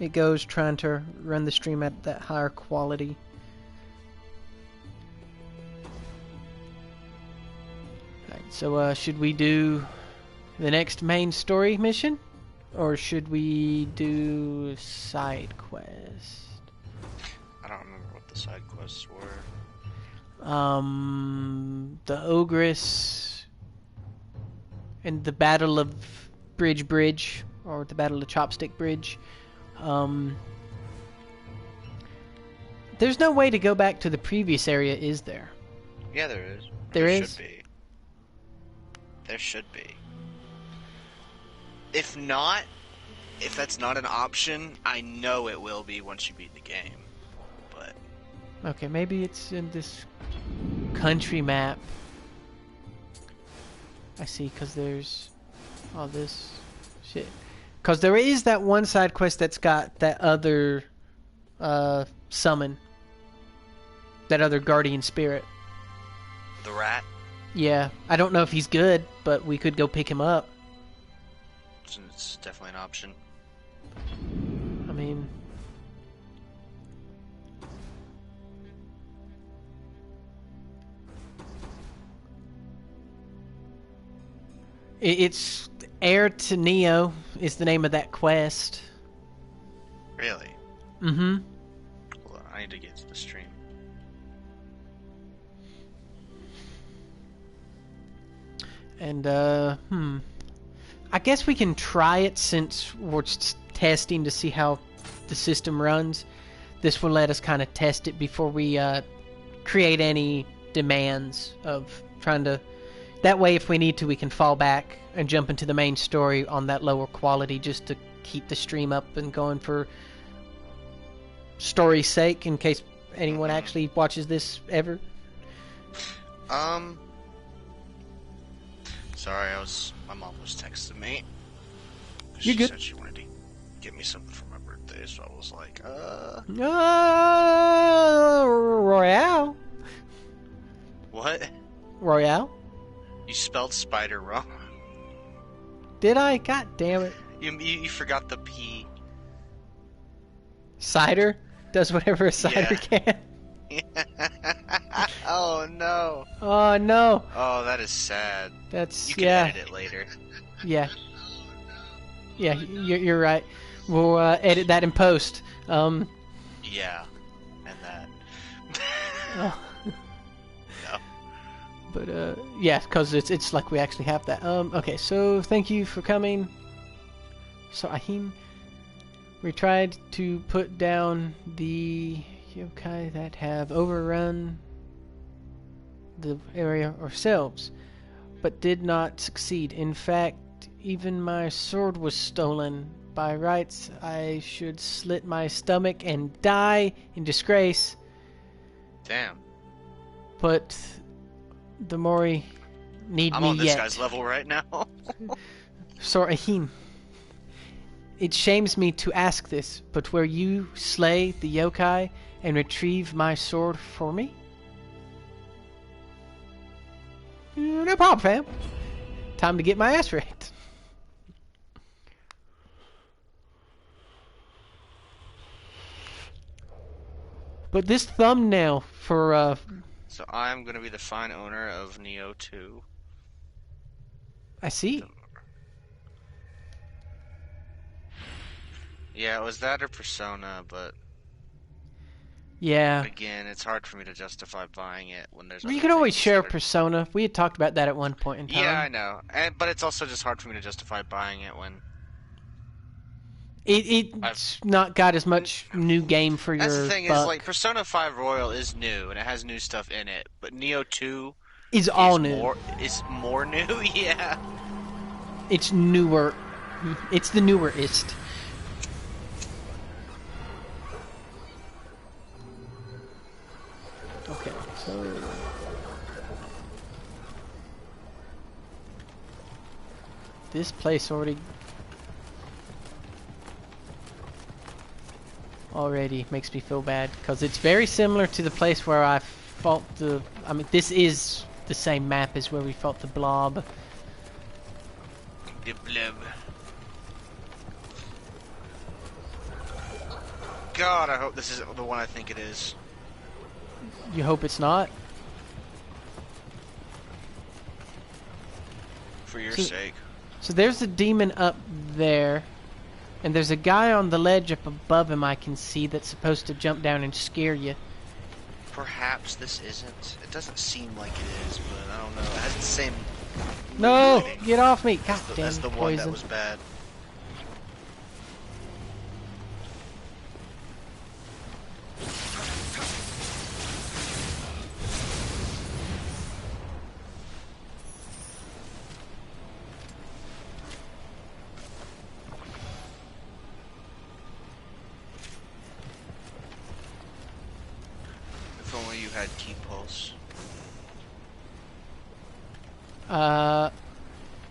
it goes trying to run the stream at that higher quality. Alright, so should we do the next main story mission? Or should we do side quest? I don't remember what the side quests were. The Ogress and the Battle of Bridge, or the Battle of Chopstick Bridge. There's no way to go back to the previous area, is there? Yeah, there is. There is? Should be. There should be. If not, if that's not an option, I know it will be once you beat the game. But okay, maybe it's in this country map. I see, because there's all this shit. Because there is that one side quest that's got that other summon. That other guardian spirit. the rat, Yeah, I don't know if he's good, but we could go pick him up. it's definitely an option. I mean... It's Heir to Nioh is the name of that quest. Really? Mm-hmm. Hold on, I need to get to the stream. And, I guess we can try it since we're testing to see how the system runs. This will let us kind of test it before we create any demands of trying to... That way, if we need to, we can fall back and jump into the main story on that lower quality just to keep the stream up and going for story's sake, in case anyone actually watches this ever. Sorry, my mom was texting me. You're good. She said she wanted to get me something for my birthday, so I was like, Royale? What? Royale? You spelled spider wrong. Did I? God damn it. You forgot the P. Cider does whatever a cider can. Oh no. Oh no. Oh, that is sad. That's You can edit it later. Yeah. Yeah, you're right. We'll edit that in post. Yeah, and that. Oh. No. But yeah, because it's like we actually have that. Okay, so thank you for coming. So Ahim, we tried to put down the yokai that have overrun the area ourselves, but did not succeed. In fact, even my sword was stolen. By rights, I should slit my stomach and die in disgrace. Damn. But the Mori need I'm me on this yet. guy's level right now. So Ahim, it shames me to ask this, but will you slay the yokai and retrieve my sword for me? No problem, fam. Time to get my ass raked. But this thumbnail for So I'm gonna be the fine owner of Nioh 2. I see. Yeah, it was that or Persona, but Yeah. again, it's hard for me to justify buying it when there's. You other can always things share that are- Persona. We had talked about that at one point in time. Yeah, I know, but it's also just hard for me to justify buying it when. It's not got as much new game for That's your the thing buck. is, like, Persona 5 Royal is new and it has new stuff in it, but Nioh 2 is all new. Is more new, yeah. It's newer. It's the newerest. Okay, so this place already makes me feel bad because it's very similar to the place where I fought the. I mean, this is the same map as where we fought the blob. The blob. God, I hope this is the one I think it is. You hope it's not? For your sake. So there's a demon up there, and there's a guy on the ledge up above him I can see that's supposed to jump down and scare you. Perhaps this isn't. It doesn't seem like it is, but I don't know. It has the same... No! Get off me! God damn, that's the one poison. that was bad. If only you had key pulse.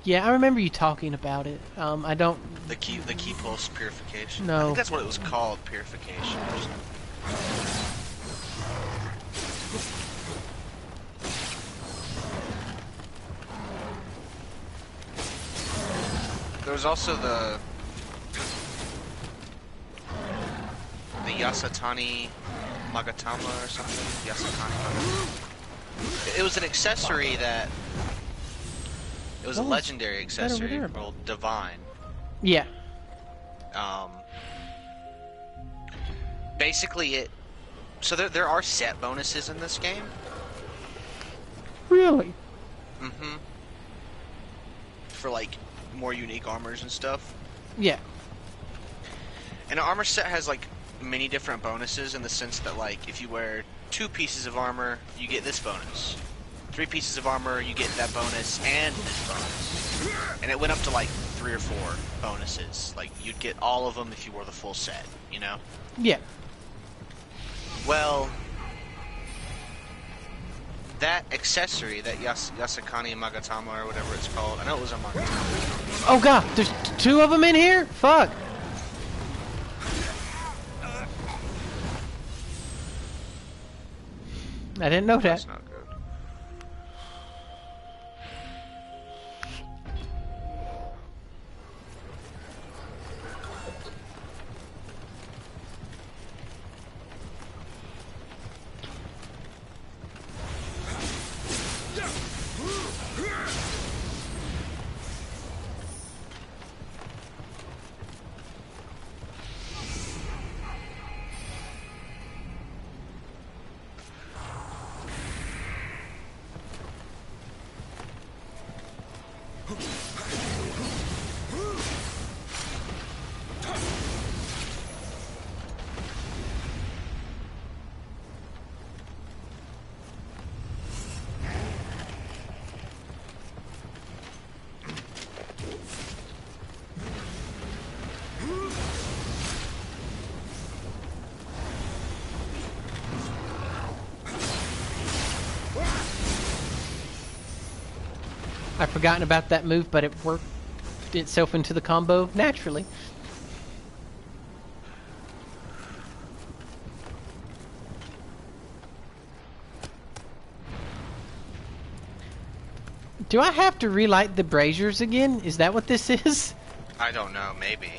Yeah, I remember you talking about it. I don't... The key pulse purification. No. I think that's what it was called, purification. There was also the Yasatani Magatama or something. Yasatani Magatama. It was an accessory that... It was a legendary accessory called Divine. Yeah. Basically it... So there are set bonuses in this game. Really? Mm-hmm. For, like, more unique armors and stuff. Yeah. And an armor set has, like, many different bonuses in the sense that, like, if you wear 2 pieces of armor, you get this bonus. 3 pieces of armor, you get that bonus and this bonus. And it went up to, like, 3 or 4 bonuses. Like, you'd get all of them if you wore the full set, you know? Yeah. Well, that accessory, that Yasakani Magatama or whatever it's called, I know it was a Magatama. Oh god, there's 2 of them in here? Fuck. I didn't know that. That's not good. I've forgotten about that move, but it worked itself into the combo naturally. Do I have to relight the braziers again? Is that what this is? I don't know, maybe.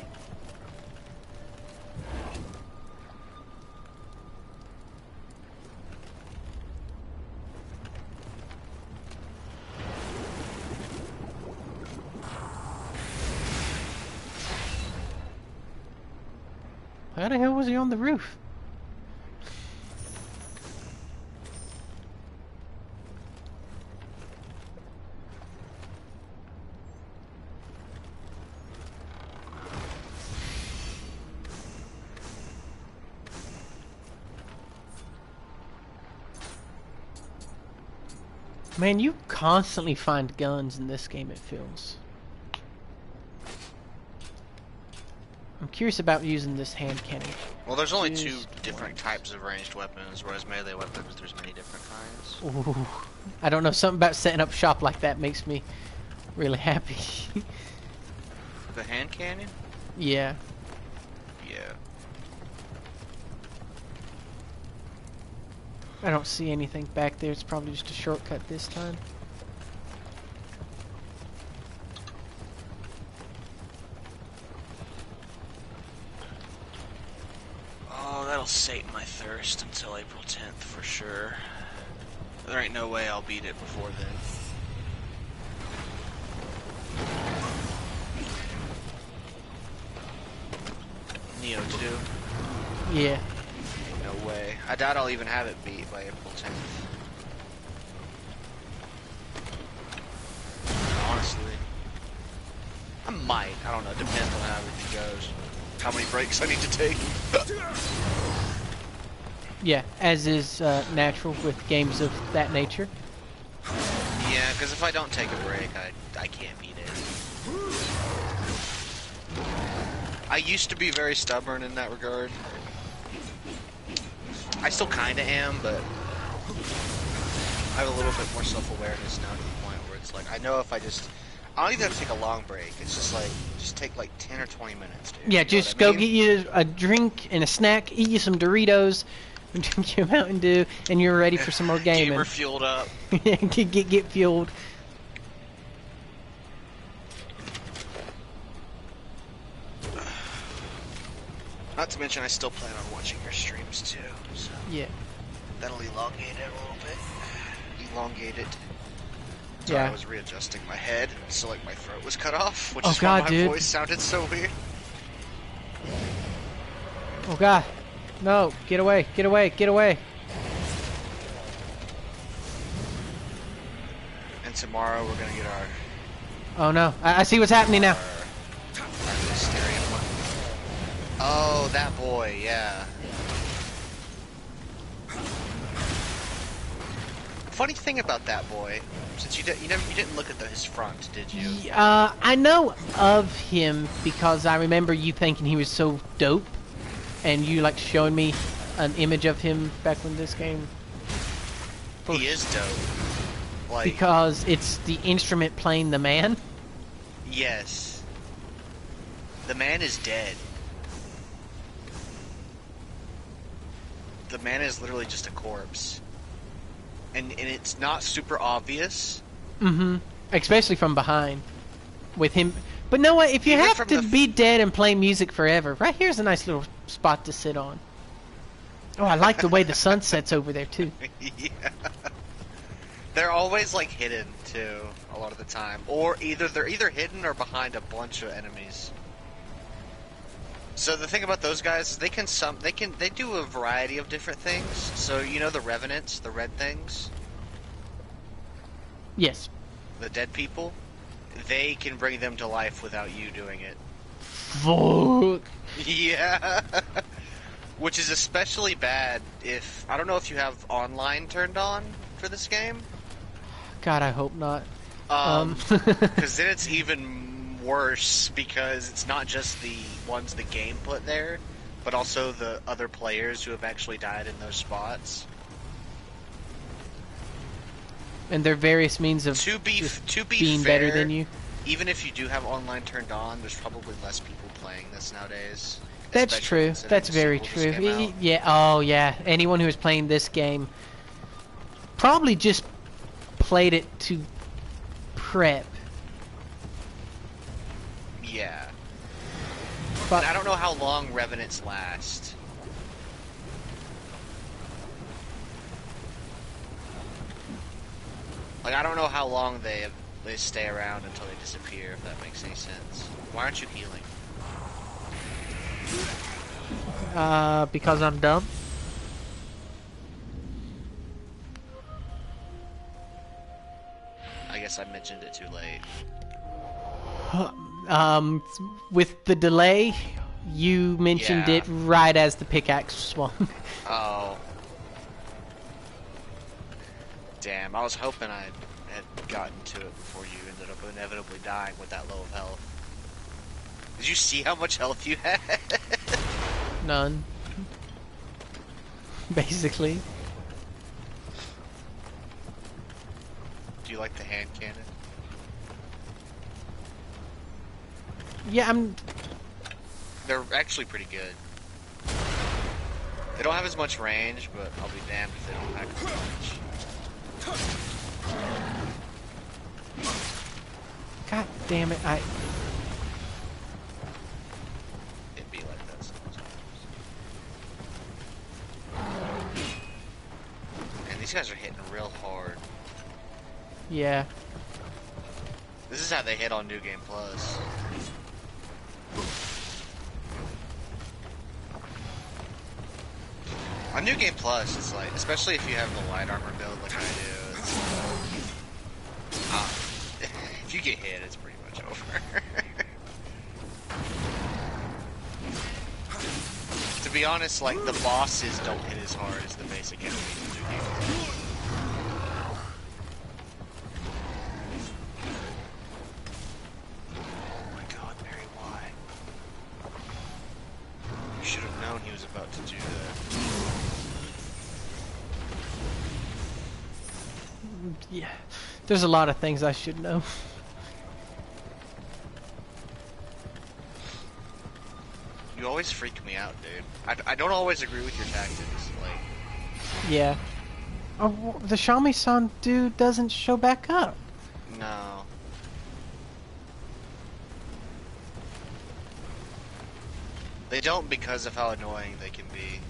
How the hell was he on the roof? Man, you constantly find guns in this game, it feels. I'm curious about using this hand cannon. Well, there's only 2 different types of ranged weapons, whereas melee weapons, there's many different kinds. Ooh, I don't know, something about setting up shop like that makes me really happy. The hand cannon? Yeah. Yeah. I don't see anything back there. It's probably just a shortcut this time. Oh, I'll sate my thirst until April 10th for sure. There ain't no way I'll beat it before then. Nioh 2? Yeah. No way. I doubt I'll even have it beat by April 10th. Honestly. I might. I don't know. Depends on how everything goes. How many breaks I need to take. Yeah, as is natural with games of that nature. Yeah, because if I don't take a break, I can't beat it. I used to be very stubborn in that regard. I still kind of am, but I have a little bit more self-awareness now to the point where it's like, I know if I don't even have to take a long break. It's just like, just take like 10 or 20 minutes, dude. Yeah, You know just what I go mean? get you a drink and a snack, eat you some Doritos, drink you a Mountain Dew, and you're ready for some more gaming. Gamer fueled up. get fueled. Not to mention, I still plan on watching your streams too. So Yeah. that'll elongate it a little bit. Elongate it. So Yeah. I was readjusting my head, so like my throat was cut off, which Oh, is God, why my dude. voice sounded so weird. Oh God. No, get away, get away, get away. And tomorrow we're gonna get our Oh no, I see what's happening now. our hysteria one. Oh, that boy, yeah. Funny thing about that boy, since you didn't look at his front, did you? I know of him because I remember you thinking he was so dope, and you like showing me an image of him back when this game. He is dope. Like, Because it's the instrument playing the man. yes. The man is dead. The man is literally just a corpse. And it's not super obvious. Mm-hmm. Especially from behind, with him. But no way, if you Even have from to the be dead and play music forever, right here's a nice little spot to sit on. Oh, I like the way the sun sets over there too. Yeah. They're always like hidden too, a lot of the time. Or they're either hidden or behind a bunch of enemies. So the thing about those guys is they do a variety of different things. So you know the revenants, the red things, Yes. the dead people, they can bring them to life without you doing it. Fuck. Yeah. Which is especially bad if I don't know if you have online turned on for this game. God, I hope not. Because then it's even worse because it's not just the ones the game put there, but also the other players who have actually died in those spots. And there are various means of To be being fair, better than you. even if you do have online turned on, there's probably less people playing this nowadays. That's especially true. considering That's the very sequel true. just came out. Yeah. Oh, yeah. Anyone who is playing this game probably just played it to prep. Yeah. But And I don't know how long Revenants last. Like, I don't know how long they stay around until they disappear, if that makes any sense. Why aren't you healing? because I'm dumb. I guess I mentioned it too late. With the delay, you mentioned Yeah. it right as the pickaxe swung. Oh. Damn, I was hoping I had gotten to it before you ended up inevitably dying with that low of health. Did you see how much health you had? None. Basically. Do you like the hand cannon? Yeah, They're actually pretty good. They don't have as much range, but I'll be damned if they don't pack as much. God damn it! It'd be like that sometimes. These guys are hitting real hard. Yeah. This is how they hit on New Game Plus. On New Game Plus, it's like, especially if you have the light armor build like I do, it's, if you get hit, it's pretty much over. To be honest, like, the bosses don't hit as hard as the basic enemies in New Game Plus. Oh my god, Mary, why? You should have known he was about to do that. Yeah. There's a lot of things I should know. You always freak me out, dude. I don't always agree with your tactics. Like, Yeah. Oh, the Shami-san dude doesn't show back up. no. They don't because of how annoying they can be.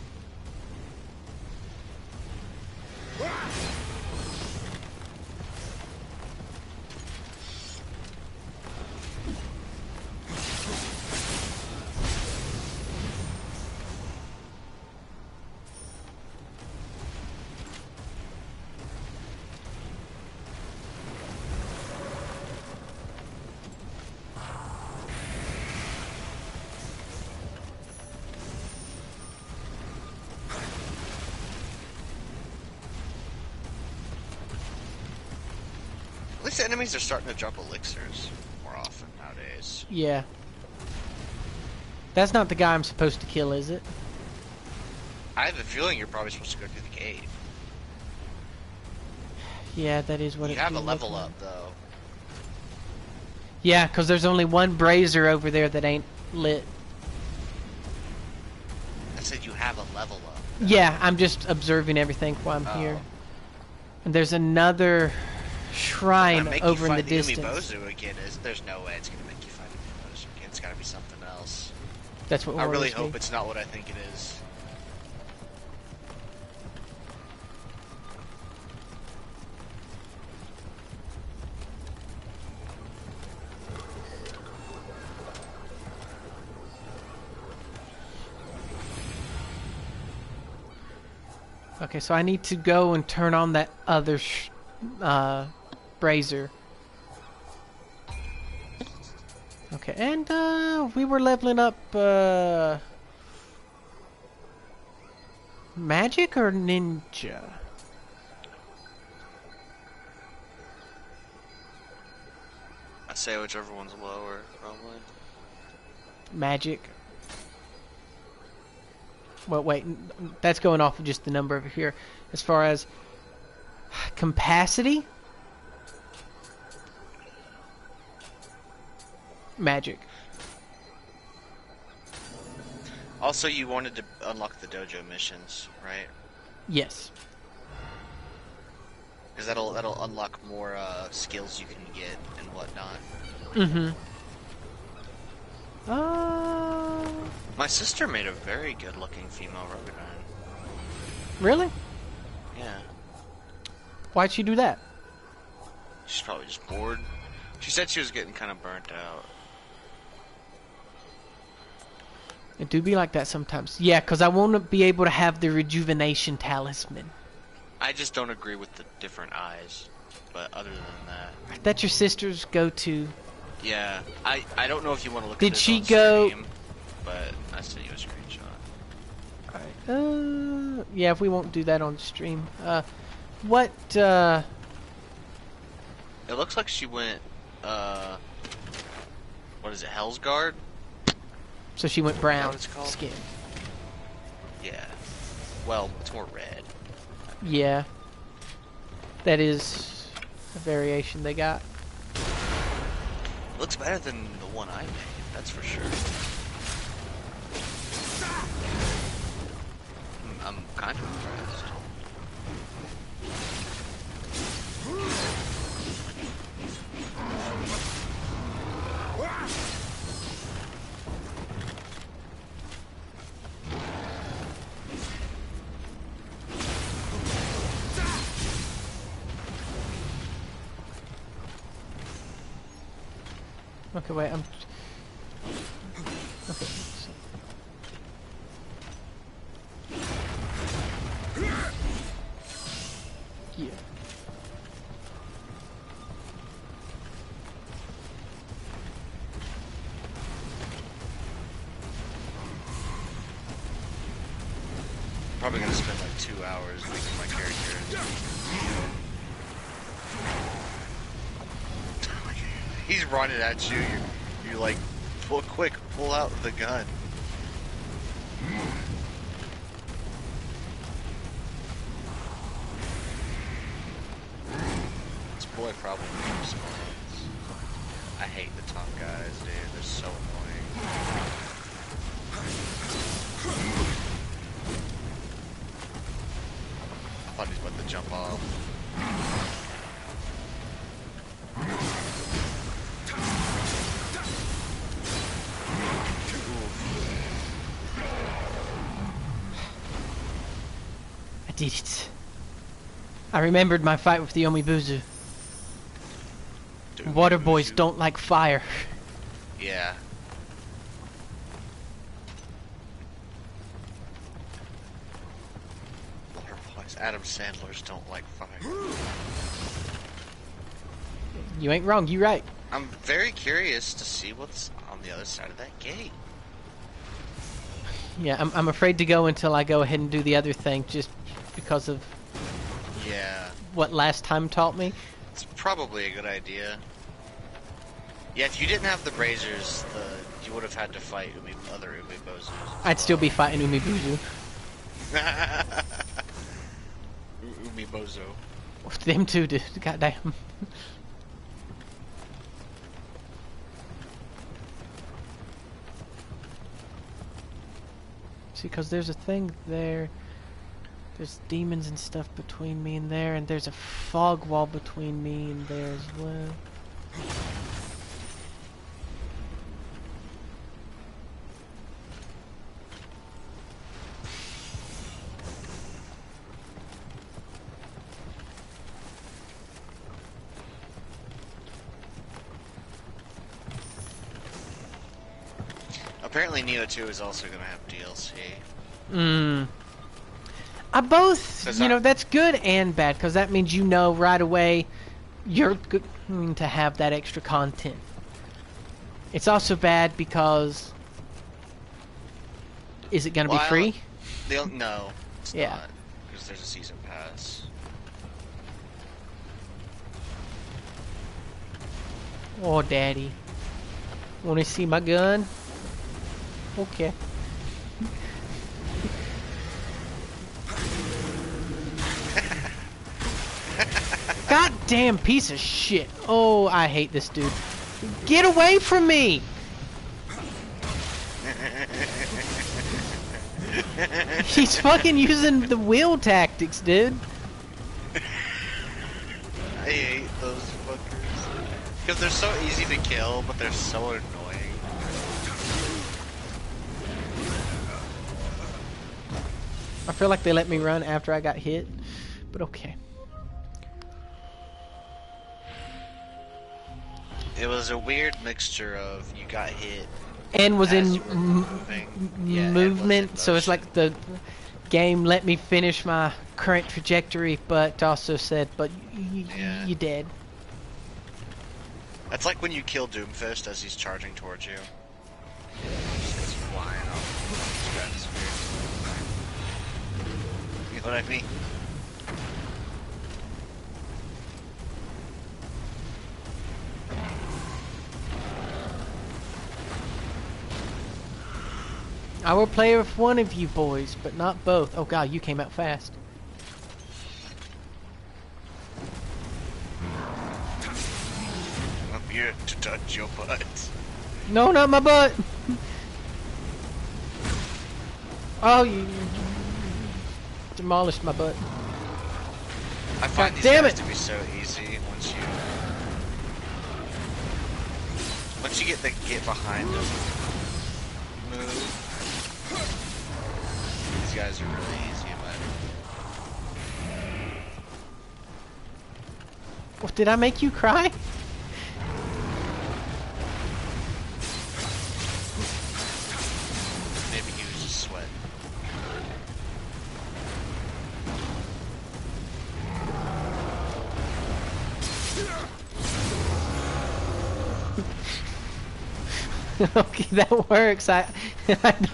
At least the enemies are starting to drop elixirs more often nowadays. Yeah. That's not the guy I'm supposed to kill, is it? I have a feeling you're probably supposed to go through the cave. Yeah, that is what You it have a do level look like. up, though. Yeah, because there's only one brazier over there that ain't lit. I said you have a level up. Yeah, I'm just observing everything while I'm here. And there's another shrine over in the distance. Bozu again. There's no way it's gonna make you fight Bozu again. It's gotta be something else. That's what I really worries me. hope it's not what I think it is. Okay, so I need to go and turn on that other brazier. Okay, and we were leveling up magic or ninja? I say whichever one's lower, probably. Magic. Well, wait, that's going off of just the number over here. As far as capacity, magic. Also, you wanted to unlock the dojo missions, right? Yes. Because that'll unlock more skills you can get and whatnot. Mm-hmm. My sister made a very good-looking female Rogadon. Really? Yeah. Why'd she do that? She's probably just bored. She said she was getting kind of burnt out. It do be like that sometimes. Yeah, because I want to be able to have the rejuvenation talisman. I just don't agree with the different eyes. But other than that... That's your sister's go-to. Yeah. I don't know if you want to look Did at this she on go... stream, but I sent you a screenshot. Alright, yeah, if we won't do that on stream. What, It looks like she went, what is it, Hell's Guard? So she went brown what it's called? skin. Yeah. Well, it's more red. Yeah. That is a variation they got. Looks better than the one I made, that's for sure. I'm kind of impressed. Okay, wait, I'm... Okay, so... Yeah. Probably gonna spend like 2 hours making my character. He's running at you. You're like, pull out the gun. This boy probably responds. I hate the top guys, dude. They're so annoying. I thought he was about to jump off. I did it. I remembered my fight with the Omibuzu. Water boys don't like fire. Yeah. Water boys. Adam Sandler's don't like fire. You ain't wrong, you right. I'm very curious to see what's on the other side of that gate. Yeah, I'm afraid to go until I go ahead and do the other thing, just because of what last time taught me. It's probably a good idea. Yeah, if you didn't have the braziers, you would have had to fight other Umibozos. I'd still be fighting Umibuzu. Umibozo. Them two, dude. Goddamn. See, because there's a thing there. There's demons and stuff between me and there, and there's a fog wall between me and there as well. Apparently Nioh 2 is also going to have DLC. I both, you know, that's good and bad, because that means you know right away you're going to have that extra content. It's also bad because... Is it going to be free? No, it's not. Because there's a season pass. Oh, daddy. Want to see my gun? Okay. Goddamn piece of shit. Oh, I hate this dude. Get away from me! He's fucking using the wheel tactics, dude. I hate those fuckers. Because they're so easy to kill, but they're so annoying. I feel like they let me run after I got hit, but okay. It was a weird mixture of you got hit and was in movement, so it's like the game let me finish my current trajectory, but also said, but you dead. That's like when you kill Doomfist as he's charging towards you. Just goes flying off the stratosphere. You know what I mean? I will play with one of you boys, but not both. Oh god, you came out fast. I'm here to touch your butt. No, not my butt! Oh, you demolished my butt. I find these guys to be so easy once you get behind them move. These guys are really easy in my opinion. Well, did I make you cry? Okay, that works. I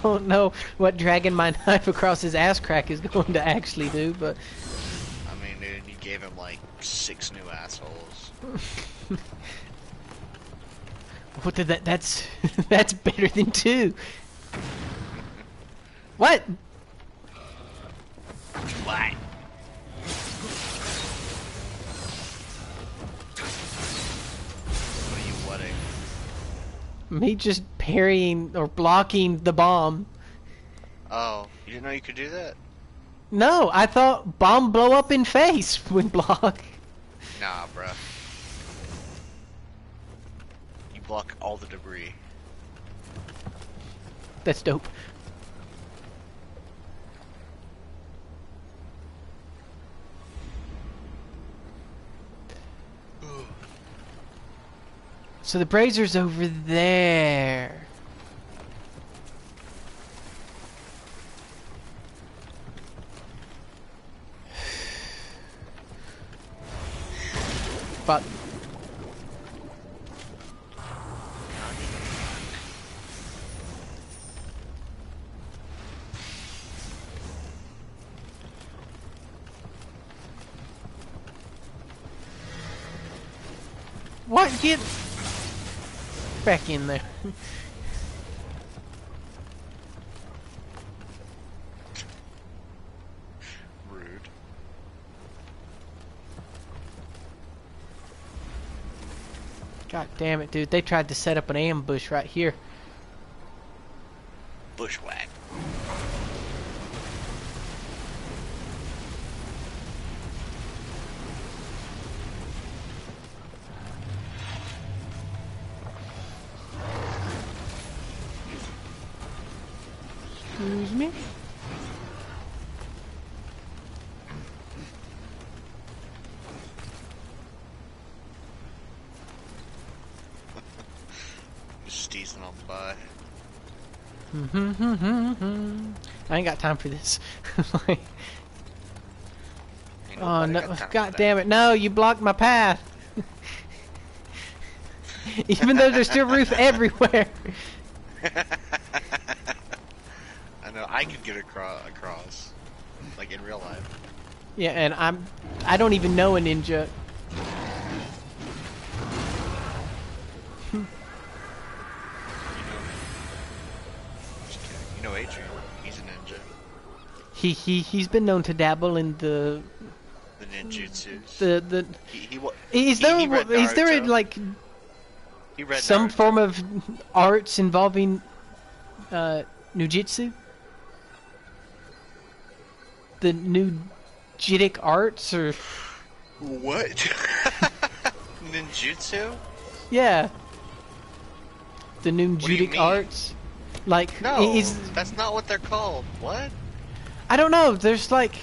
don't know what dragging my knife across his ass crack is going to actually do, but I mean, dude, you gave him like 6 new assholes. what did that's that's better than 2. What? What? What are you whatting? Me just parrying or blocking the bomb. Oh, you didn't know you could do that? No, I thought bomb blow up in face when block. Nah, bruh. You block all the debris. That's dope. So the brazer's over there. But what? Get back in there. Rude. God damn it, dude. They tried to set up an ambush right here. Bushwhack. Excuse me? Just teasing on by. I ain't got time for this. Like, Ain't oh nobody no! got time God for damn it! No, you blocked my path. Even though there's still roof everywhere. that. I know, I could get across. Like in real life. Yeah, and I don't even know a ninja. Just kidding. You know Adrian. He's a ninja. He's been known to dabble in the The ninjutsus. the. He Is there read is there Naruto. like He read some Naruto. form of arts involving nujitsu? The Nujitic arts, or What? Ninjutsu? yeah, the do you Nujitic mean? arts. Like, No, is that's not what they're called. What? I don't know. There's like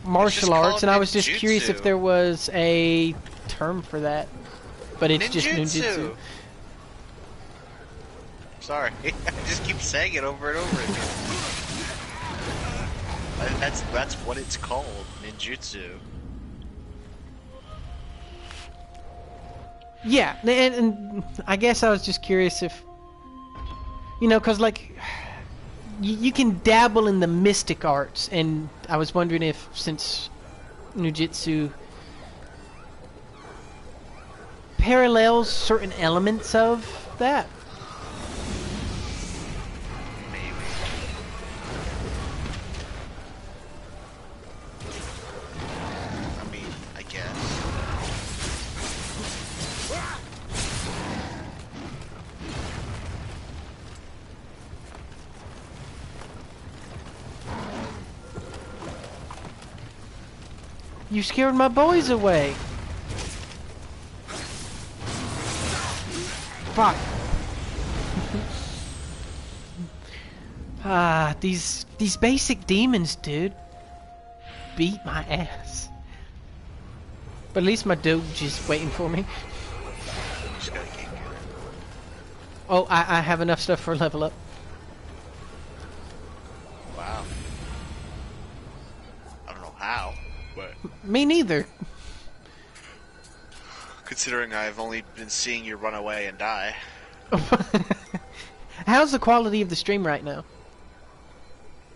martial called arts, and I was just curious if ninjutsu. there was a term for that. But it's just Ninjutsu. ninjutsu. Sorry, I just keep saying it over and over again. That's what it's called, ninjutsu. Yeah, and I guess I was just curious if, you know, because like you can dabble in the mystic arts, and I was wondering if, since Nujitsu parallels certain elements of that. Maybe. I mean, I guess. You scared my boys away. Fuck. These basic demons, dude, beat my ass. But at least my doge is waiting for me. Just gotta keep going. Oh, I have enough stuff for a level up. Wow. I don't know how, but Me neither. considering I've only been seeing you run away and die. How's the quality of the stream right now?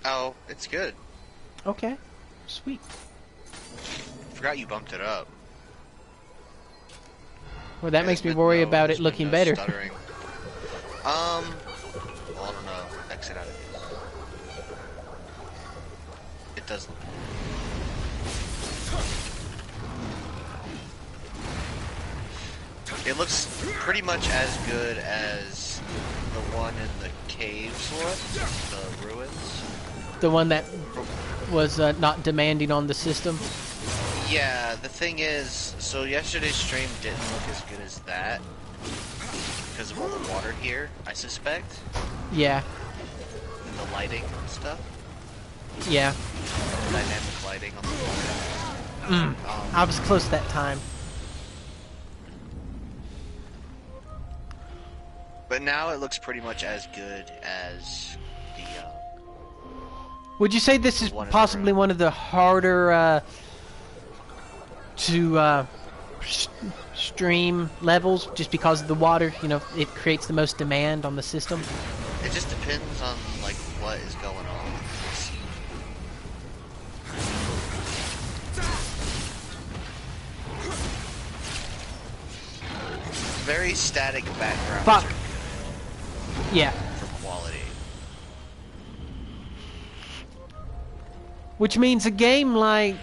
Oh, it's good. Okay. Sweet. Forgot you bumped it up. Well, that makes me worry about it looking better. Stuttering. Well, I don't know. Exit out of it. It does look. It looks pretty much as good as the one in the caves look, the ruins. The one that was not demanding on the system. Yeah, the thing is, so yesterday's stream didn't look as good as that because of all the water here, I suspect. Yeah. And the lighting and stuff. Yeah. Dynamic lighting on the water. I was close that time. But now it looks pretty much as good as the. Would you say this is possibly one of the harder to stream levels, just because of the water? You know, it creates the most demand on the system. It just depends on like what is going on. Very static background. Fuck. Yeah. For quality. Which means a game like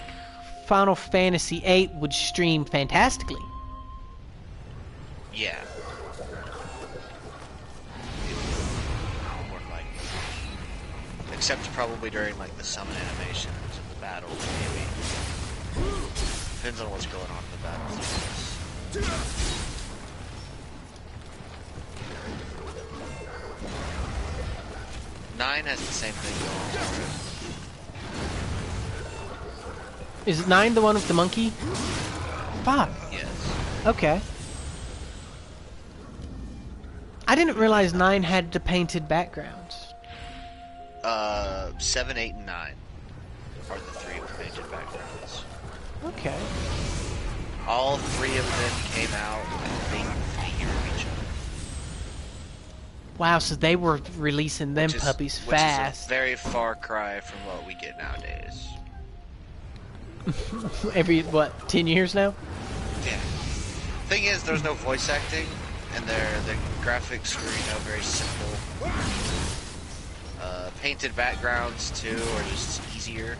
Final Fantasy VIII would stream fantastically. Yeah. More likely. Except probably during like the summon animations and the battles, maybe. Depends on what's going on in the battles. 9 has the same thing going on. Is 9 the one with the monkey? Fuck. Yes. Okay. I didn't realize 9 had the painted backgrounds. 7, 8, and 9 are the 3 with painted backgrounds. Okay. All 3 of them came out, I think, a year of each other. Wow, so they were releasing them puppies fast. Which is a very far cry from what we get nowadays. Every, what, 10 years now? Yeah. Thing is, there's no voice acting, and the graphics were, you know, very simple. Painted backgrounds, too, are just easier.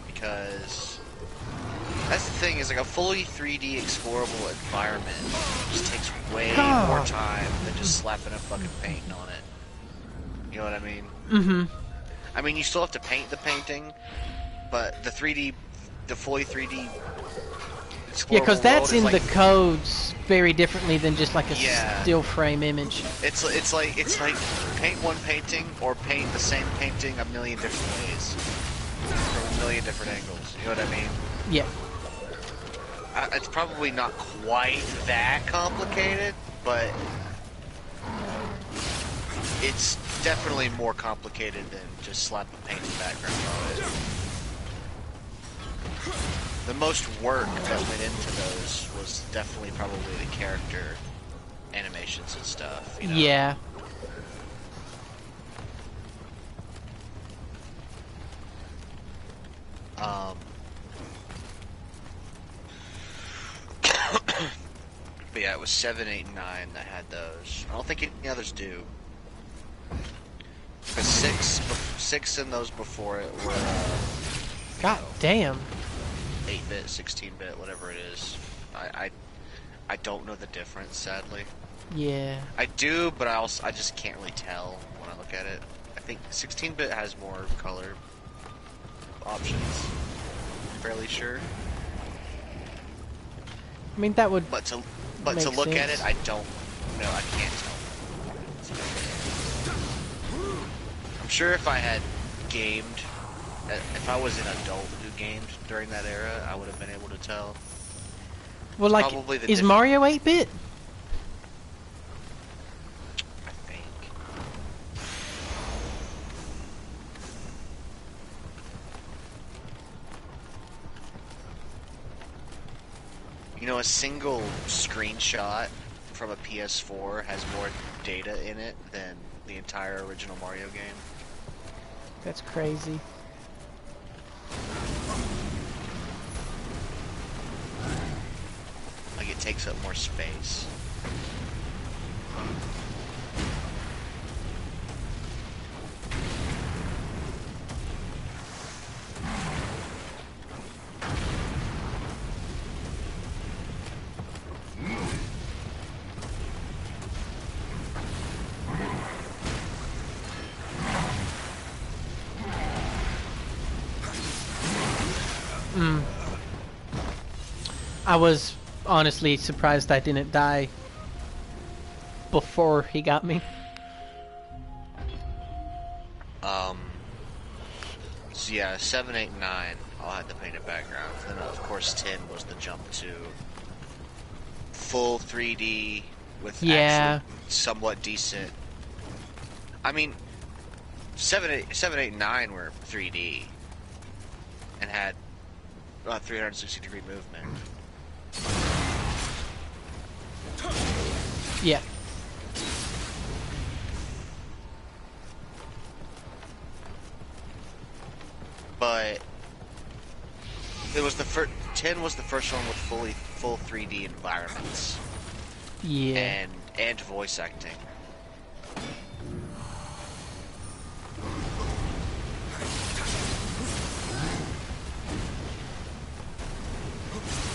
Because that's the thing, is like a fully 3D explorable environment just takes way more time than just slapping a fucking paint on it. You know what I mean? Mm-hmm. I mean, you still have to paint the painting, but the fully 3D explorable Yeah, because that's in like, the codes very differently than just like a still frame image. It's like paint one painting or paint the same painting a million different ways from a million different angles. You know what I mean? Yeah. It's probably not quite that complicated, but it's definitely more complicated than just slap a painted background on it. The most work that went into those was definitely probably the character animations and stuff, you know? Yeah. But yeah, it was 7, 8, and 9 that had those. I don't think any others do. Because 6 and those before it were... God damn. 8-bit, 16-bit, whatever it is. I don't know the difference, sadly. Yeah. I do, but I just can't really tell when I look at it. I think 16-bit has more color options. I'm fairly sure. I mean, that would. But to look at it, I don't know. I can't tell. I'm sure if I had gamed, if I was an adult who gamed during that era, I would have been able to tell. Well, like, is Mario 8-bit? I think. You know, a single screenshot from a PS4 has more data in it than the entire original Mario game. That's crazy. Like, it takes up more space. I was honestly surprised I didn't die before he got me. So yeah, 7, 8, 9 all had the painted backgrounds. Then of course 10 was the jump to full 3D with actually somewhat decent. I mean, 7, 8, 9 were 3D and had 360-degree movement. Yeah. But it was the first. 10 was the first one with full 3D environments. Yeah. And voice acting.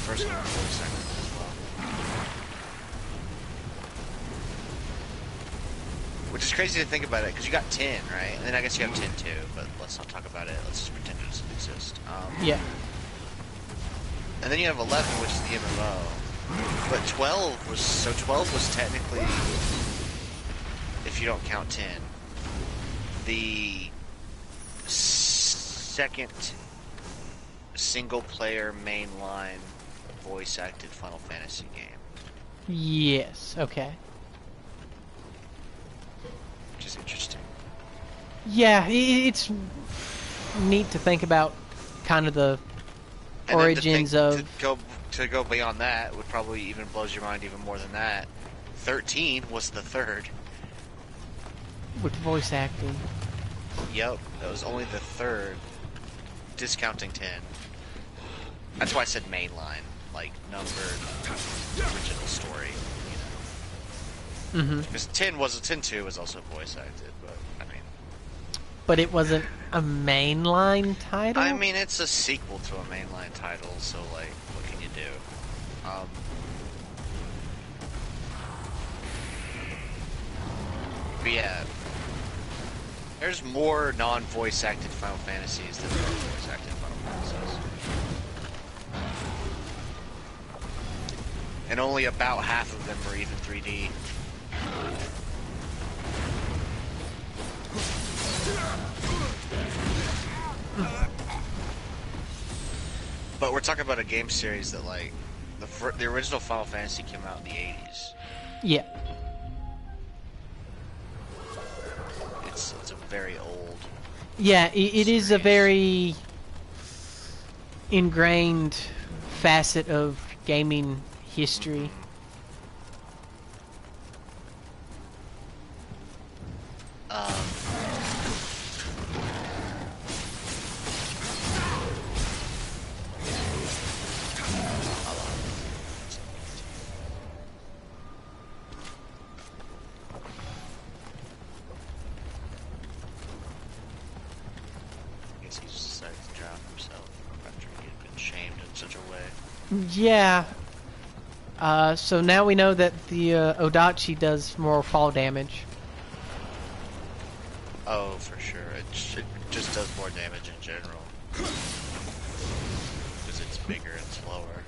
First one with voice acting as well. Which is crazy to think about it, because you got 10, right? And then I guess you have 10 too, but let's not talk about it. Let's just pretend it doesn't exist. Yeah. And then you have 11, which is the MMO. But 12 was technically, if you don't count 10, the second single-player mainline voice-acted Final Fantasy game. Yes. Okay. Which is interesting. Yeah, it's neat to think about kind of the And origins of... To go beyond that would probably even blows your mind even more than that. 13 was the third. With voice acting. Yep, that was only the third, discounting 10. That's why I said mainline, like numbered original story, you know. Because 10 2 was also voice acted, but I mean. But it wasn't a mainline title? I mean, it's a sequel to a mainline title, so like, what can you do? But yeah. There's more non-voice acted Final Fantasies than there are voice acted Final Fantasies. And only about half of them are even 3D. But we're talking about a game series that, like, the original Final Fantasy came out in the 80s. Yeah. It's a very old. Yeah, it is a very ingrained facet of gaming history. Yeah. So now we know that the Odachi does more fall damage. Oh, for sure. It just does more damage in general. Because it's bigger and slower.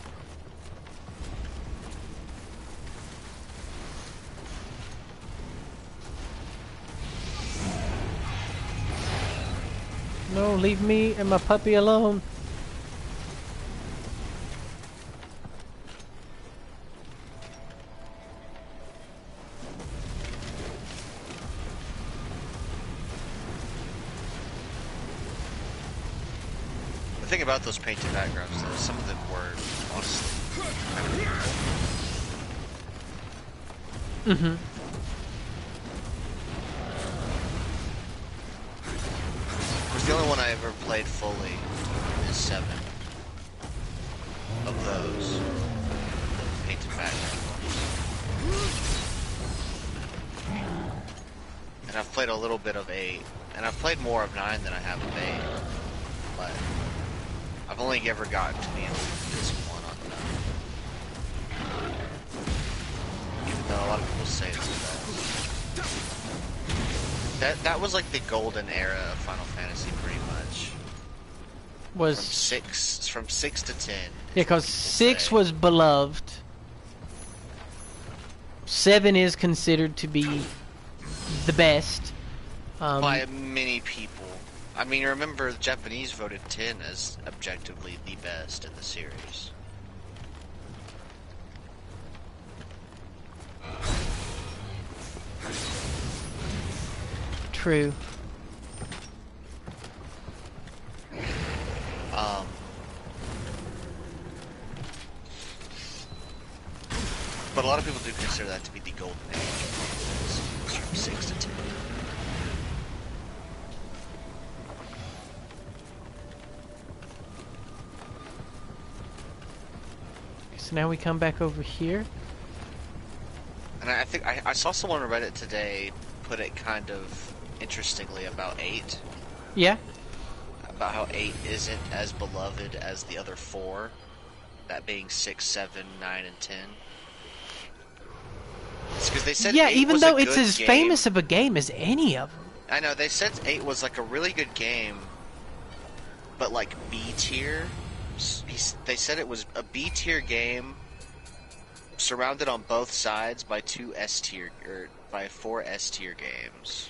No, leave me and my puppy alone. The thing about those painted backgrounds, though, some of them were honestly kind of beautiful. The only one I ever played fully is 7 of those. The painted background ones. And I've played a little bit of 8. And I've played more of 9 than I have of 8. But I've only ever gotten to the end of this one on 9. Even though a lot of people say it's the best. That was like the golden era of Final Fantasy, pretty much. Was from 6 to 10. Yeah, because 6 was beloved. 7 is considered to be the best. By many people. I mean, remember, the Japanese voted 10 as objectively the best in the series. True. But a lot of people do consider that to be the golden age. It's from 6 to 10. So now we come back over here. And I think I saw someone on Reddit today put it kind of interestingly about 8. Yeah. About how 8 isn't as beloved as the other 4. That being 6, 7, 9, and 10. It's because they said yeah, 8 even was though a it's good as game. famous of a game as any of them. I know, they said 8 was like a really good game, but like B tier. They said it was a B tier game surrounded on both sides by 2 S tier, or by 4 S tier games.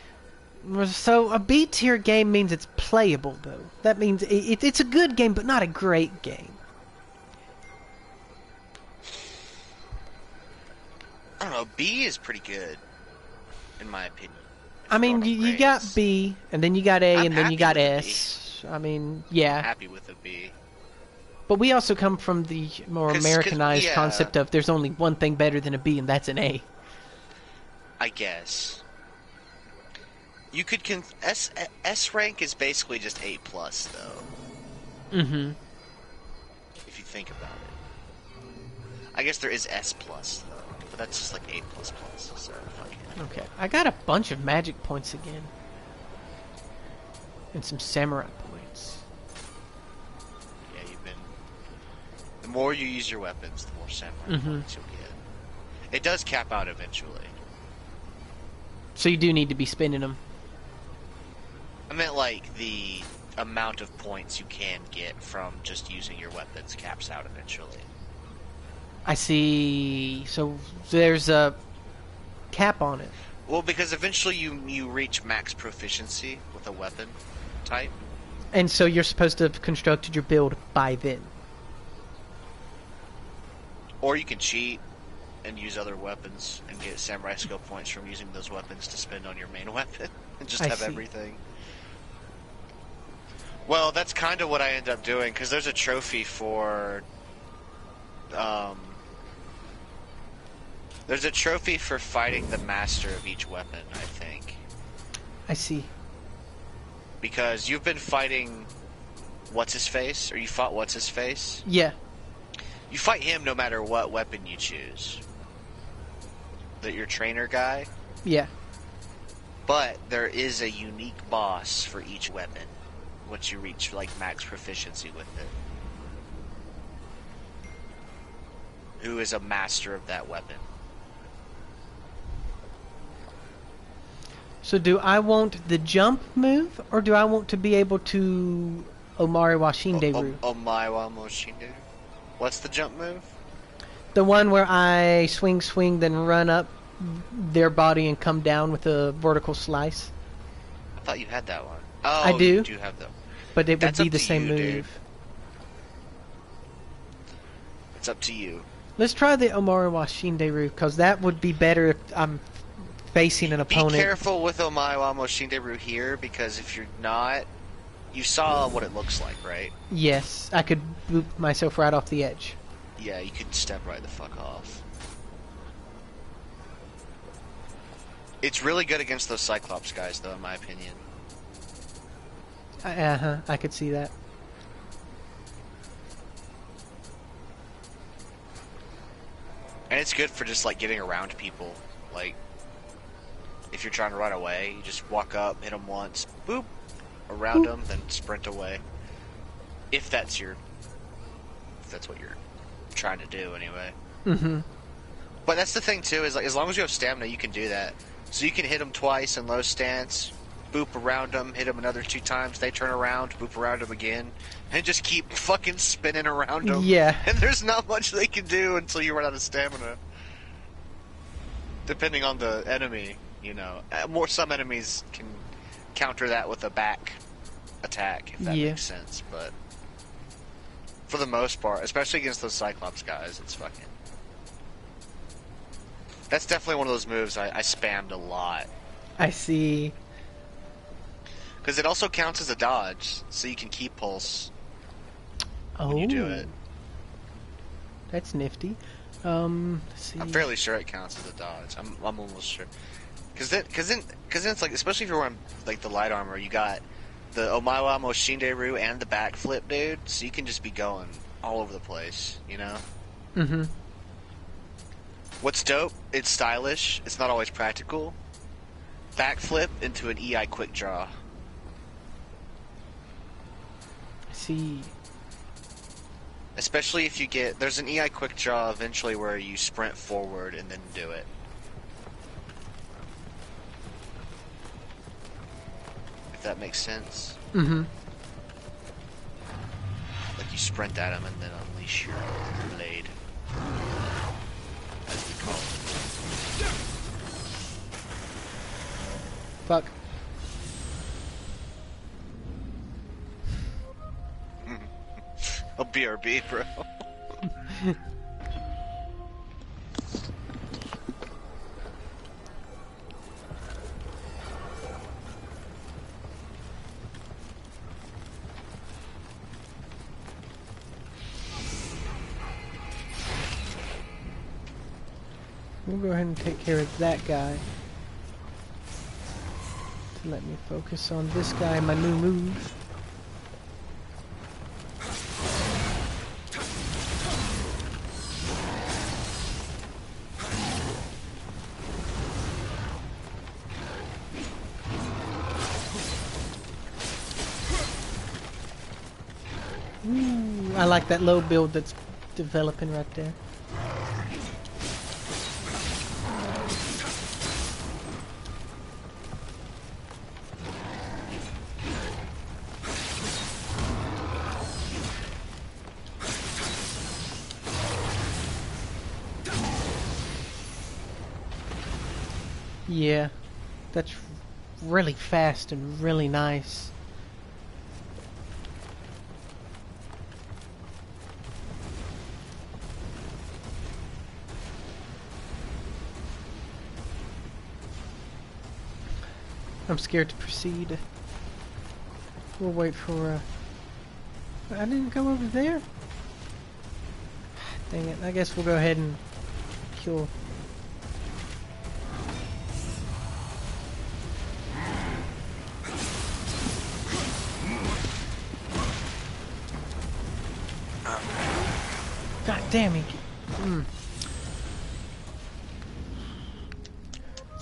So a B tier game means it's playable, though. That means it's a good game, but not a great game. I don't know, B is pretty good, in my opinion. I mean, you got B, and then you got A, and then you got S. I mean, yeah. I'm happy with a B. But we also come from the more Americanized concept of there's only one thing better than a B, and that's an A. I guess. You could S rank is basically just 8 plus, though. Mm-hmm. If you think about it. I guess there is S plus, though. But that's just like 8 plus plus, so fuck it. Okay, I got a bunch of magic points again. And some samurai points. Yeah, you've been... The more you use your weapons, the more samurai points you'll get. It does cap out eventually. So you do need to be spending them. I meant like the amount of points you can get from just using your weapons caps out eventually. I see. So there's a cap on it. Well, because eventually you reach max proficiency with a weapon type. And so you're supposed to have constructed your build by then. Or you can cheat and use other weapons and get samurai skill points from using those weapons to spend on your main weapon and just have everything. Well, that's kind of what I end up doing, because there's a trophy for... there's a trophy for fighting the master of each weapon, I think. I see. Because you've been fighting... What's-his-face? Or you fought What's-his-face? Yeah. You fight him no matter what weapon you choose. Your trainer guy. Yeah. But there is a unique boss for each weapon once you reach like max proficiency with it. Who is a master of that weapon. So do I want the jump move, or do I want to be able to Omari wa Shinderu? Omari wa Shinderu? What's the jump move? The one where I swing, then run up their body and come down with a vertical slice. I thought you had that one. Oh, I do. You do have them. But it would be the same move. Dude. It's up to you. Let's try the Omari wa Shinderu, because that would be better if I'm facing an opponent. Be careful with Omari wa Shinderu here, because if you're not... You saw what it looks like, right? Yes, I could boop myself right off the edge. Yeah, you could step right the fuck off. It's really good against those Cyclops guys, though, in my opinion. Uh-huh, I could see that. And it's good for just like getting around people. Like, if you're trying to run away, you just walk up, hit them once, boop, around them, then sprint away. If that's what you're trying to do, anyway. Mm-hmm. But that's the thing too, is like as long as you have stamina, you can do that. So you can hit them twice in low stance, boop around them, hit them another 2 times, they turn around, boop around them again, and just keep fucking spinning around them. Yeah. And there's not much they can do until you run out of stamina. Depending on the enemy, you know. Some enemies can counter that with a back attack, if that makes sense. But for the most part, especially against those Cyclops guys, it's fucking... That's definitely one of those moves I spammed a lot. I see. Because it also counts as a dodge, so you can keep pulse when you do it. That's nifty. Let's see. I'm fairly sure it counts as a dodge. I'm almost sure. Because then it's like, especially if you're wearing like the light armor, you got the Omawa Moshinderu and the backflip, dude. So you can just be going all over the place, you know. Mm-hmm. What's dope? It's stylish. It's not always practical. Backflip into an EI quick draw. See. Especially if you get... There's an EI quick draw eventually where you sprint forward and then do it. If that makes sense. Mm-hmm. Like you sprint at him and then unleash your blade. As we call it. Fuck. A BRB, bro. We'll go ahead and take care of that guy. To let me focus on this guy, my new move. Ooh, I like that low build that's developing right there. Yeah, that's really fast and really nice. I'm scared to proceed. We'll wait for, I didn't go over there? Dang it, I guess we'll go ahead and kill. God damn it.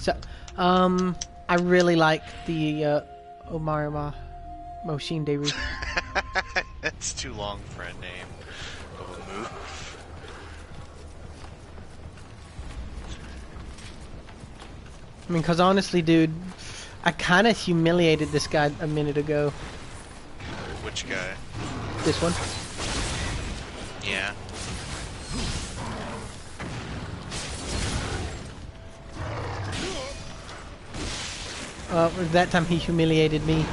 So, I really like the Omarama Moshinderu. That's too long for a name of a move. I mean, cause honestly, dude, I kind of humiliated this guy a minute ago. Which guy? This one. Yeah. That time he humiliated me.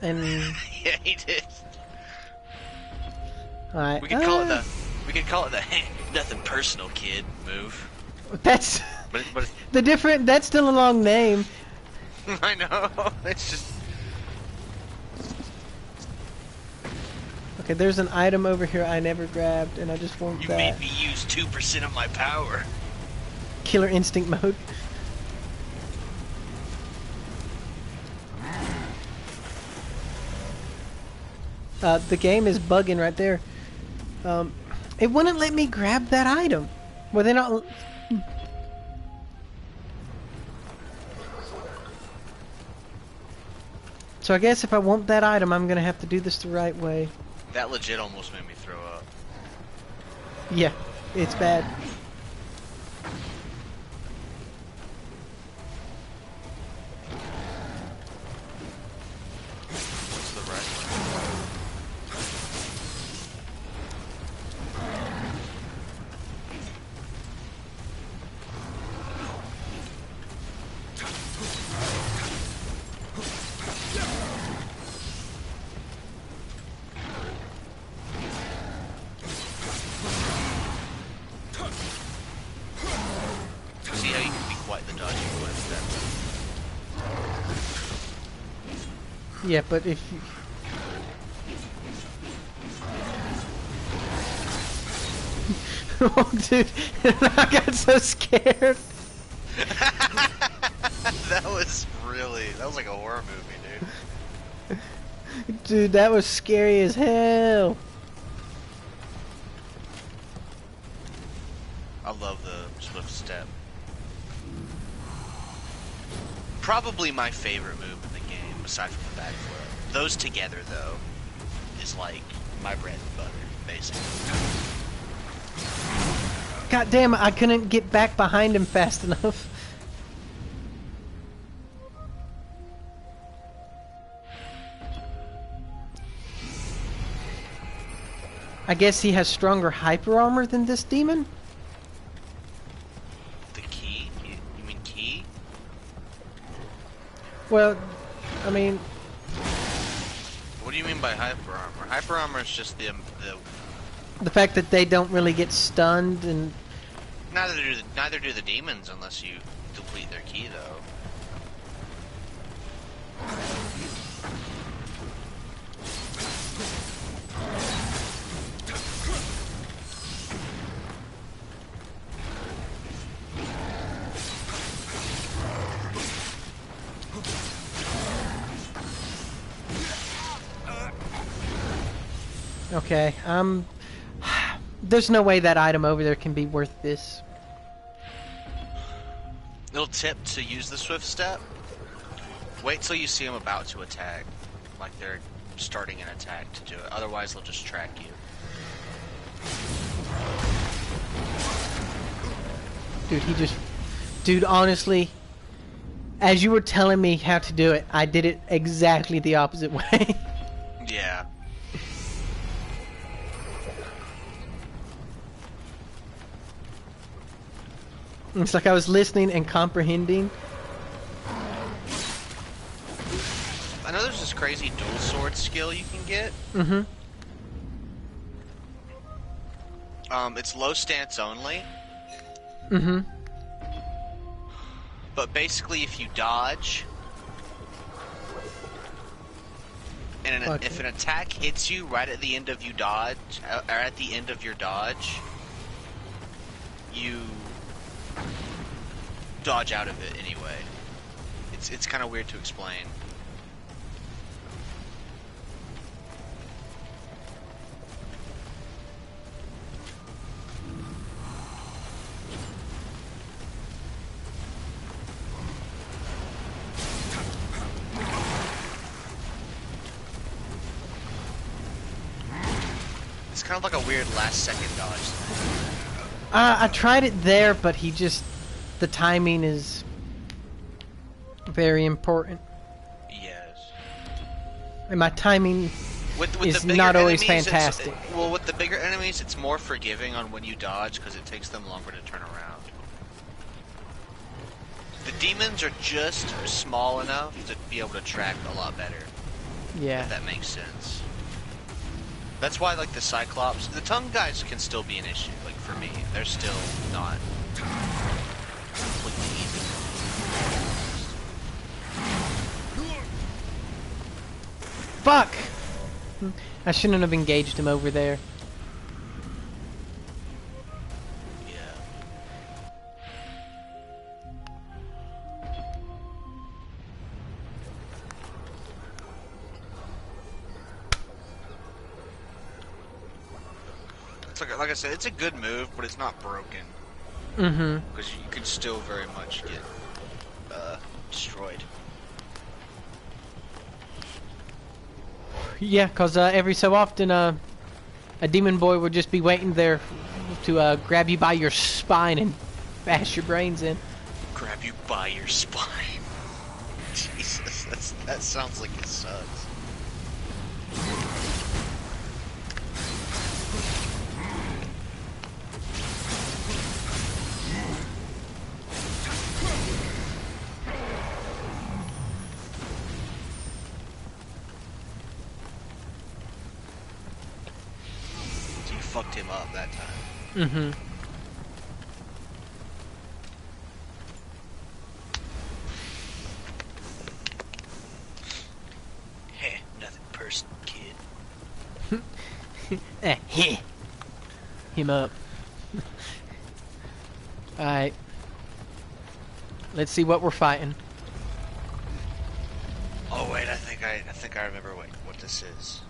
And Yeah, he did. alright. We could call it the nothing personal, kid move. That's But the different. That's still a long name. I know. It's just Okay, there's an item over here I never grabbed, and I just want you that. made me use 2% of my power. Killer instinct mode. The game is bugging right there. It wouldn't let me grab that item. Well, they're not... So I guess if I want that item, I'm gonna have to do this the right way. That legit almost made me throw up. Yeah, it's bad. What's the right See how you can be quite the dodgy boy with Yeah, but if you... Oh, dude, I got so scared. that was like a horror movie, dude. Dude, that was scary as hell. I love the swift step. Probably my favorite move in the game, aside from the backflip. Those together, though, is like my bread and butter, basically. God damn it, I couldn't get back behind him fast enough. I guess he has stronger hyper armor than this demon? The key? You mean key? Well, I mean... What do you mean by hyper armor? Hyper armor is just the fact that they don't really get stunned and... Neither do the demons unless you deplete their key, though. Okay, there's no way that item over there can be worth this. Little tip to use the swift step. Wait till you see them about to attack. Like they're starting an attack to do it. Otherwise they'll just track you. Dude, Dude, honestly, as you were telling me how to do it, I did it exactly the opposite way. Yeah. It's like I was listening and comprehending. I know there's this crazy dual sword skill you can get. Mm-hmm. It's low stance only. Mm-hmm. But basically if you dodge, and if an attack hits you right at the end of you dodge, or at the end of your dodge, you dodge out of it anyway. It's kind of weird to explain. It's kind of like a weird last second dodge. I tried it there, but the timing is very important. Yes. And my timing with is the bigger not always enemies, fantastic. Well, with the bigger enemies, it's more forgiving on when you dodge because it takes them longer to turn around. The demons are just small enough to be able to track a lot better. Yeah. If that makes sense. That's why, like, the Cyclops... The tongue guys can still be an issue, like, for me. They're still not completely easy. Fuck! I shouldn't have engaged him over there. like I said, it's a good move, but it's not broken. Mm-hmm. Because you could still very much get destroyed. Yeah, because every so often a demon boy would just be waiting there to grab you by your spine and bash your brains in. Grab you by your spine. Jesus, that sounds like it sucks. So you fucked him up that time. Mm-hmm. Heh, nothing personal, kid. Him up. Alright. Let's see what we're fighting. Oh wait, I think I remember what this is.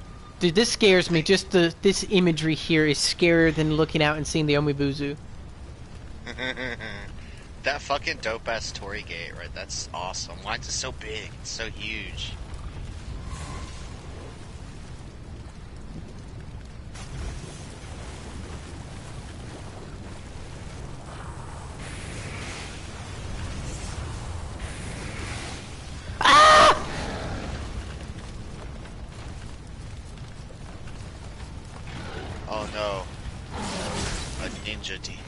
Dude, this scares me. Just this imagery here is scarier than looking out and seeing the Omibuzu. That fucking dope ass Torii gate, right? That's awesome. Why is it so big? It's so huge. Oh no. A ninja demon.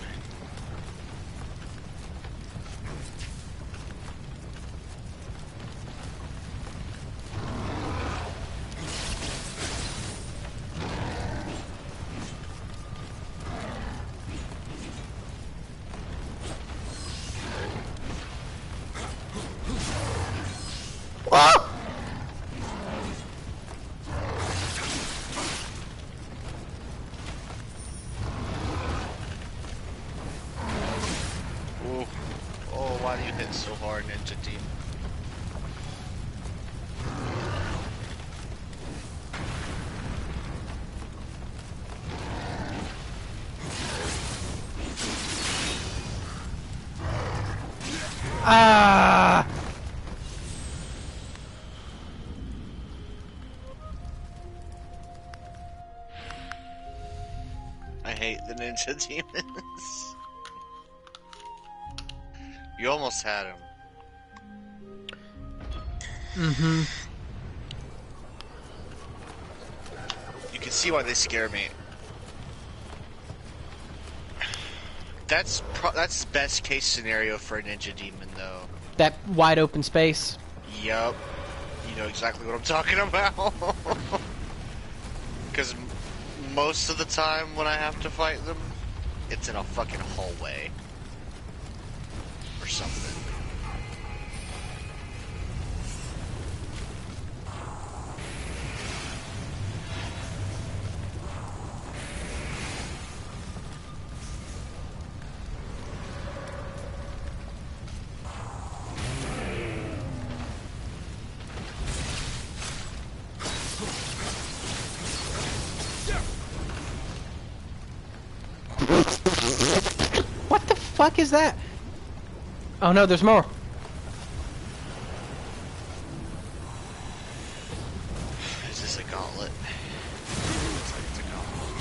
Ooh. Oh, why do you hit so hard, ninja demon? Ah! I hate the ninja demons. You almost had him. Mm-hmm. You can see why they scare me. That's best case scenario for a ninja demon, though. That wide open space. Yup. You know exactly what I'm talking about. Because most of the time when I have to fight them, it's in a fucking hallway. Or something. What the fuck is that? Oh no, there's more. Is this a gauntlet? Looks like it's a gauntlet.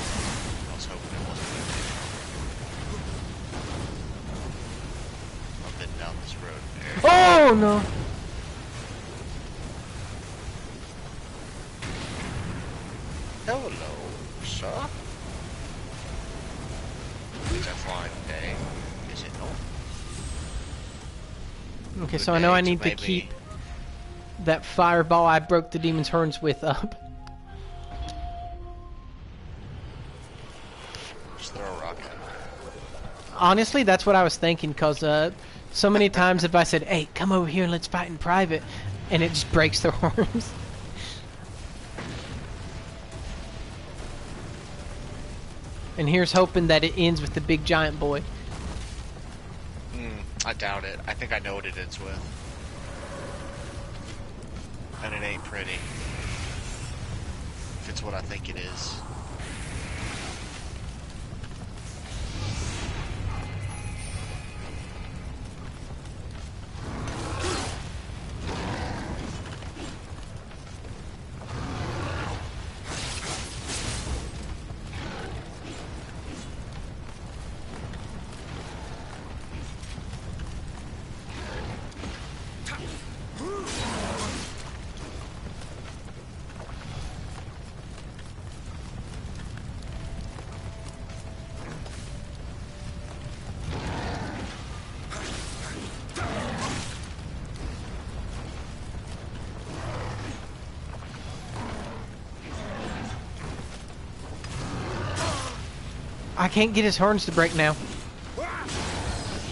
I was hoping it wasn't. I've been down this road there. Oh no. Hello, sir. It's a fine day. Is it not? Okay, Good so I know day I need to maybe- keep that fireball I broke the demon's horns with up. Just throw a rock at him. Honestly, that's what I was thinking, because so many times if I said, hey, come over here and let's fight in private, and it just breaks their horns. And here's hoping that it ends with the big giant boy. I doubt it. I think I know what it ends with. And it ain't pretty. If it's what I think it is. can't get his horns to break now.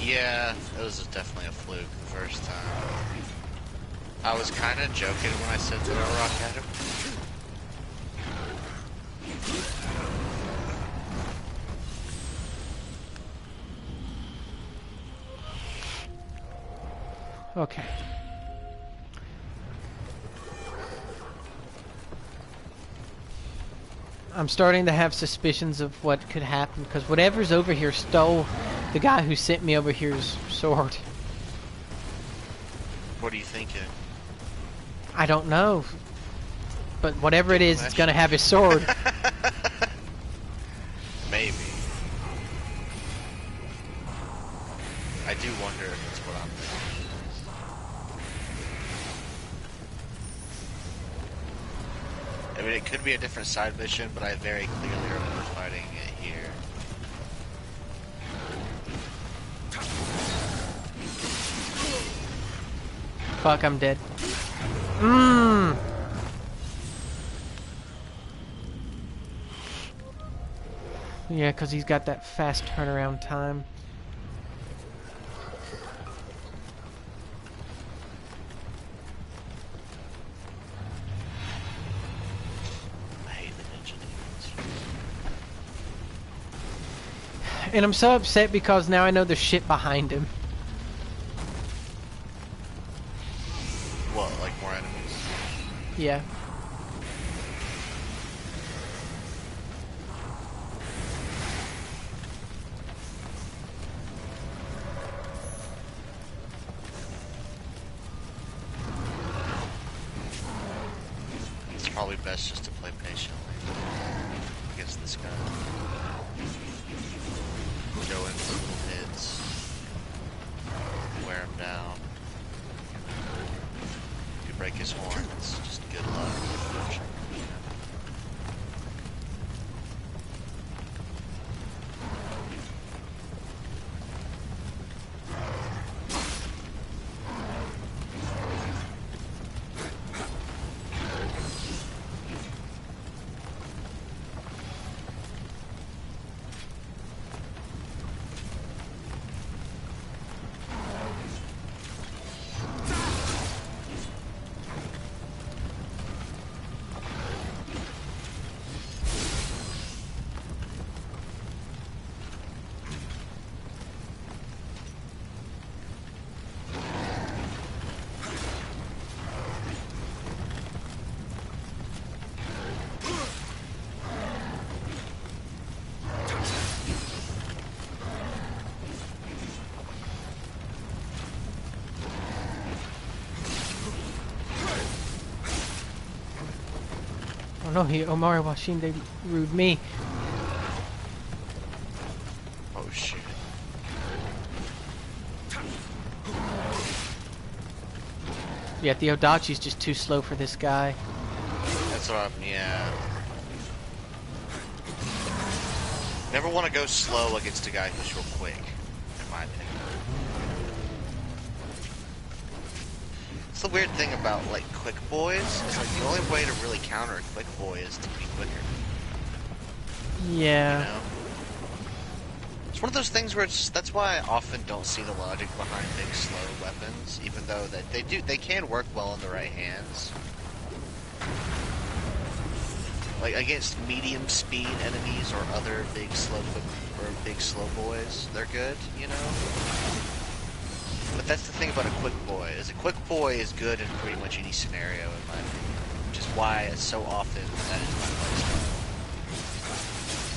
Yeah, it was definitely a fluke the first time. I was kind of joking when I said throw a rock at him. Okay. I'm starting to have suspicions of what could happen, because whatever's over here stole the guy who sent me over here's sword. What are you thinking? I don't know. But whatever it is, it's gonna have his sword. Maybe. I do wonder if it's what I'm thinking. I mean, it could be a different side mission, but I very clearly remember fighting it here. Fuck, I'm dead. Mmm. Yeah, because he's got that fast turnaround time. I hate the ninja demons. And I'm so upset because now I know there's shit behind him. What, like more enemies? Yeah. It's probably best just to play patiently against this guy. Go in for little hits, wear him down. If you break his horn, it's just good luck. Oh no, he Omari Washin, they rude me. Oh shit. Yeah, the Odachi's just too slow for this guy. That's what I'm, yeah. Never want to go slow against a guy who's real quick, in my opinion. It's the weird thing about, like, quick boys, is like the only way to really counter a quick boy is to be quicker. Yeah. You know? It's one of those things where it's, that's why I often don't see the logic behind big slow weapons, even though that they can work well in the right hands. Like against medium speed enemies or other big slow boys, they're good, you know? But that's the thing about a quick boy, is a quick boy is good in pretty much any scenario in my opinion. Which is why it's so often that is my playstyle.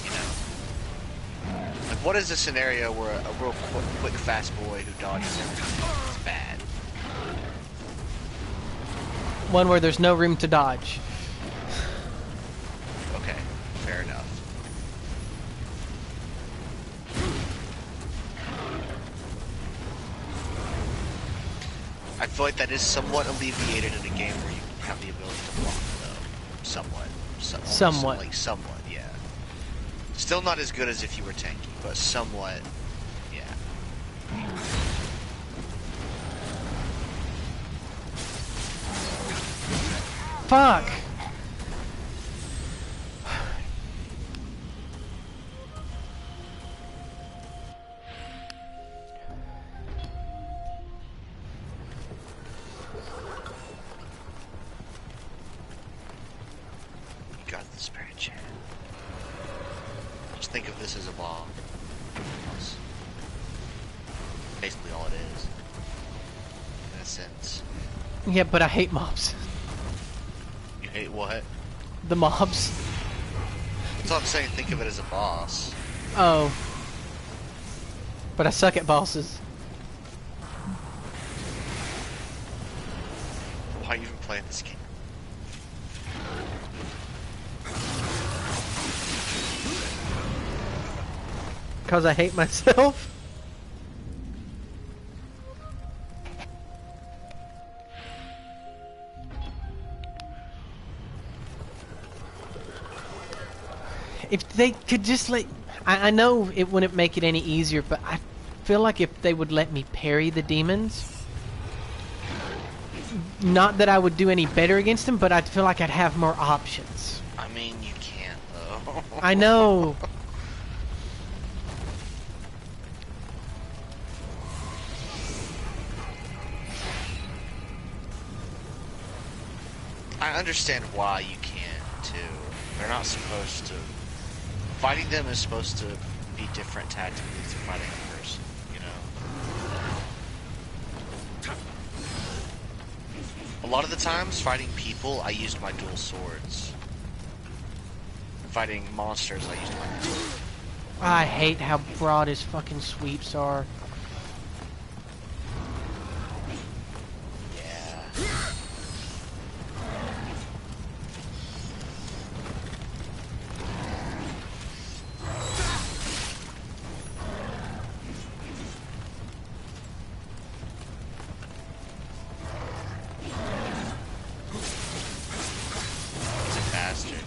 You know? Like what is a scenario where a real quick fast boy who dodges everything is bad? One where there's no room to dodge. Okay, fair enough. I feel like that is somewhat alleviated in a game where you have the ability to block, though. Somewhat. Somewhat. Like, somewhat, yeah. Still not as good as if you were tanky, but somewhat, yeah. Fuck! chat. Just think of this as a boss. Basically all it is. In a sense. Yeah, but I hate mobs. You hate what? The mobs. That's all I'm saying, think of it as a boss. Oh. But I suck at bosses. Why are you even playing this game? Because I hate myself. If they could just let... I know it wouldn't make it any easier, but I feel like if they would let me parry the demons... Not that I would do any better against them, but I'd feel like I'd have more options. I mean, you can't, though. I know. I understand why you can't, too. They're not supposed to... Fighting them is supposed to be different tactically to fighting a person, you know? A lot of the times, fighting people, I used my dual swords. Fighting monsters, I used my dual. I hate how broad his fucking sweeps are. Yeah. He's a bastard.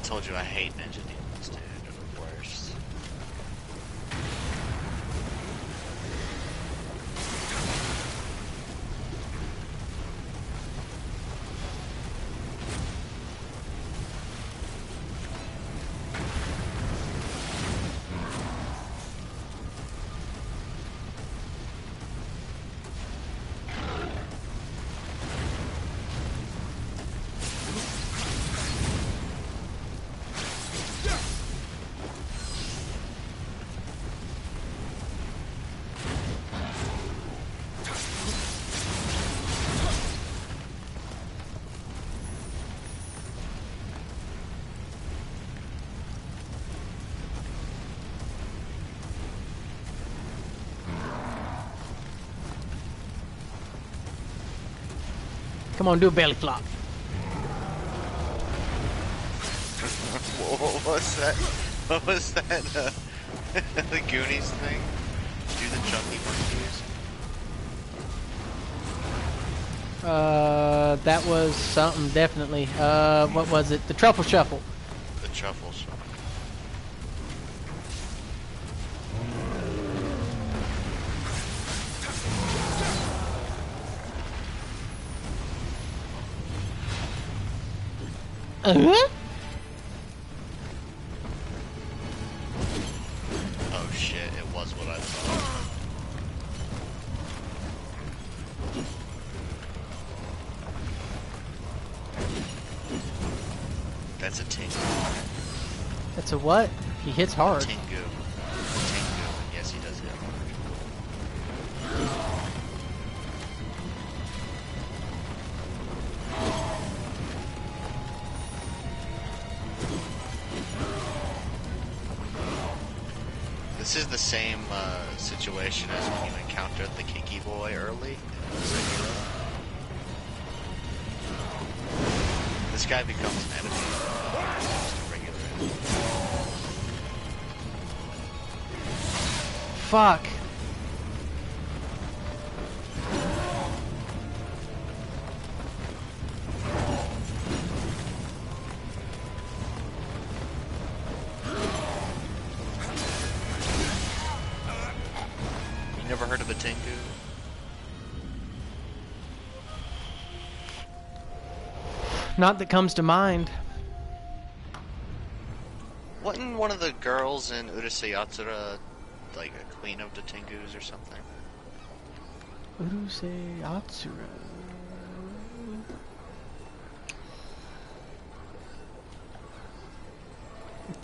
Told you I hate ninja demons, dude. They're the worst. Come on, do a belly flop. What was that? What was that? The Goonies thing? Do the chunky monkeys? That was something, definitely. What was it? The Truffle Shuffle. The truffles. Uh-huh. Oh shit, it was what I thought. That's a Tengu. That's a what? He hits hard. Tengu. Tengu. Yes, he does hit hard. This is the same situation as when you encountered the Kiki boy early in Sekiro. This guy becomes an enemy. Just a regular enemy. Fuck. of a Tengu? Not that comes to mind. Wasn't one of the girls in Urusei Yatsura like a queen of the Tengus or something? Urusei Yatsura.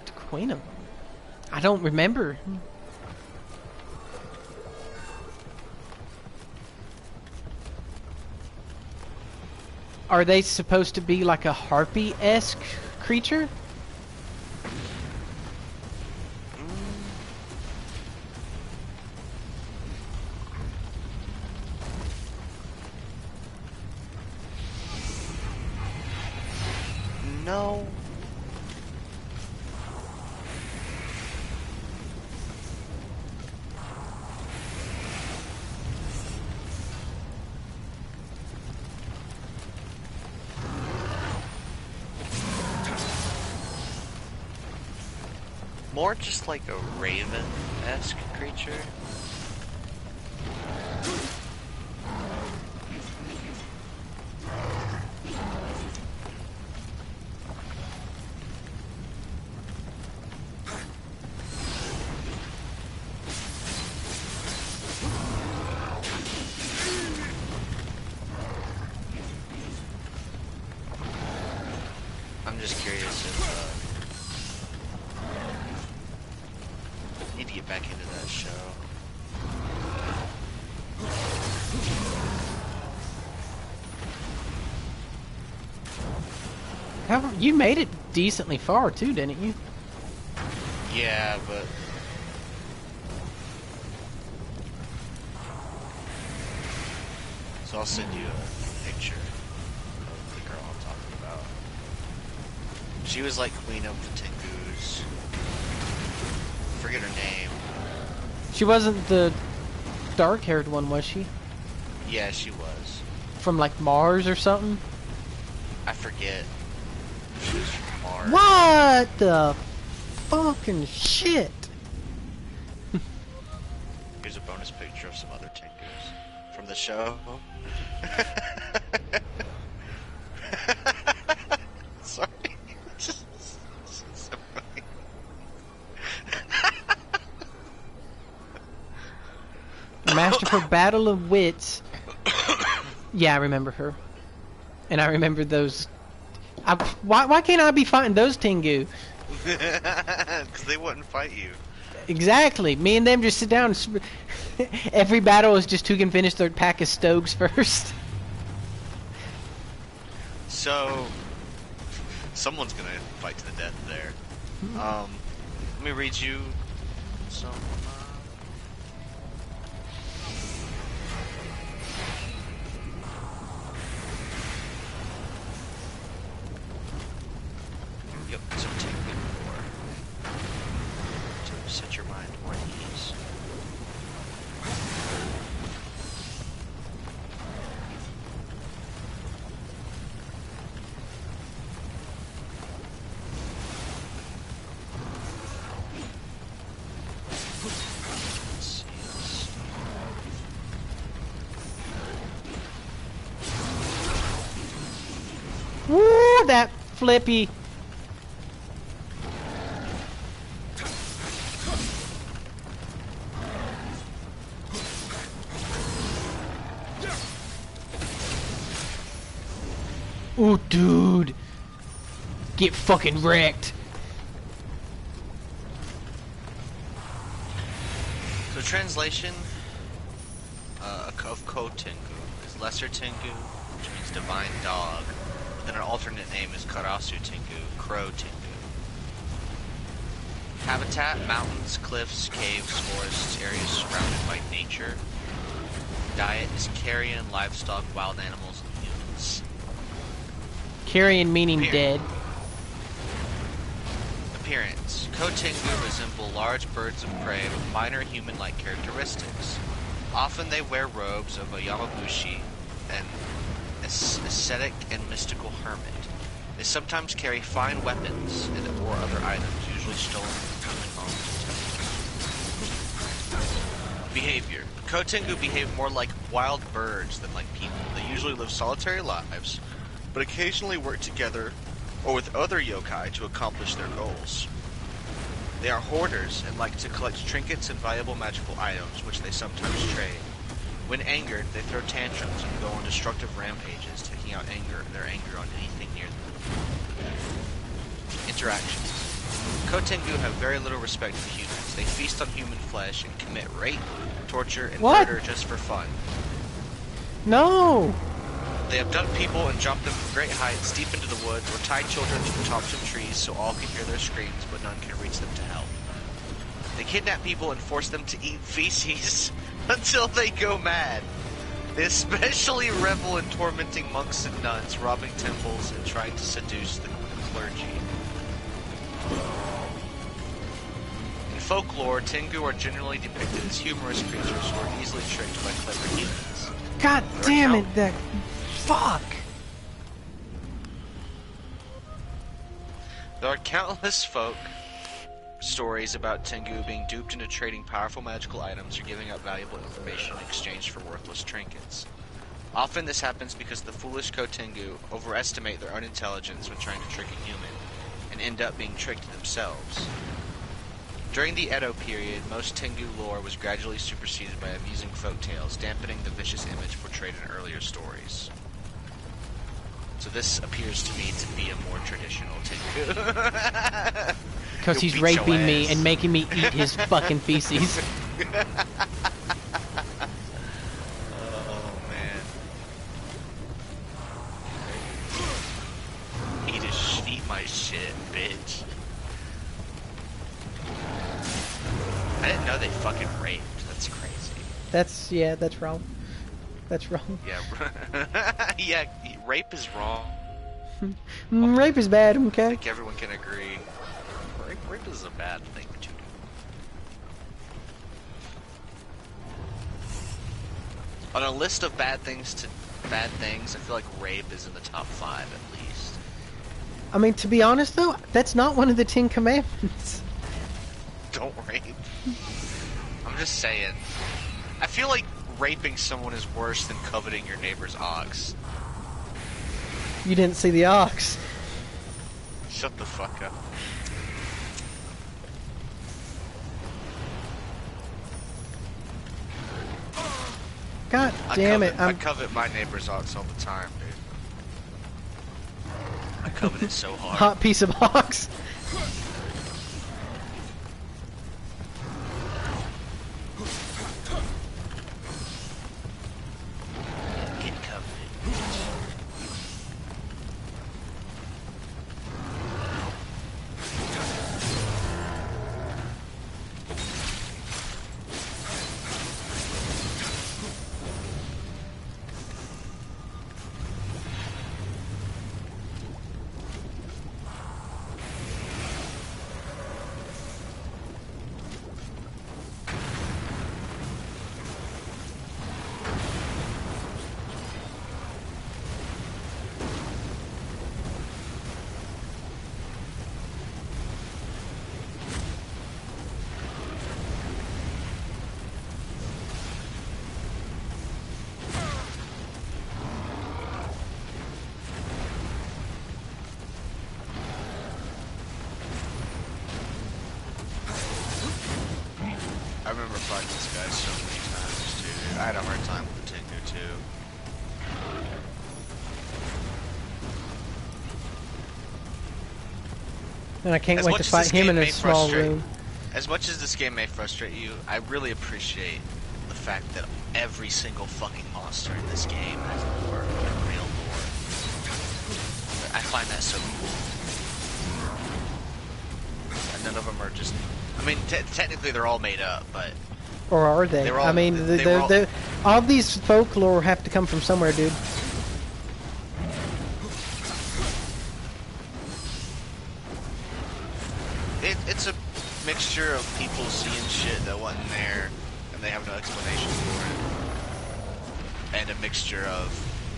The queen of... I don't remember. Are they supposed to be like a harpy-esque creature? No. More just like a raven-esque creature. I'm just curious if need to get back into that show. You made it decently far too, didn't you? Yeah, but so I'll send you a picture of the girl I'm talking about. She was like queen of the Tengus. Forget her name. She wasn't the dark-haired one, was she? Yeah, she was. From like Mars or something? I forget. She was from Mars. What the fucking shit? Here's a bonus picture of some other Tengus from the show. Sorry. Just so funny. Masterful Battle of Wits. Yeah, I remember her. And I remember those... why can't I be fighting those Tengu? Because they wouldn't fight you. Exactly. Me and them just sit down and... Every battle is just who can finish their pack of Stogs first. So... someone's gonna fight to the death there. Let me read you some... Yep, some Tengu lore. To set your mind more at ease. Woo, that flippy. Ooh, dude. Get fucking wrecked. So translation of Ko Tengu is Lesser Tengu, which means divine dog. But then an alternate name is Karasu Tengu, Crow Tengu. Habitat, mountains, cliffs, caves, forests, areas surrounded by nature. Diet is carrion, livestock, wild animals, and humans. Carrion meaning dead. Appearance. Ko Tengu resemble large birds of prey with minor human-like characteristics. Often they wear robes of a Yamabushi, an ascetic and mystical hermit. They sometimes carry fine weapons and or other items, usually stolen from human homes Behavior. Kotengu behave more like wild birds than like people. They usually live solitary lives, but occasionally work together or with other yokai to accomplish their goals. They are hoarders and like to collect trinkets and valuable magical items, which they sometimes trade. When angered, they throw tantrums and go on destructive rampages, taking out their anger on anything near them. Interactions. Kotengu have very little respect for humans. They feast on human flesh and commit rape, torture, and murder just for fun. No! They abduct people and jump them from great heights deep into the woods, or tie children to the tops of trees so all can hear their screams but none can reach them to help. They kidnap people and force them to eat feces until they go mad. They especially revel in tormenting monks and nuns, robbing temples, and trying to seduce the clergy. In folklore, Tengu are generally depicted as humorous creatures who are easily tricked by clever humans. God damn it, that... Fuck! There are countless folk stories about Tengu being duped into trading powerful magical items or giving up valuable information in exchange for worthless trinkets. Often this happens because the foolish Kotengu overestimate their own intelligence when trying to trick a human, and end up being tricked themselves. During the Edo period, most Tengu lore was gradually superseded by amusing folktales, dampening the vicious image portrayed in earlier stories. So this appears to me to be a more traditional Tengu. Because he's raping me and making me eat his fucking feces. Oh, man. Eat my shit, bitch. I didn't know they fucking raped. That's crazy. Yeah, that's wrong. That's wrong. Yeah, yeah, rape is wrong. Rape is bad, I okay? think everyone can agree. Rape is a bad thing to do. On a list of bad things, I feel like rape is in the top 5 at least. I mean, to be honest though, that's not one of the 10 Commandments. Don't rape. I'm just saying. I feel like raping someone is worse than coveting your neighbor's ox. You didn't see the ox. Shut the fuck up. God damn it. I covet my neighbor's ox all the time, dude. I covet it so hard. Hot piece of ox. Get coveted. I remember fighting this guy so many times, dude. I had a hard time with the Tengu, too. And I can't wait to fight him in a small room. As much as this game may frustrate you, I really appreciate the fact that every single fucking monster in this game has lore, like real lore. I find that so cool. And none of them are just... I mean, technically they're all made up, but... Or are they? All, I mean, all these folklore have to come from somewhere, dude. It's a mixture of people seeing shit that wasn't there, and they have no explanation for it. And a mixture of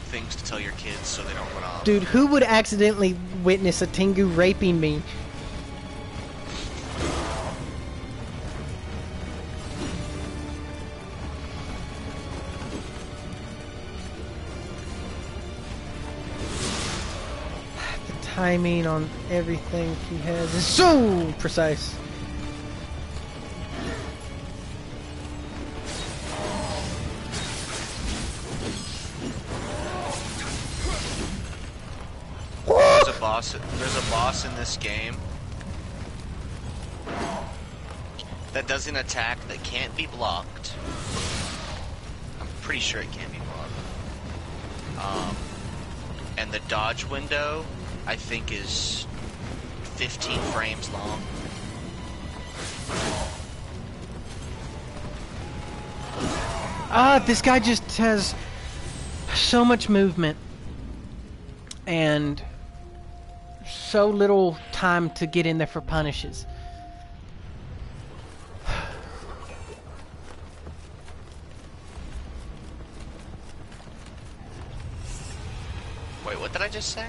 things to tell your kids so they don't run off. Dude, who would accidentally witness a Tengu raping me? timing on everything he has is so precise. There's a boss in this game that does an attack that can't be blocked. I'm pretty sure it can't be blocked. And the dodge window, I think, is 15 frames long. This guy just has so much movement and so little time to get in there for punishes. Wait, what did I just say?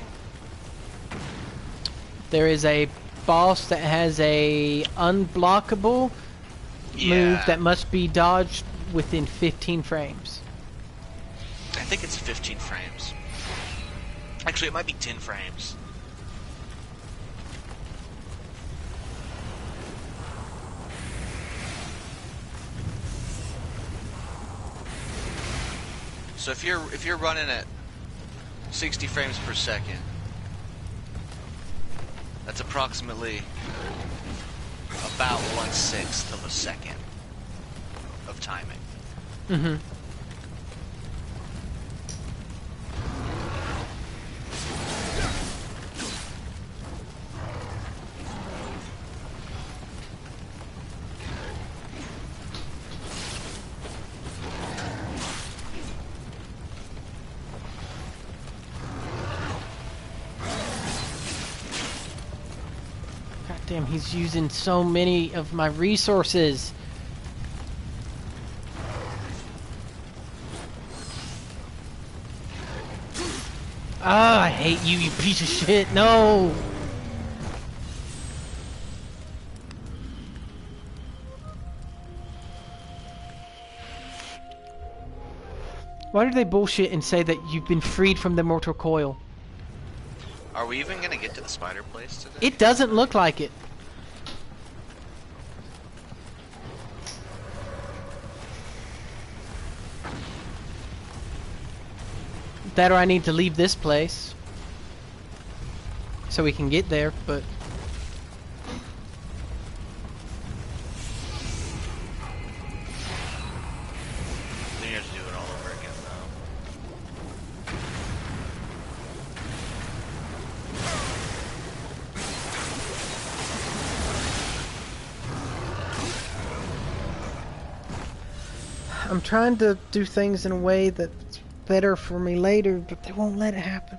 There is a boss that has a unblockable move that must be dodged within 15 frames. I think it's 15 frames. Actually, it might be 10 frames. So if you're running at 60 frames per second, that's approximately about 1/6 of a second of timing. Mm-hmm. Damn, he's using so many of my resources. Ah, I hate you, you piece of shit. No! Why did they bullshit and say that you've been freed from the mortal coil? Are we even gonna get to the spider place today? It doesn't look like it. That or I need to leave this place so we can get there, but then you have to do it all over again, though. I'm trying to do things in a way that's better for me later, but they won't let it happen.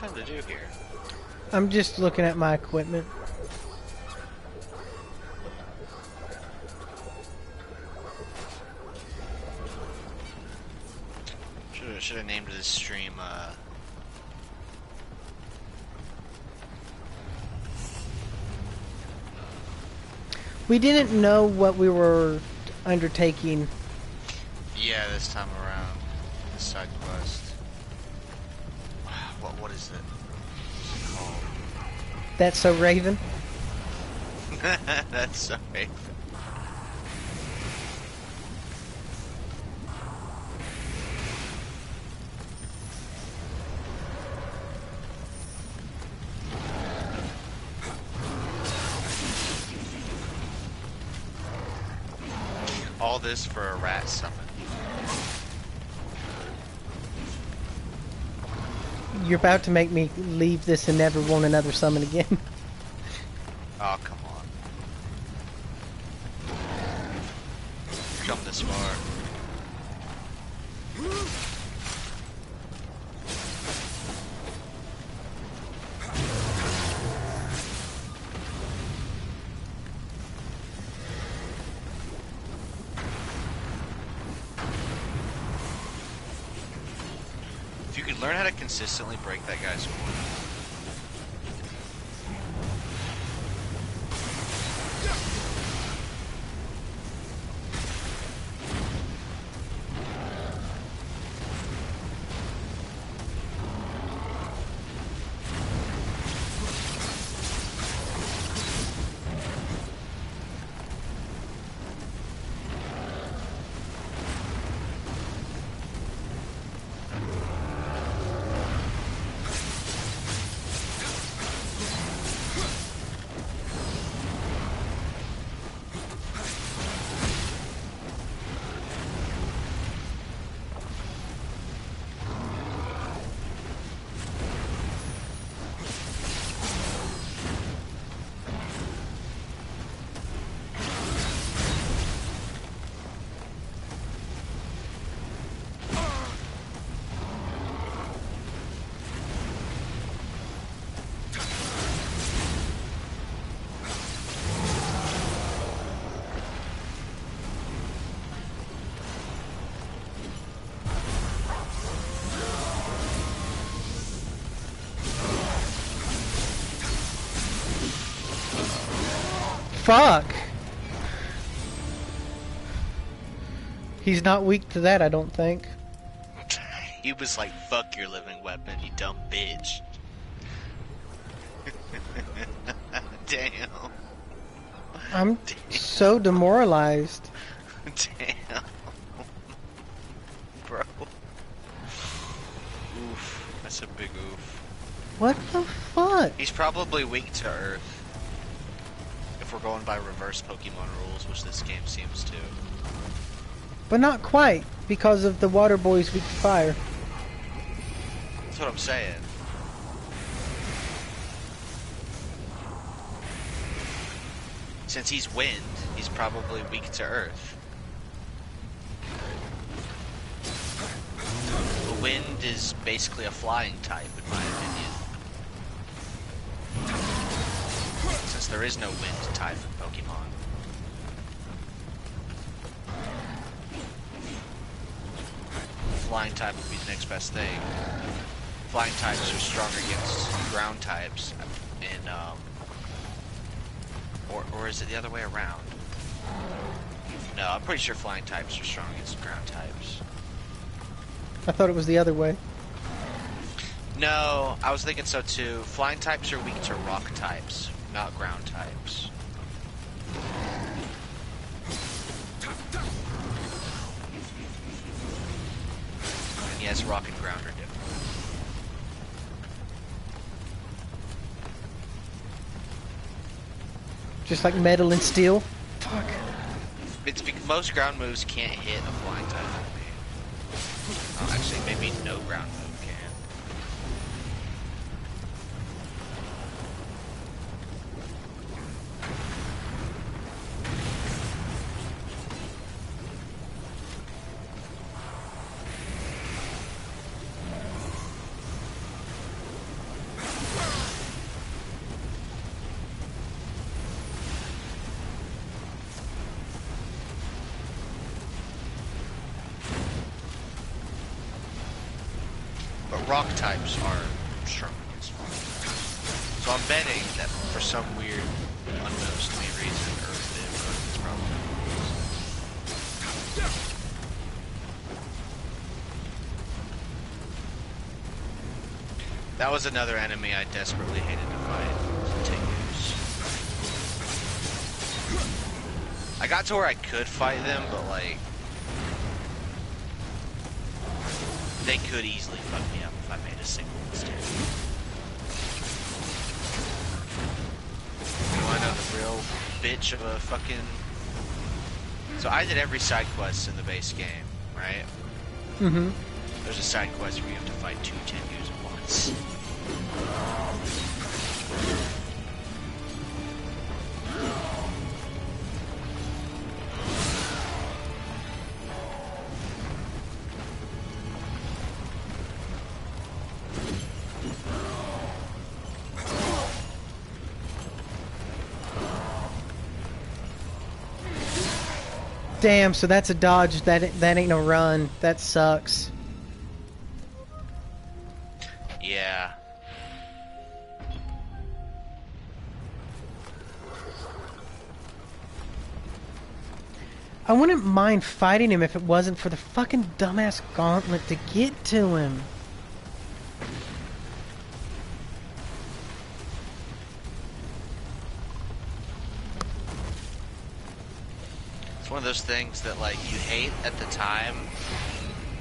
trying to do here? I'm just looking at my equipment. Should have named this stream, We didn't know what we were undertaking. yeah, this time around. This side quest. What is it? What's it called? That's so Raven. That's so Raven. All this for a rat summon. You're about to make me leave this and never want another summon again. Oh, come on. Come this far. If you could learn how to consistently break that guy's horn. Fuck! He's not weak to that, I don't think. He was like, fuck your living weapon, you dumb bitch. Damn. I'm so demoralized. Damn. Bro. Oof. That's a big oof. What the fuck? He's probably weak to Earth. If we're going by reverse Pokemon rules, which this game seems to. But not quite, because of the water boy's weak to fire. That's what I'm saying. Since he's wind, he's probably weak to Earth. The wind is basically a flying type, in my opinion. Since there is no wind type in Pokemon. Flying type would be the next best thing. Flying types are stronger against ground types, and or is it the other way around? No, I'm pretty sure flying types are strong against ground types. I thought it was the other way. No, I was thinking so too. Flying types are weak to rock types, not ground types. And yes, rock and ground are different. Just like metal and steel. Fuck. It's because most ground moves can't hit a flying type enemy. Oh, actually, maybe no ground move can. rock types are strong against fire. So I'm betting that for some weird, unknowns to me reason, Earth is probably. That was another enemy I desperately hated to fight. Tengus. I got to where I could fight them, but like, they could easily fuck me up if I made a single mistake. You wanna know the real bitch of a fucking... So I did every side quest in the base game, right? Mm-hmm. There's a side quest where you have to fight 2 Tengus at once. Damn, so that's a dodge. That ain't no run. That sucks. Yeah. I wouldn't mind fighting him if it wasn't for the fucking dumbass gauntlet to get to him. It's one of those things that like you hate at the time,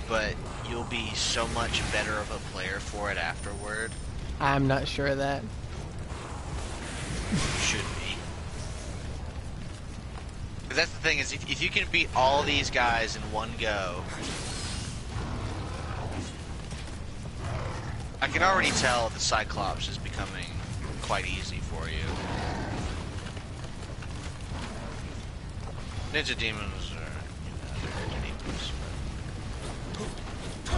but you'll be so much better of a player for it afterward. I'm not sure of that. You should be. Because that's the thing is, if you can beat all these guys in one go, I can already tell the Cyclops is becoming quite easy for you. Ninja demons are, they're demons, but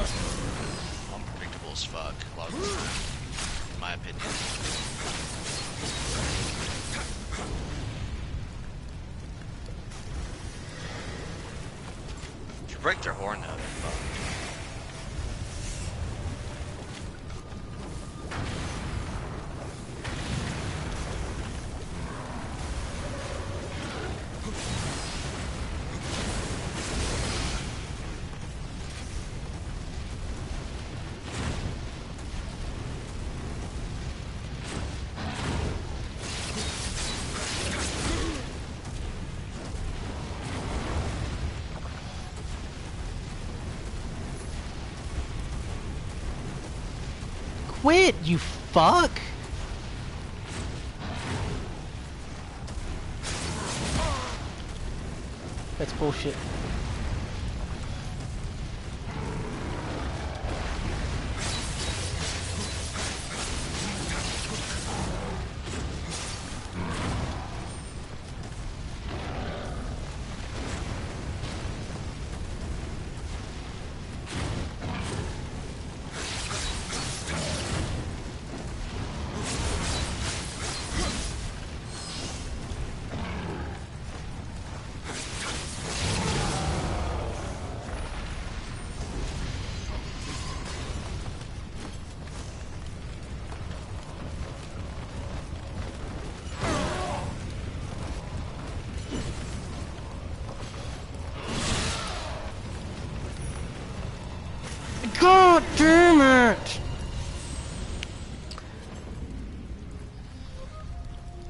unpredictable as fuck a lot of the time, in my opinion. If you break their horn though, they're fucked. Quit, you fuck! That's bullshit. God damn it!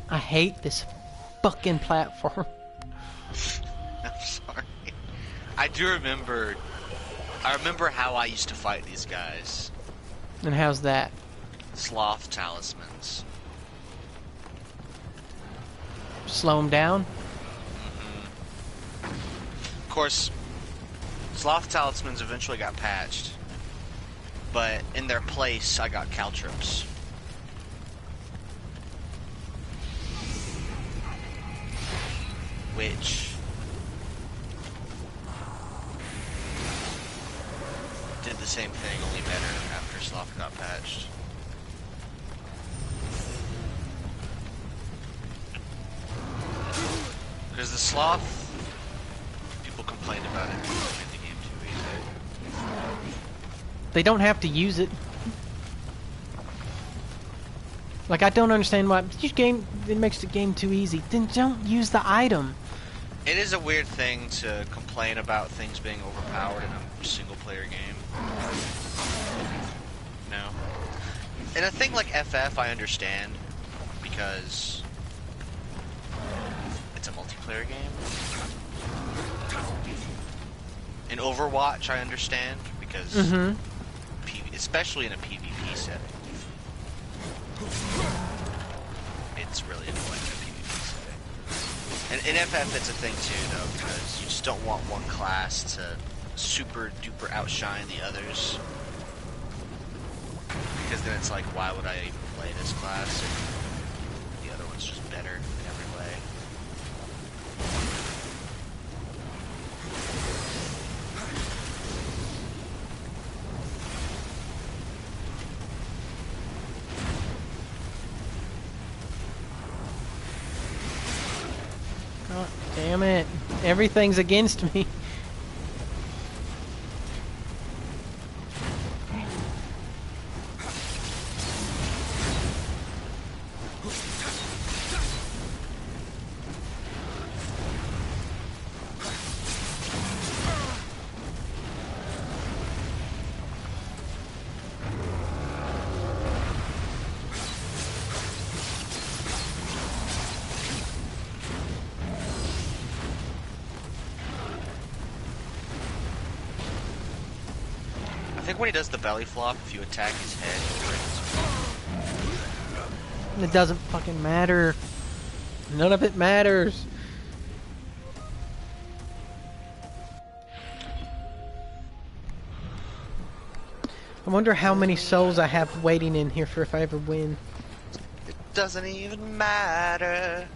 I hate this fucking platform. I'm sorry. I remember how I used to fight these guys. And how's that? Sloth talismans. Slow him down? Of course, sloth talismans eventually got patched, but in their place, I got caltrops. Which did the same thing, only better after sloth got patched. Because the sloth, people complained about it, made the game too easy. They don't have to use it. Like, I don't understand why. It makes the game too easy. Then don't use the item. It is a weird thing to complain about things being overpowered in a single-player game. No. And a thing like FF, I understand, because it's a multiplayer game. In Overwatch, I understand, because especially in a PvP setting, it's really annoying in a PvP setting. And in FF, it's a thing too, though, because you just don't want one class to super duper outshine the others. Because then it's like, why would I even play this class if the other one's just better in every way? God damn it. Everything's against me. I think when he does the belly flop, if you attack his head, he breaks. It doesn't fucking matter. None of it matters. I wonder how many souls I have waiting in here for if I ever win. It doesn't even matter.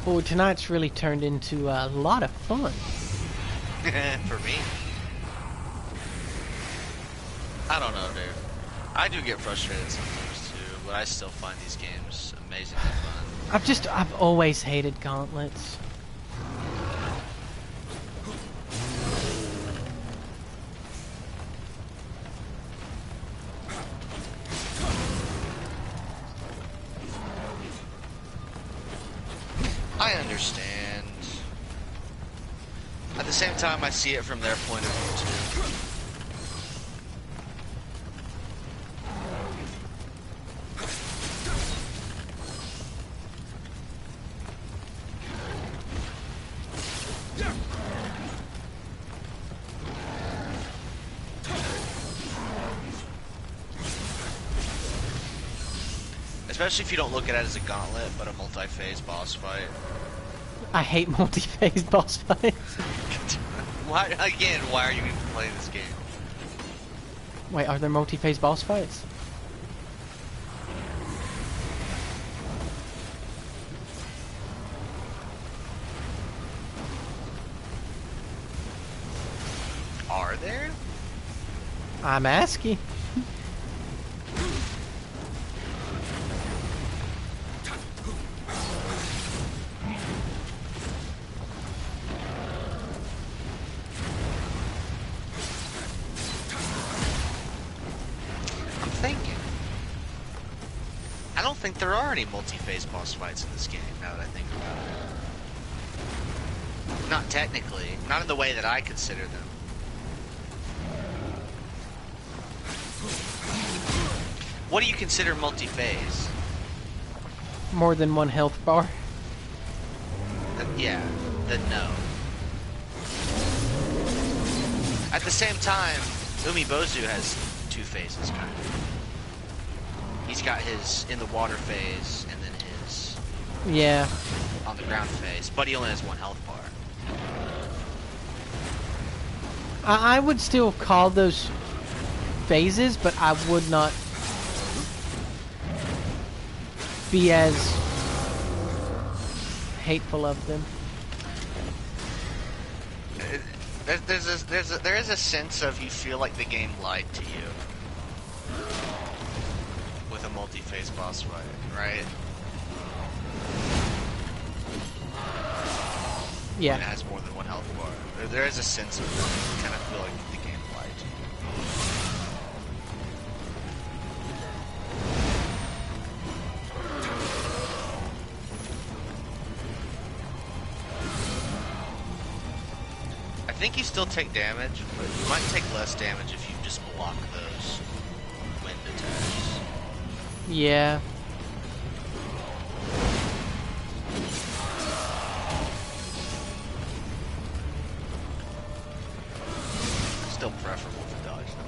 Oh, tonight's really turned into a lot of fun. For me. I don't know, dude. I do get frustrated sometimes too, but I still find these games amazingly fun. I've always hated gauntlets. I understand. At the same time, I see it from their point of view too. Especially if you don't look at it as a gauntlet, but a multi-phase boss fight. I hate multi-phase boss fights. Why are you even playing this game? Wait, are there multi-phase boss fights? Are there? I'm asking. I don't think there are any multi-phase boss fights in this game, now that I think about it. Not technically. Not in the way that I consider them. What do you consider multi-phase? More than one health bar. Yeah, then no. At the same time, Umibozu has two phases, kind of. He's got his in the water phase, and then his on the ground phase, but he only has one health bar. I would still call those phases, but I would not be as hateful of them. There is a sense of you feel like the game lied to you with a multi-phase boss fight, right? Yeah. when it has more than one health bar. There is a sense of that. I kind of feel like the game lied to you. I think you still take damage, but you might take less damage if you just block those wind attacks. Yeah. Still preferable to dodge them.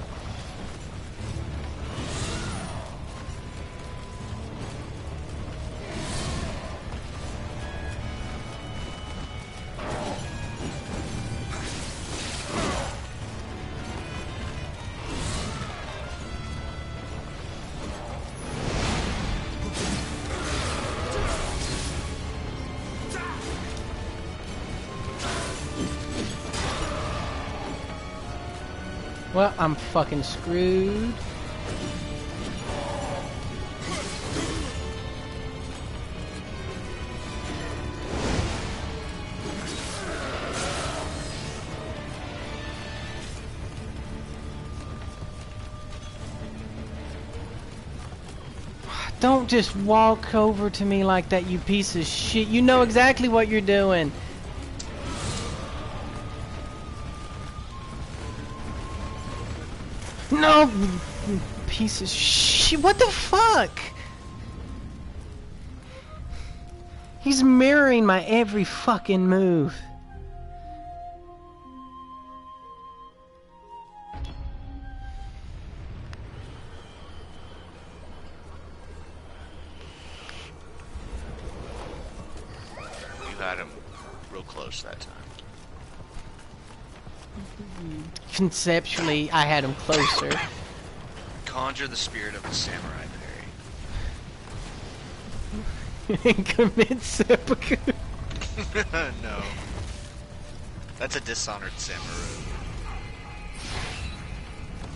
Well, I'm fucking screwed. Don't just walk over to me like that, you piece of shit. You know exactly what you're doing. No, you piece of shit. What the fuck? He's mirroring my every fucking move. You had him real close that time. Conceptually, I had him closer. Conjure the spirit of the samurai And commit seppuku. parry. No. That's a dishonored samurai.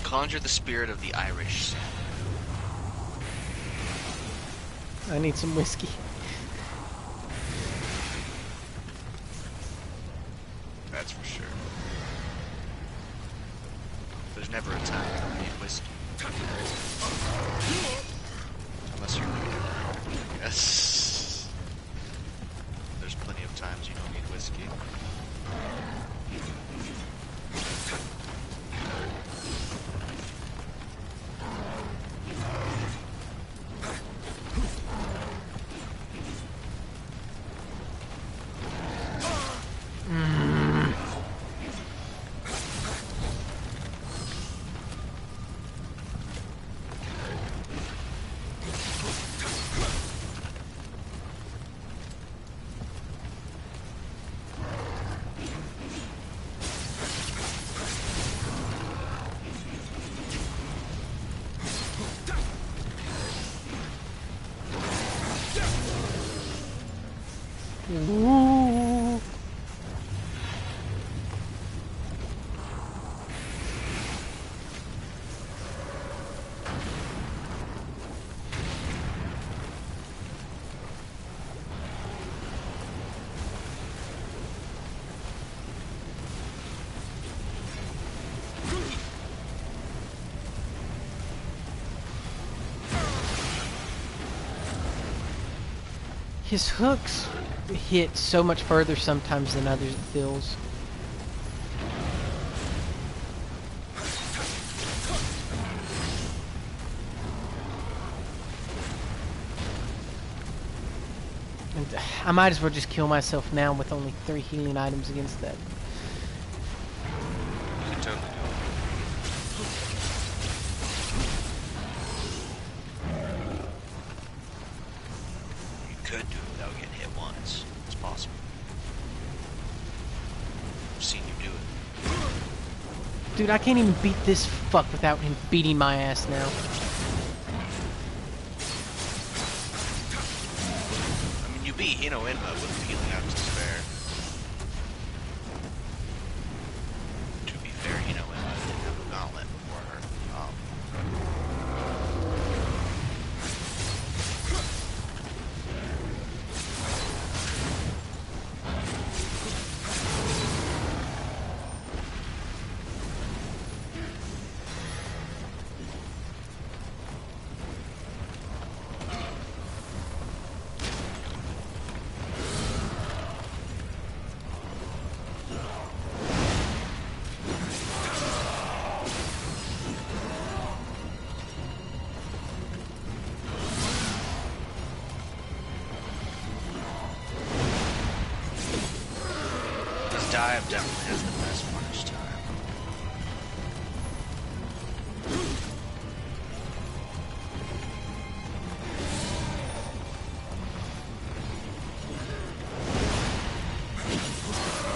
Conjure the spirit of the Irish samurai. I need some whiskey. That's for sure. There's never a time you don't need whiskey. Unless you're I guess. There's plenty of times you don't need whiskey. Ooh. His hooks hit so much further sometimes than others, it feels. And I might as well just kill myself now with only 3 healing items against that. You can totally do it. You could do it without getting hit once. It's possible. I've seen you do it. Dude, I can't even beat this fuck without him beating my ass now. I mean, you beat Nioh with healing items to spare. To be fair, Nioh didn't have a gauntlet before her. dive definitely has the best punish time.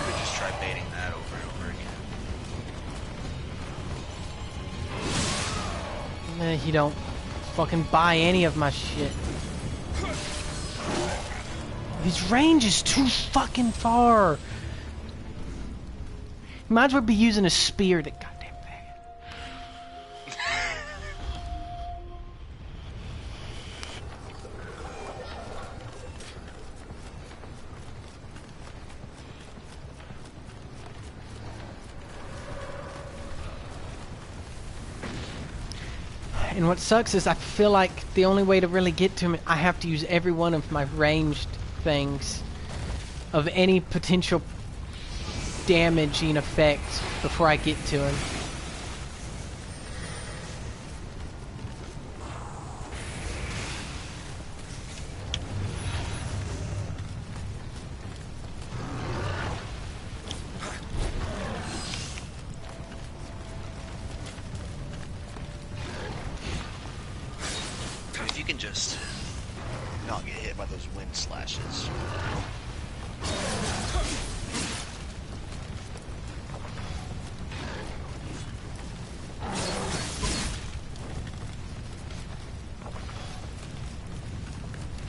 Could just try baiting that over and over again. He don't fucking buy any of my shit. His range is too fucking far. He might as well be using a spear, that goddamn thing. And what sucks is I feel like the only way to really get to him, I have to use every one of my ranged things of any potential damaging effects before I get to him. If you can just not get hit by those wind slashes.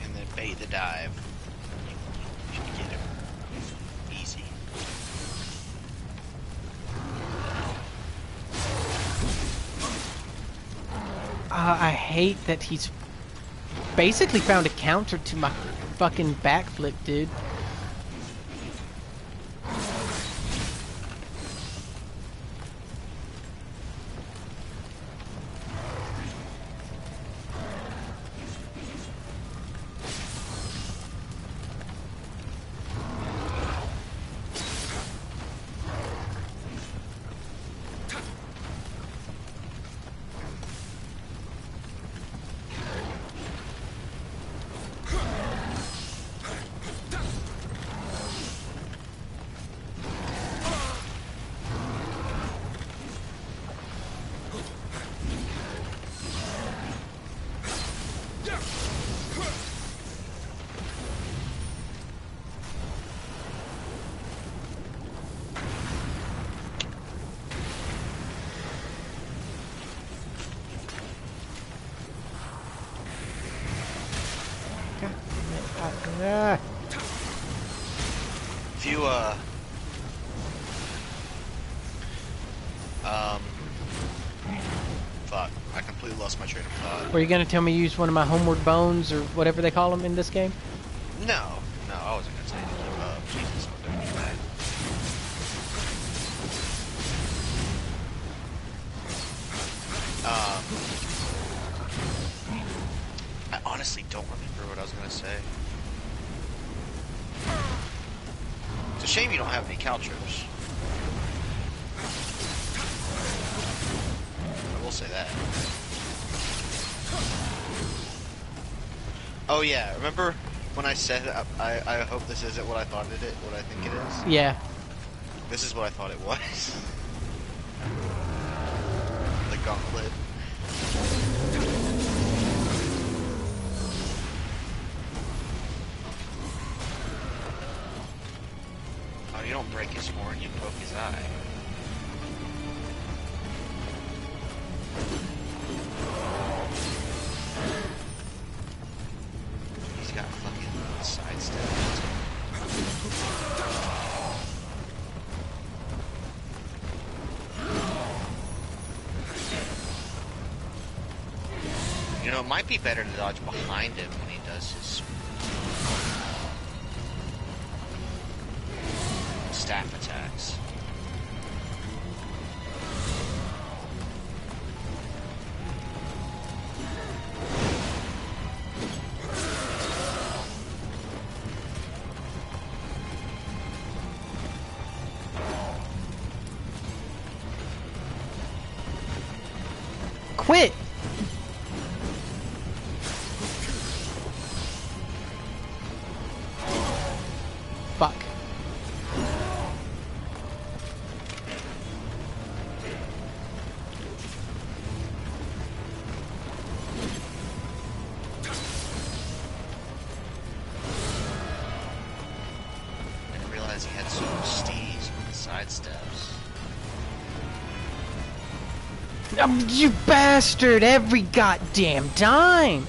And then bait the dive. You can get him easy. I hate that he's basically found a counter to my fucking backflip, dude. If you, fuck, I completely lost my train of thought. Were you gonna tell me to use one of my homeward bones or whatever they call them in this game? No, I wasn't gonna say to keep up. Jesus, don't do that. I honestly don't remember what I was gonna say. It's a shame you don't have any caltrops. I will say that. Oh yeah, remember when I said I hope this isn't what I thought what I think it is? Yeah. This is what I thought it was. The gauntlet. Oh, you don't break his horn, you poke his eye. He's got fucking sidestep. You know, it might be better to dodge behind him when he does his staff attacks. Quit! Fuck. You bastard! Every goddamn time!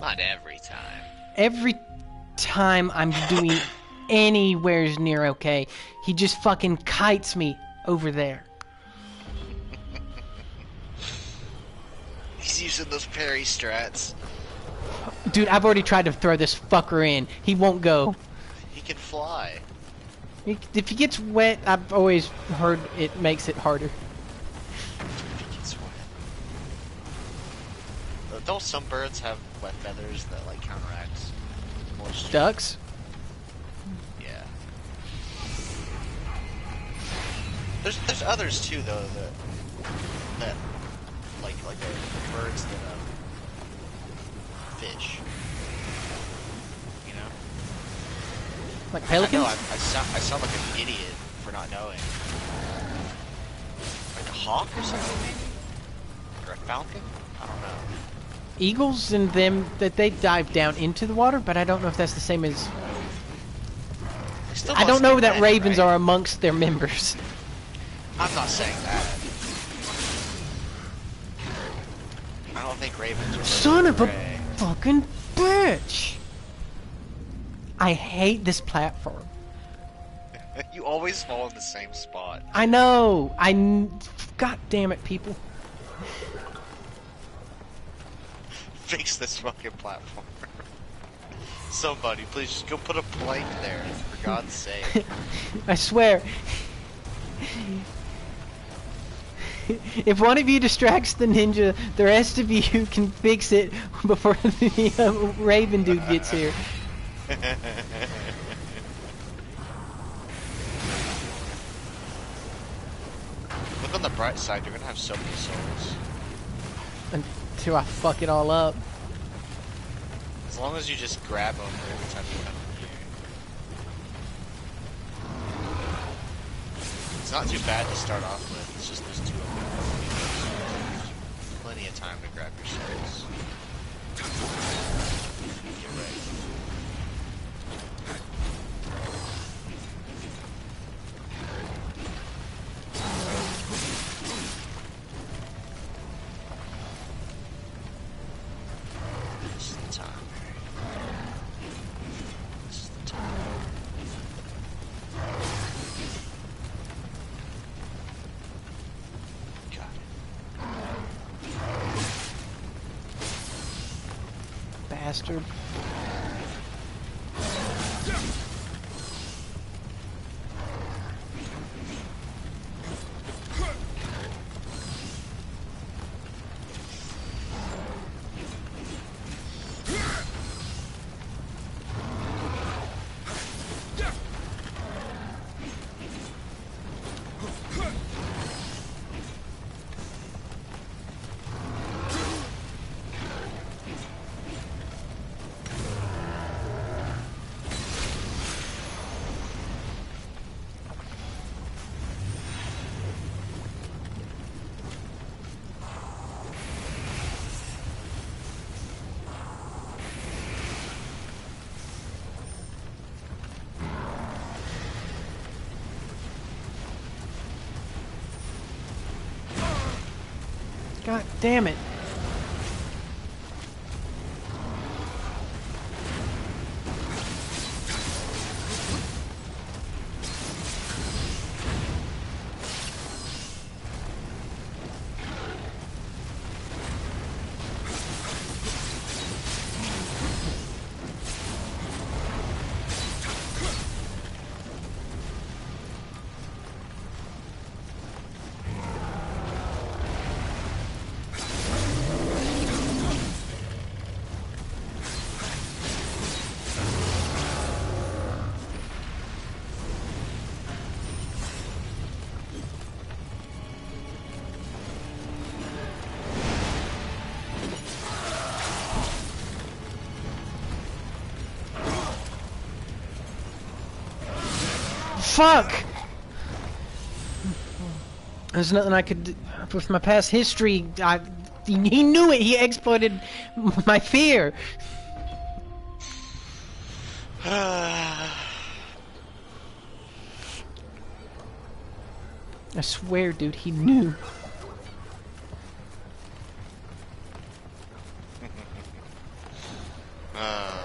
Not every time. Every time I'm doing anywheres near okay, he just fucking kites me over there. He's using those parry strats. Dude, I've already tried to throw this fucker in. He won't go. He can fly. If he gets wet, I've always heard it makes it harder. If he gets wet. Don't some birds have wet feathers that like counteracts moisture? Ducks? Yeah. There's others too though that like the birds that fish. You know? Like pelicans? I sound like an idiot for not knowing. Like a hawk or something maybe? Or a falcon? I don't know. Eagles and them, that they dive down into the water, but I don't know if that's the same as... I don't know that ravens are amongst their members. I'm not saying that. I don't think ravens are... Son of a fucking bitch! I hate this platform. You always fall in the same spot. I know! God damn it, people. Fix this fucking platform. Somebody, please just go put a plank there, for God's sake. I swear. If one of you distracts the ninja, the rest of you can fix it before the Raven dude gets here. Look on the bright side, you're gonna have so many souls. Until I fuck it all up. As long as you just grab them every time you come here. It's not too bad to start off with, it's just there's two of them. Plenty of time to grab your souls. Get ready. This is the time. This is the time. Got it. Bastard. God damn it. Fuck! There's nothing I could do. With my past history, he knew it. He exploited my fear. I swear, dude, he knew. I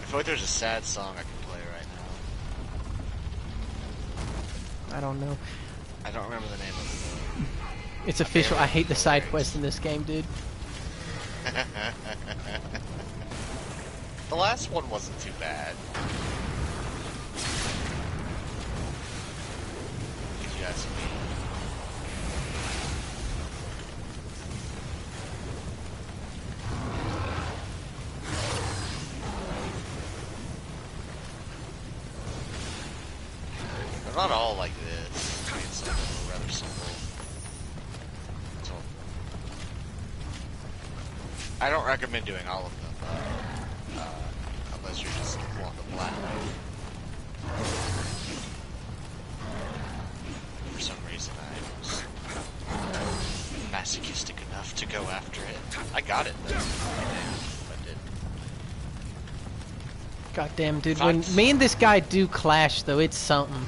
feel like there's a sad song I can play right now. I don't know. I don't remember the name of it. It's official. I hate the side quests in this game, dude. The last one wasn't too bad. If you ask me. They're not all like this. I mean, some of them are rather simple. So, I don't recommend doing all of them. Unless you're just on the platinum. For some reason, I was masochistic enough to go after it. I got it though. I did. Goddamn, dude. When me and this guy do clash, though, it's something.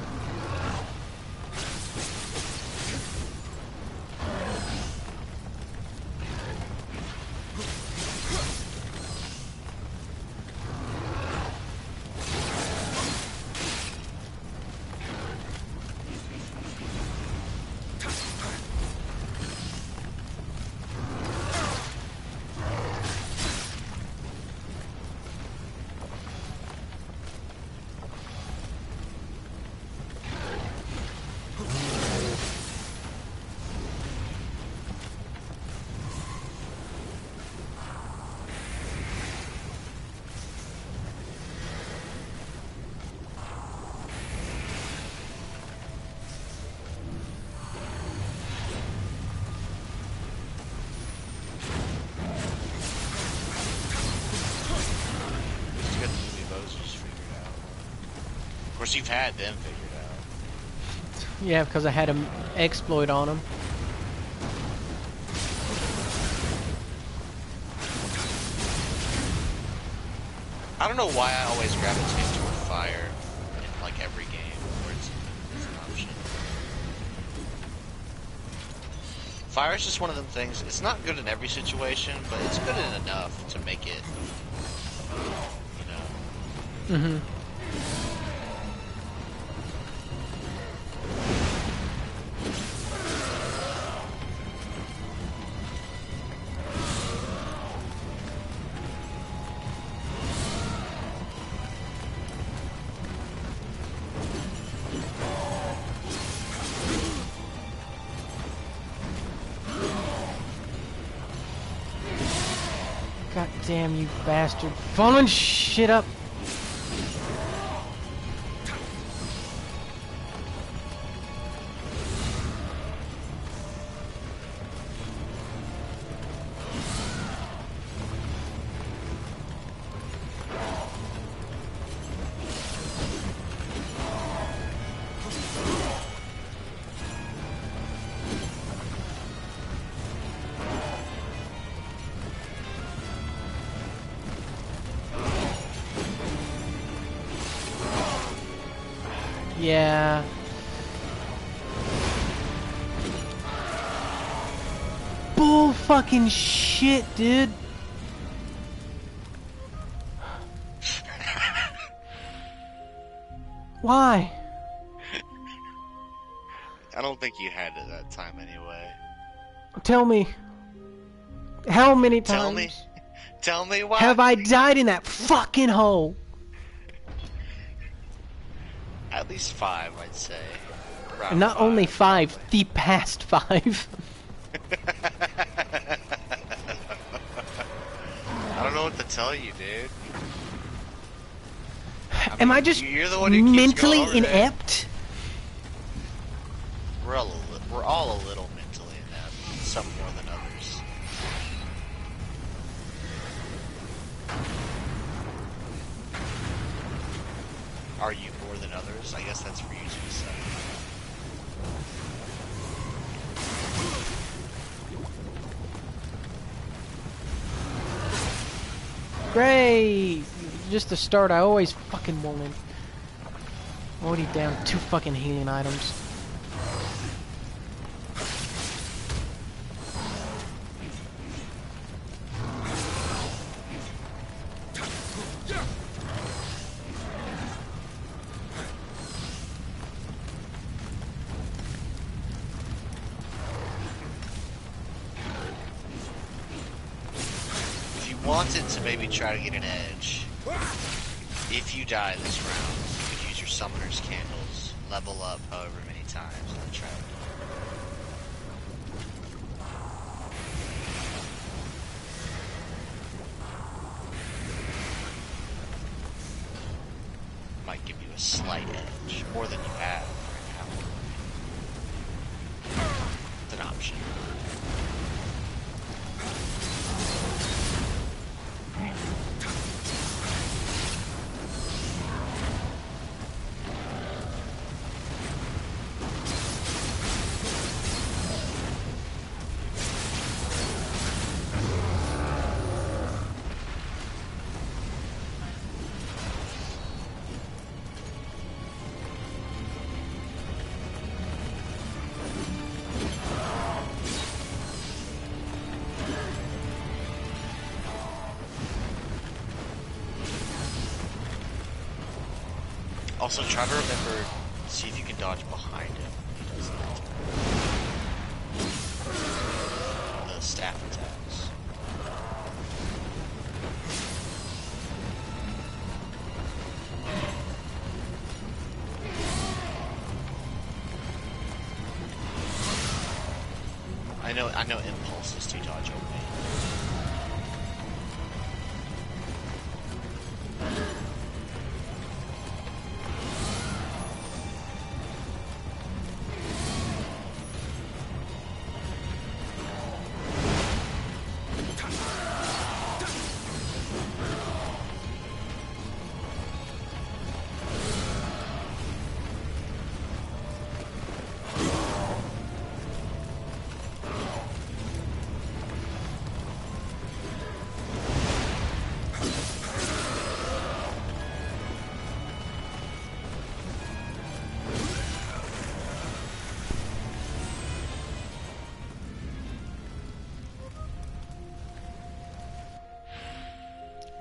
Of course, you've had them figured out. Yeah, because I had an exploit on him. I don't know why I always gravitate toward fire in like every game where it's an option. Fire is just one of them things. It's not good in every situation, but it's good in enough to make it, you know. Mm-hmm. God damn you bastard. Following shit up. Yeah. Bull fucking shit, dude. Why? I don't think you had it that time anyway. Tell me. How many times? Tell me why. Have I died in that fucking hole? At least 5, I'd say. And not only 5, the past 5. I don't know what to tell you, dude. Am I just you're the one who keeps mentally going over inept? We're all a little mentally inept, some more than others. Are you more than others? I guess that's for you to decide. Great! Just to start, I always fucking wanted. Already down 2 fucking healing items. If you wanted to maybe try to get an edge, if you die this round, you could use your Summoner's Candles, level up however many times, and then try to... Might give you a slight edge, more than you have right now. It's an option. Also, try to remember, see if you can dodge behind him when he does that. The staff attacks. I know impulses to dodge over me.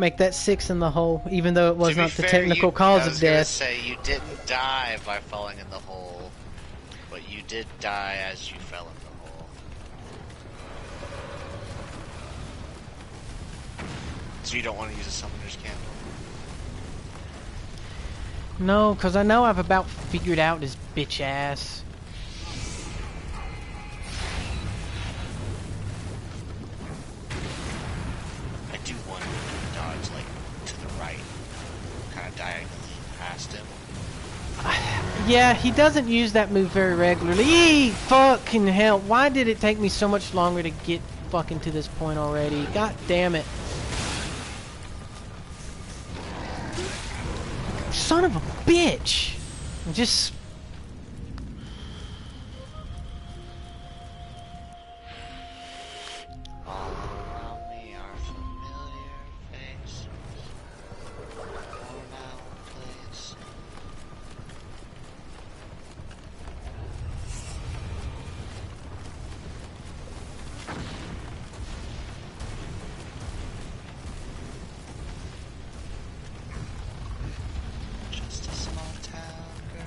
Make that 6 in the hole, even though it was not the fair, technical cause I of was gonna death. say, you didn't die by falling in the hole, but you did die as you fell in the hole. So you don't want to use a Summoner's Candle? No, because I know I've about figured out his bitch ass. I do want to dodge, like, to the right, kind of diagonally past him. Yeah, he doesn't use that move very regularly. Eee, fucking hell. Why did it take me so much longer to get fucking to this point already? God damn it. Son of a bitch. I'm just... All around me are familiar faces. Worn out place. Just a small town girl.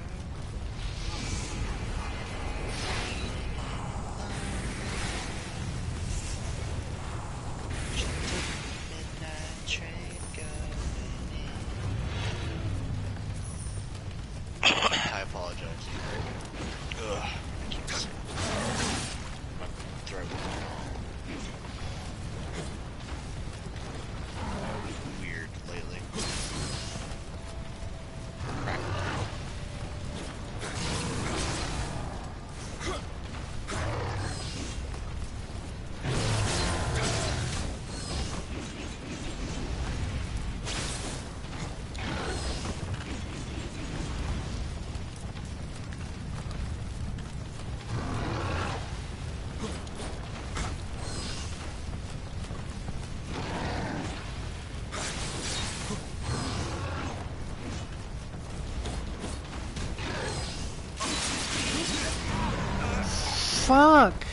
fuck?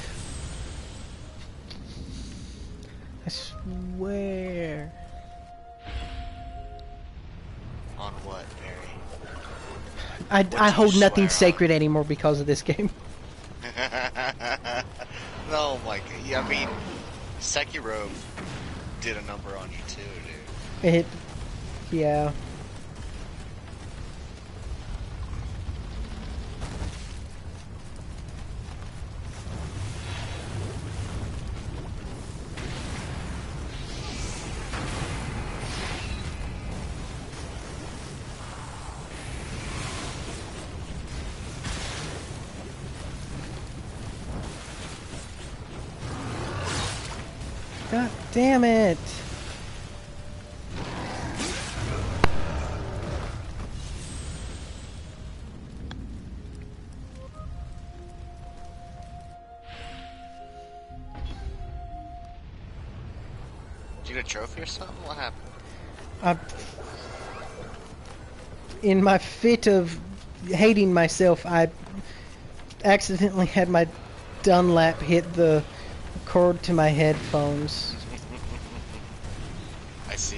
I swear. On what, Barry? I hold nothing swear sacred anymore because of this game. No, my god. Yeah, I mean, Sekiro did a number on you too, dude. It, yeah. God damn it! Did you get a trophy or something? What happened? In my fit of hating myself, I accidentally had my Dunlap hit the cord to my headphones. I see.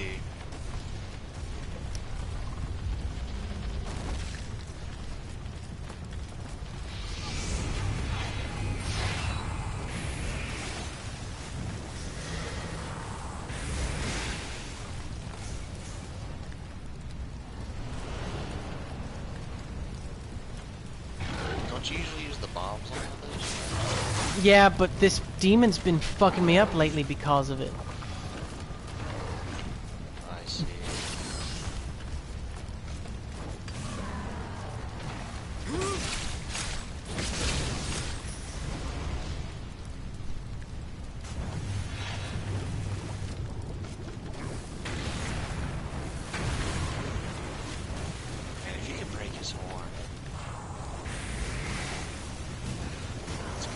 Don't you usually use the bombs on those? Yeah, but this demon's been fucking me up lately because of it. I see. Man, if you could break his horn. That's good.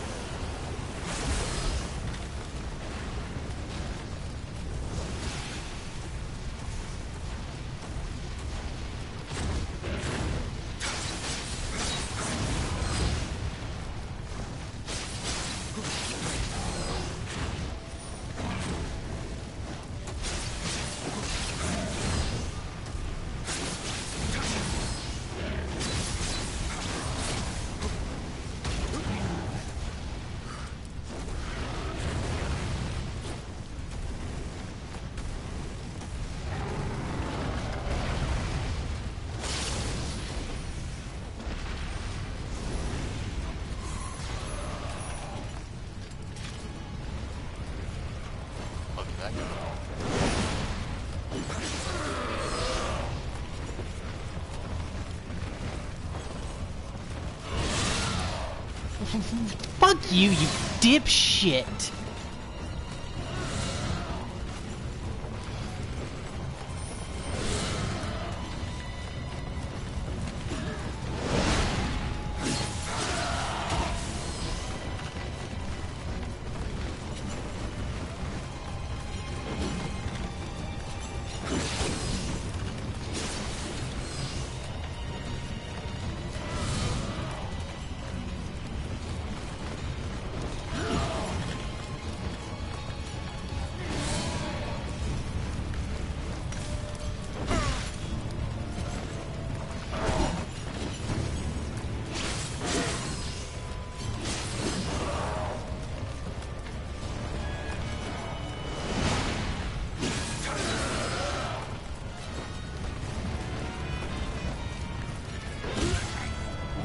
Look at that guy. Fuck you, you dipshit!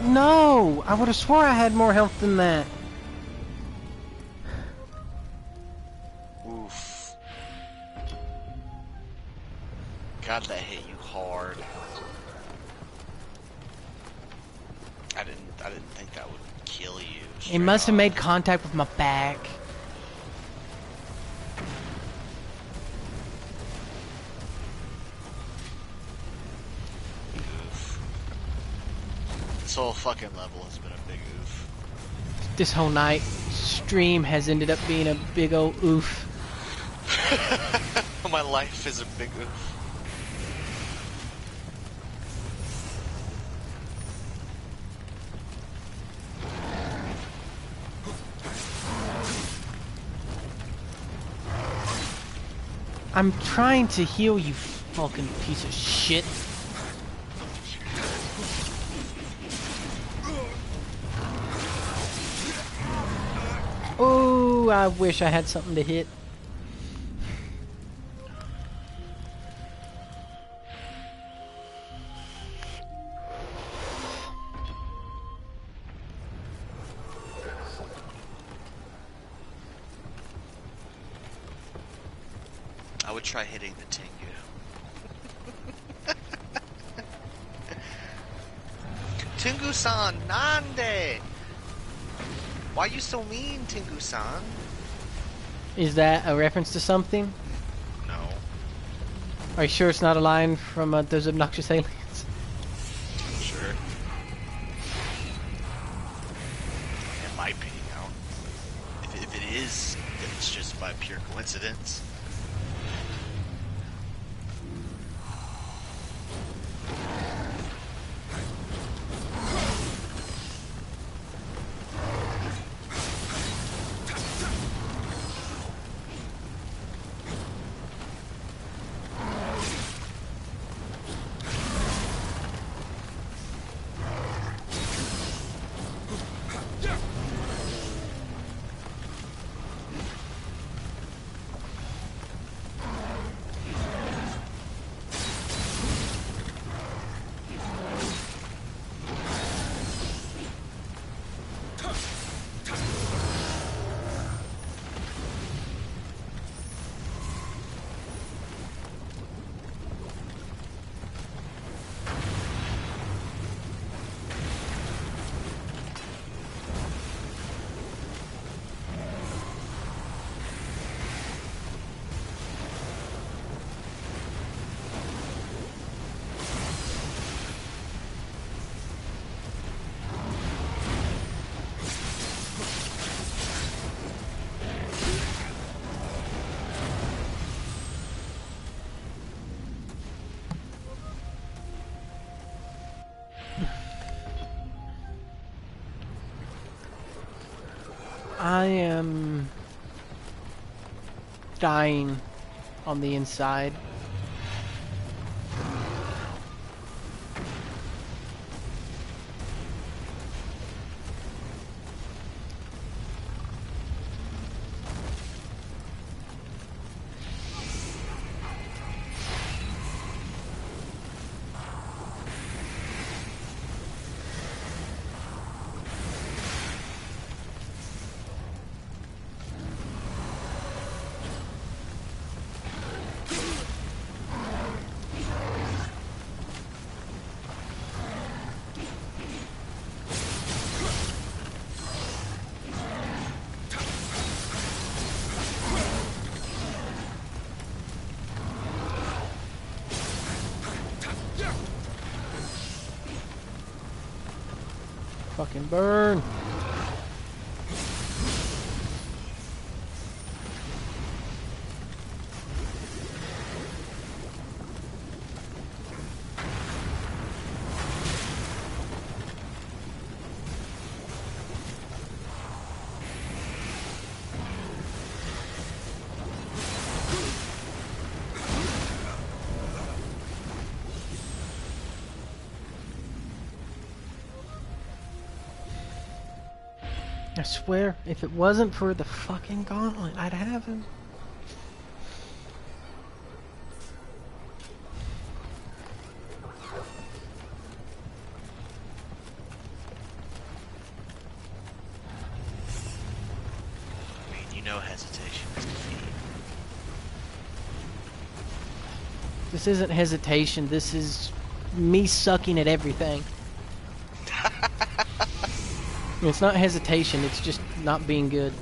No! I would have swore I had more health than that. Oof. God, that hit you hard. I didn't think that would kill you. It must have made contact with my back. Oof. This whole fucking level has been a big oof. This whole night stream has ended up being a big old oof. My life is a big oof. I'm trying to heal, you fucking piece of shit. Oh, I wish I had something to hit. I would try hitting the Tengu. Tengu-san, nande? Why you so mean, Tengu-san? Is that a reference to something? No. Are you sure it's not a line from those obnoxious aliens? Sure. It might be, you know. If it is, then it's just by pure coincidence. I am dying on the inside. Fucking burn. I swear, if it wasn't for the fucking gauntlet, I'd have him. I mean, you know hesitation is defeat. This isn't hesitation, this is me sucking at everything. It's not hesitation, it's just not being good.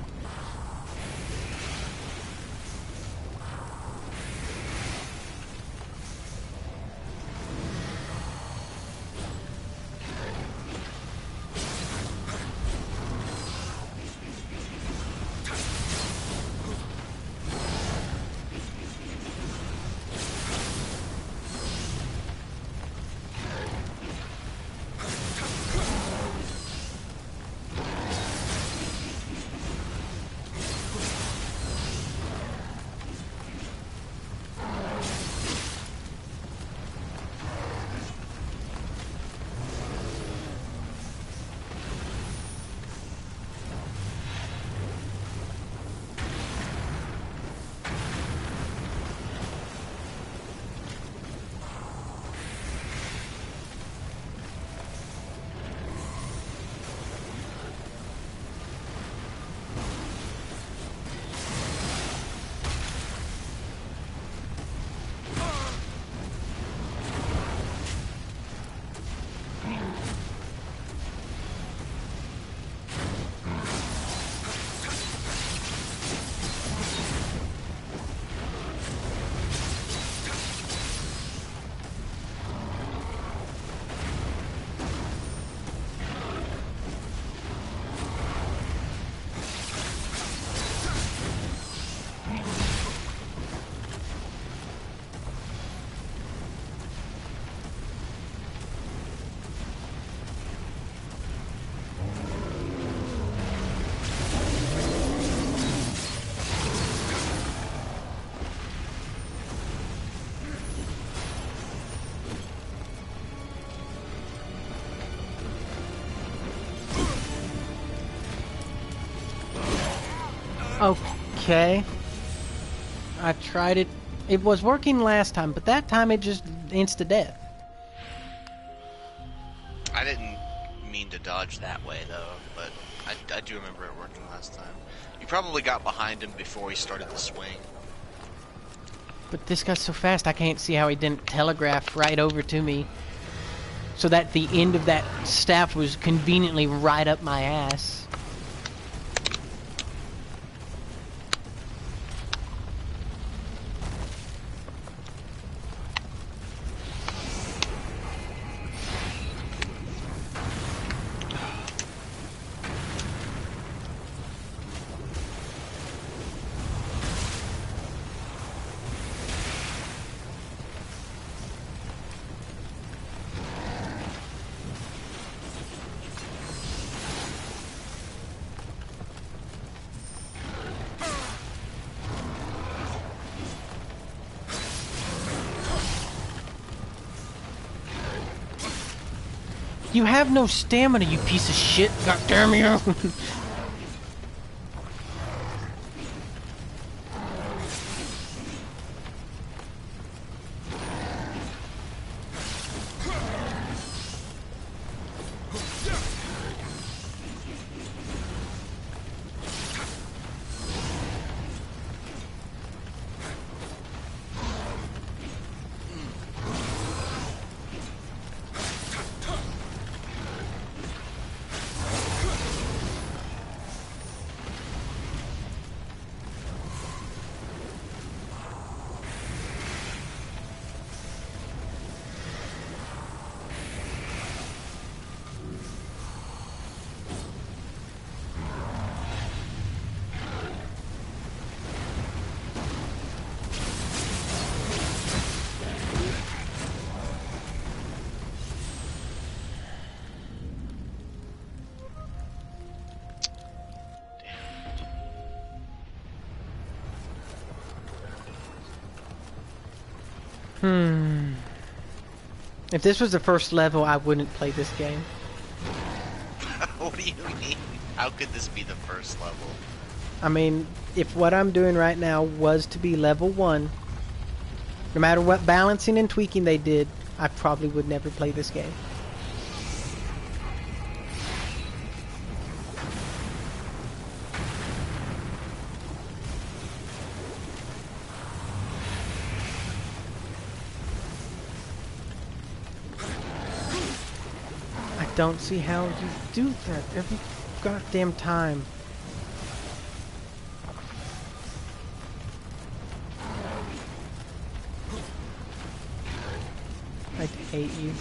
Okay. I tried it. It was working last time, but that time it just insta-death. I didn't mean to dodge that way, though, but I do remember it working last time. You probably got behind him before he started to swing. But this guy's so fast, I can't see how he didn't telegraph right over to me. So that the end of that staff was conveniently right up my ass. You have no stamina, you piece of shit. God damn you. If this was the first level, I wouldn't play this game. What do you mean? How could this be the first level? I mean, if what I'm doing right now was to be level 1, no matter what balancing and tweaking they did, I probably would never play this game. I don't see how you do that every goddamn time. I hate you.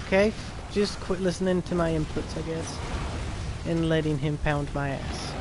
Okay, just quit listening to my inputs, I guess, and letting him pound my ass.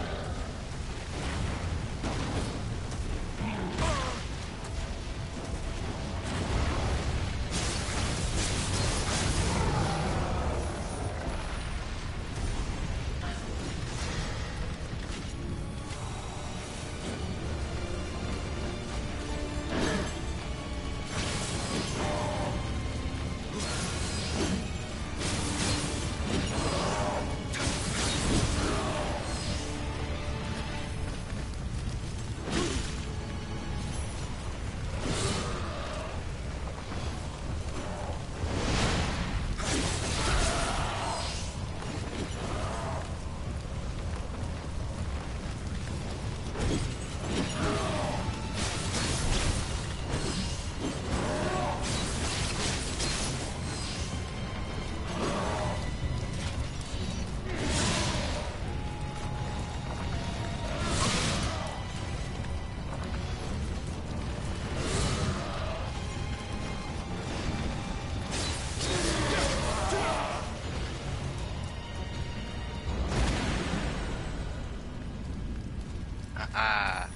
I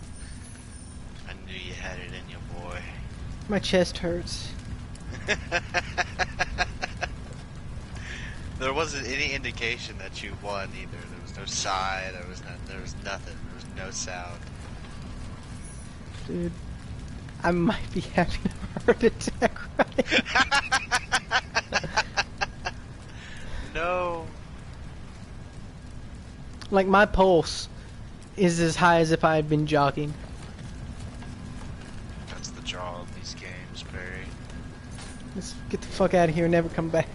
knew you had it in you, boy. My chest hurts. There wasn't any indication that you won either. There was no sigh. There was nothing. There was no sound. Dude, I might be having a heart attack right No. Like, my pulse is as high as if I had been jogging. That's the draw of these games, Barry. Let's get the fuck out of here and never come back.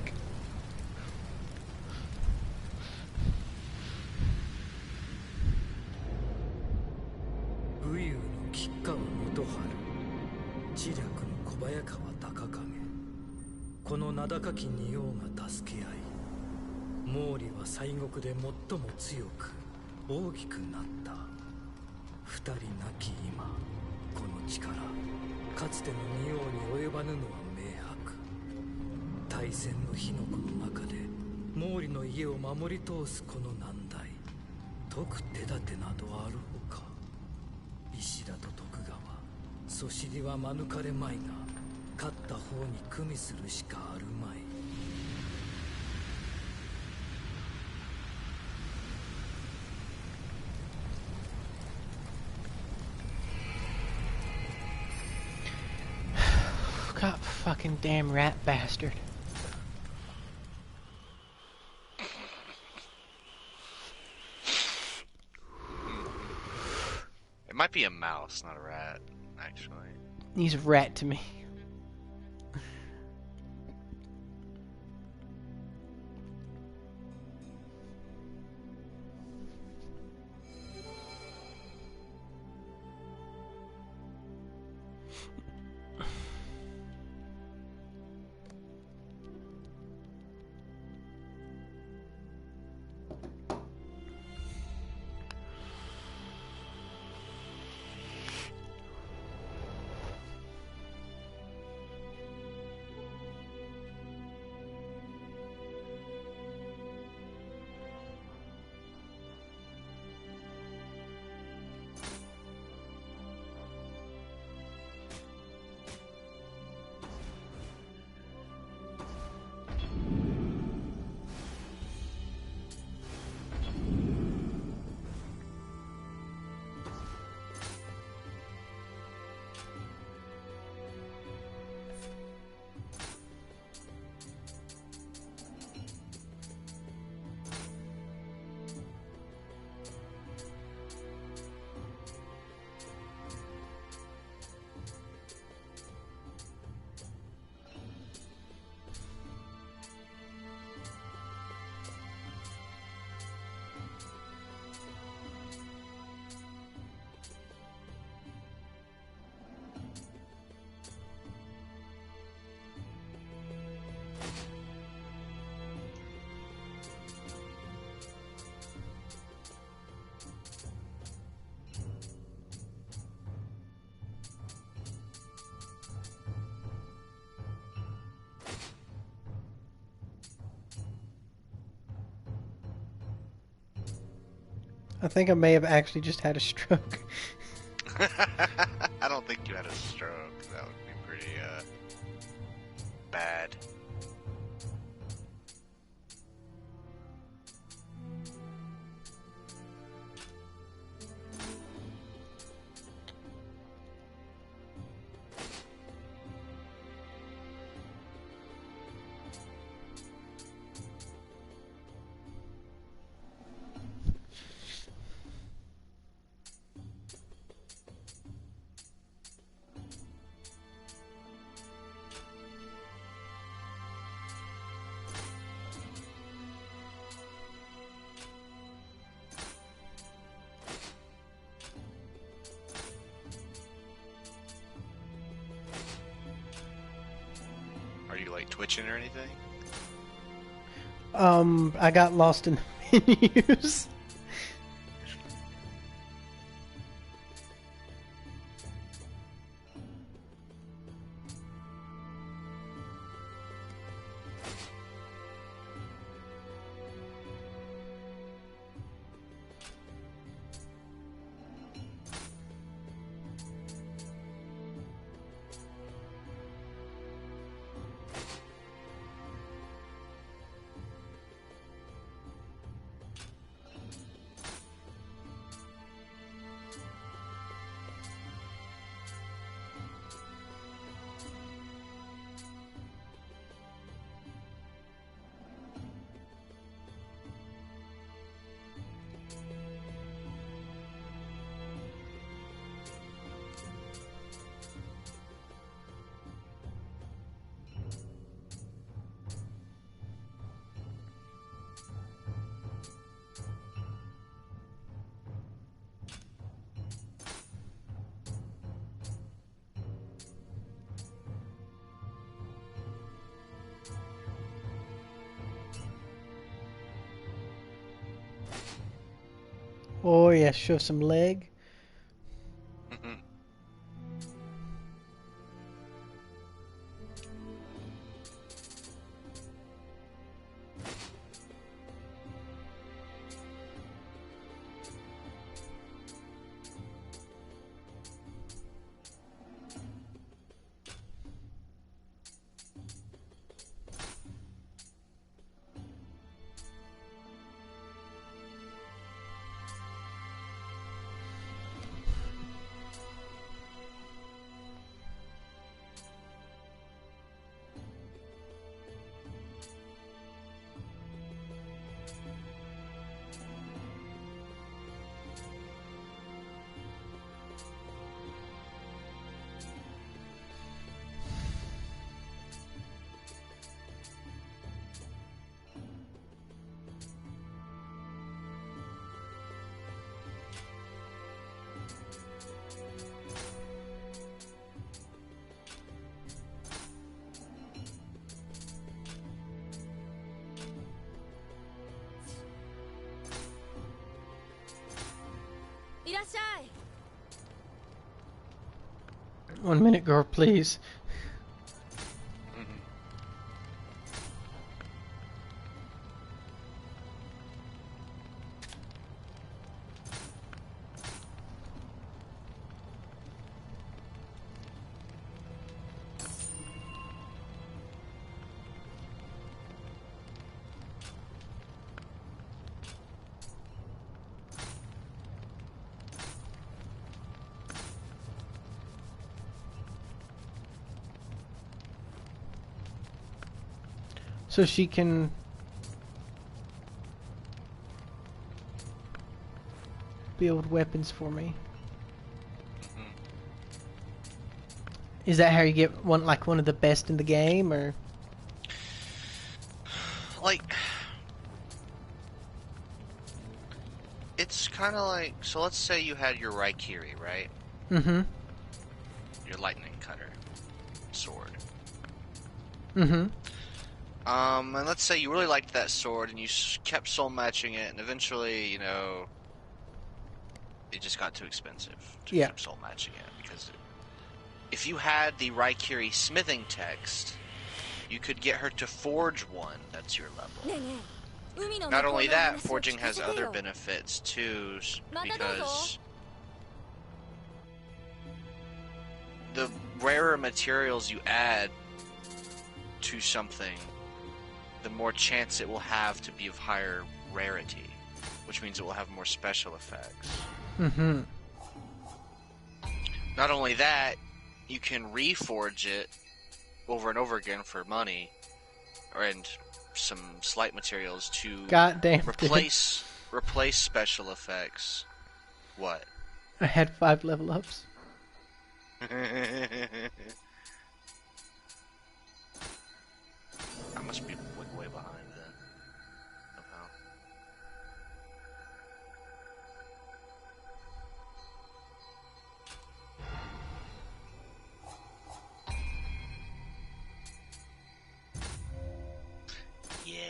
God fucking damn rat bastard. It might be a mouse, not a rat, actually. He's a rat to me. I think I may have actually just had a stroke. I don't think you had a stroke. That would be pretty, bad. Are you, like, twitching or anything? I got lost in the menus. Oh yeah, show some leg. Mhm. One minute, girl, please. Mhm. So she can build weapons for me. Mhm. Is that how you get one, like one of the best in the game, or? Like, it's kind of like, so let's say you had your Raikiri, right? Mm-hmm. Your lightning cutter sword. Mm-hmm. And let's say you really liked that sword and you kept soul matching it, and eventually, you know, it just got too expensive to Yeah. keep soul matching it because if you had the Raikiri smithing text, you could get her to forge one that's your level. Not only that, forging has other benefits too, because the rarer materials you add to something, the more chance it will have to be of higher rarity, which means it will have more special effects. Mm-hmm. Not only that, you can reforge it over and over again for money, and some slight materials to God damn, dude. replace special effects. What? I had 5 level ups. I must be way behind then. Somehow. Yeah.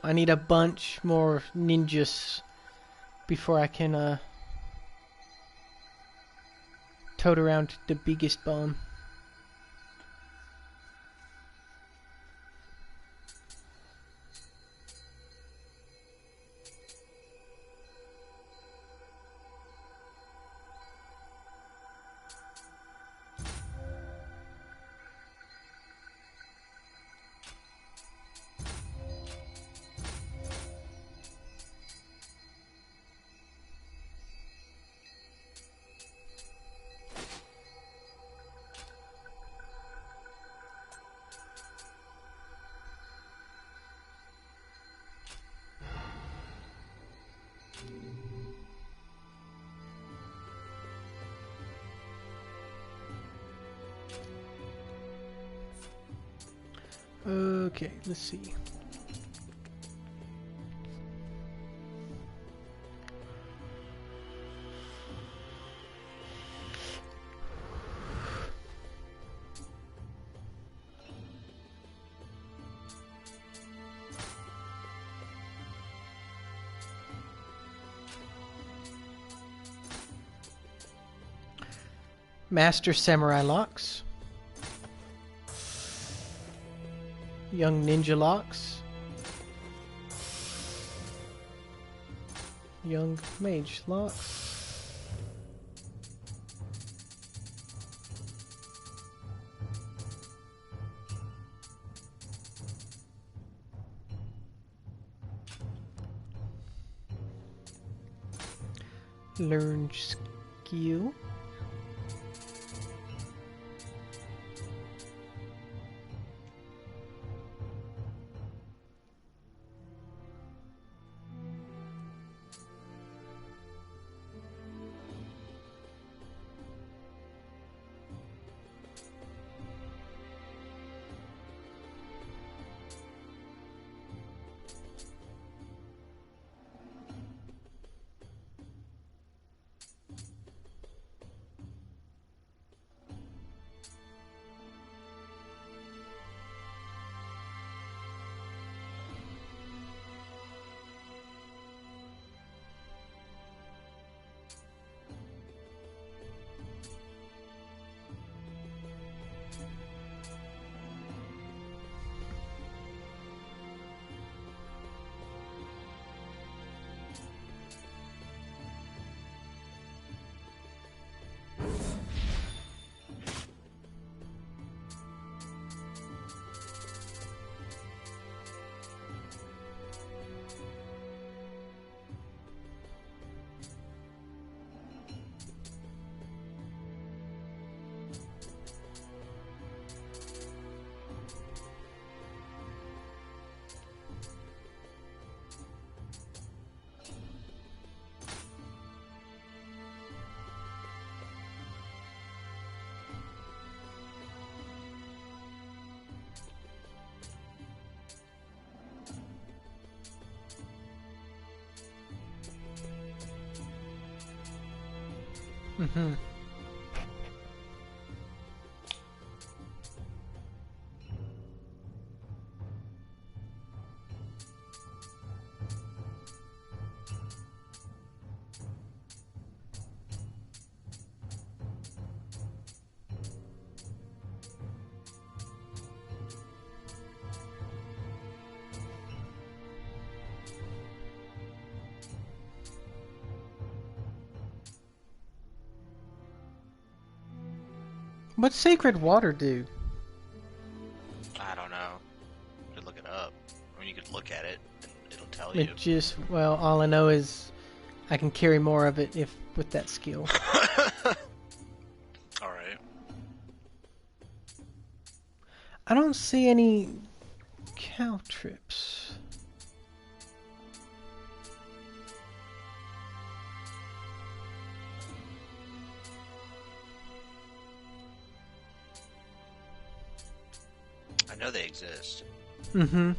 I need a bunch more ninjas before I can tote around the biggest bomb. Okay, let's see. Master Samurai Locks. Young Ninja Locks. Young Mage Locks. Learn skill. Mm-hmm. What's sacred water do? I don't know. You could look it up. I mean, you could look at it and it'll tell you. It just, well, all I know is I can carry more of it if with that skill. Alright. I don't see any cow trips. I know they exist. Mm-hmm.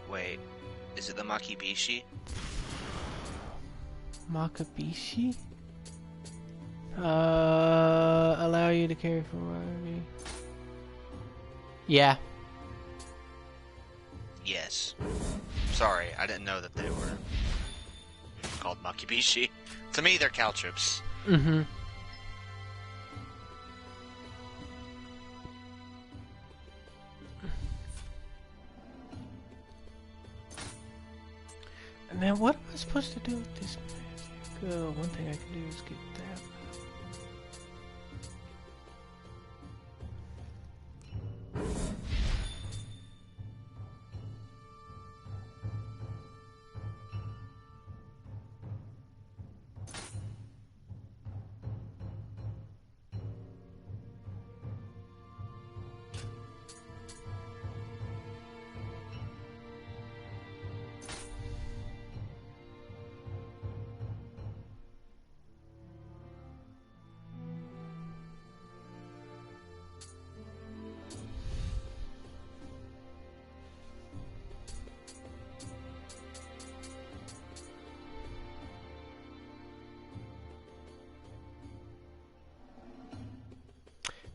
Wait. Is it the Makibishi? Makabishi? Allow you to carry forward. Yeah. Yes. Sorry, I didn't know that they were called Makibishi. To me, they're caltrips. Mm-hmm. Now, what am I supposed to do with this magic? One thing I can do is get that.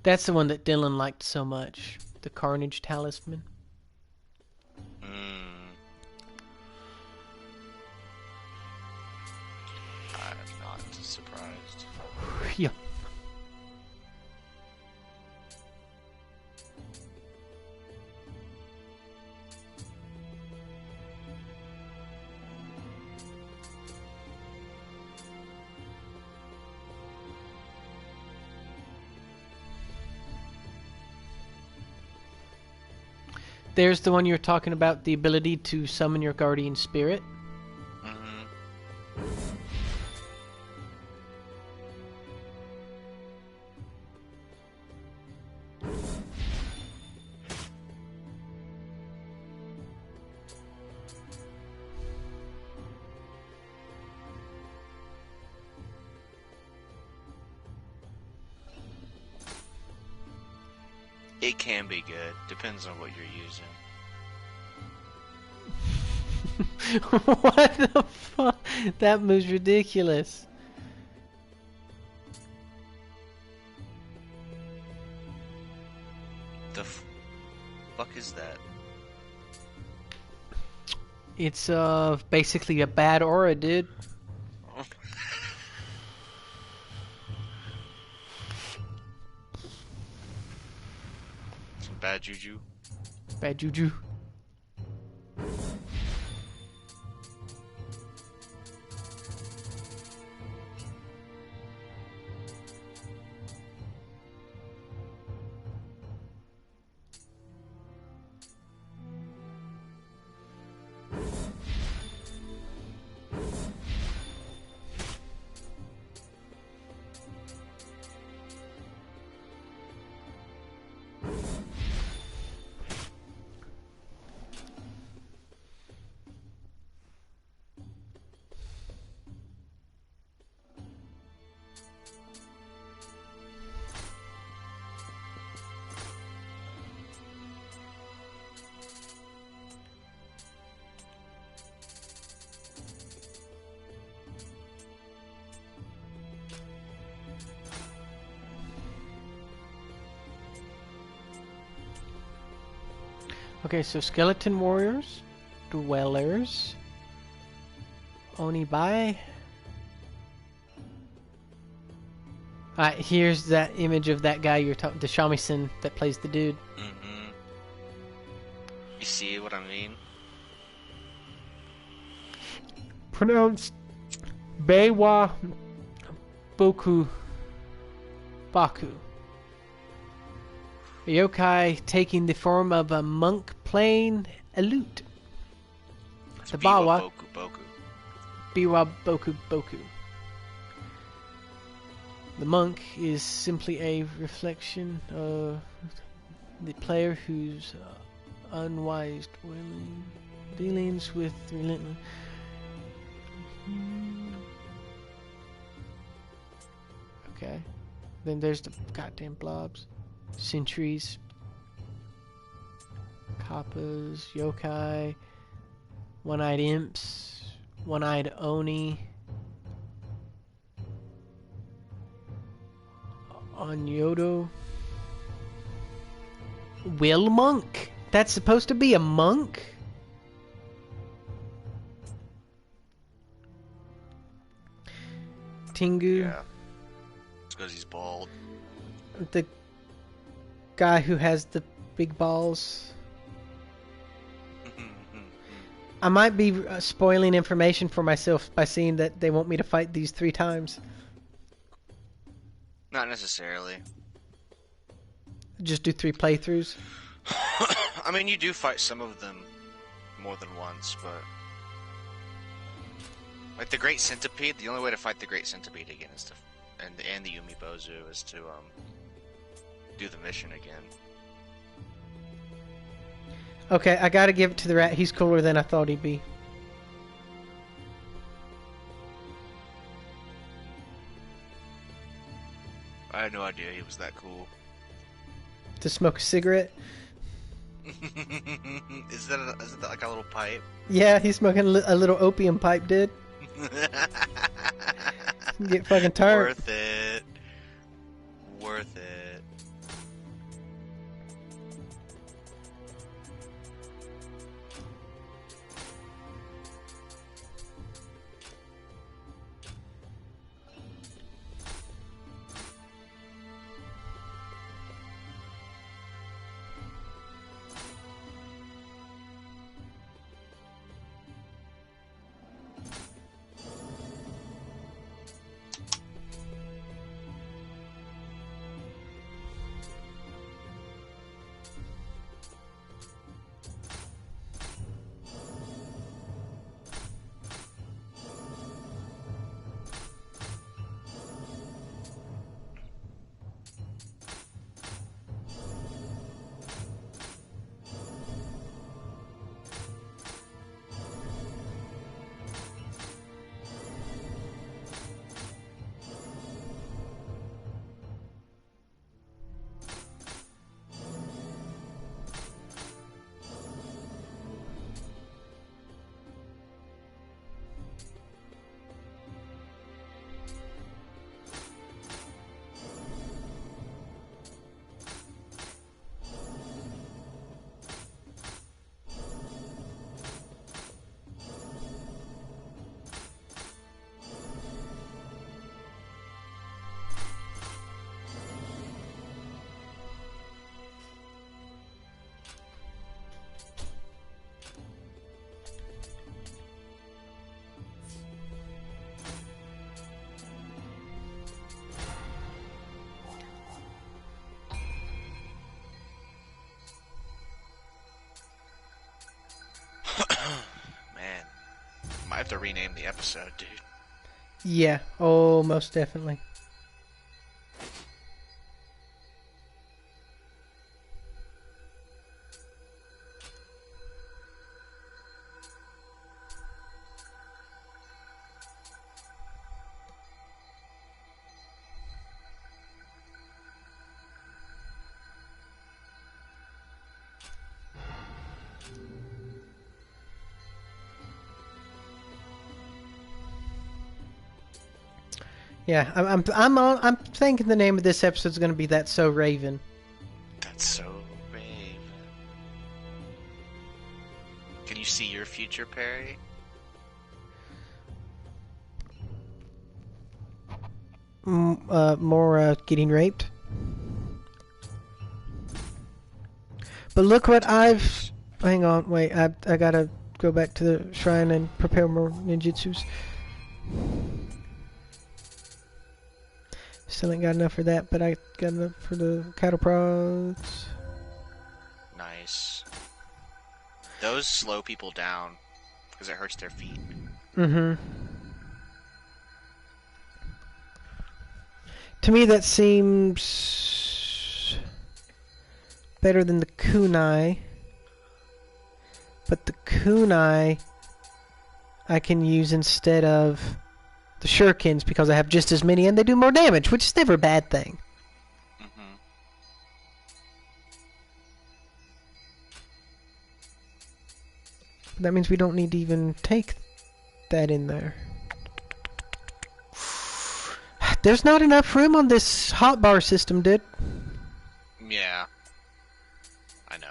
That's the one that Dylan liked so much. The Carnage Talisman. I'm not surprised. Yeah. There's the one you're talking about, the ability to summon your guardian spirit. It can be good. Depends on what you're using. What the fuck? That move's ridiculous. The fuck is that? It's basically a bad aura, dude. Some bad juju. Bad juju. Okay, so skeleton warriors, dwellers, Onibai. Alright, here's that image of that guy you're talking, the shamisen that plays the dude. Mm-hmm. You see what I mean? Pronounced Beiwa Boku Baku. A yokai taking the form of a monk playing a lute. The Bawa. Boku Boku. Biwa Boku Boku. The monk is simply a reflection of the player whose unwise dealings with relentless. Okay. Then there's the goddamn blobs. Sentries. Kappas. Yokai. One-eyed imps. One-eyed oni. Onyodo. Will monk? That's supposed to be a monk? Tengu. Yeah. It's because he's bald. The guy who has the big balls. I might be spoiling information for myself by saying that they want me to fight these 3 times. Not necessarily. Just do 3 playthroughs. I mean, you do fight some of them more than once, but... Like the Great Centipede, the only way to fight the Great Centipede again is to... And the Yumi Bozu is to, do the mission again. Okay, I gotta give it to the rat. He's cooler than I thought he'd be. I had no idea he was that cool. To smoke a cigarette? Is that like a little pipe? Yeah, he's smoking a little opium pipe, dude. Get fucking tired. Worth it. Worth it. have to rename the episode, dude. Yeah. Oh, most definitely. Yeah, I'm thinking the name of this episode is going to be That's So Raven. That's so brave. Can you see your future, Perry? More getting raped. But look what I've... Hang on, wait, I gotta go back to the shrine and prepare more ninjutsus. Still ain't got enough for that, but I got enough for the cattle prods. Nice. Those slow people down because it hurts their feet. Mm-hmm. To me, that seems better than the kunai. But the kunai I can use instead of the shurikens because I have just as many and they do more damage, which is never a bad thing. Mm-hmm. That means we don't need to even take that in there. There's not enough room on this hotbar system, dude. Yeah. I know.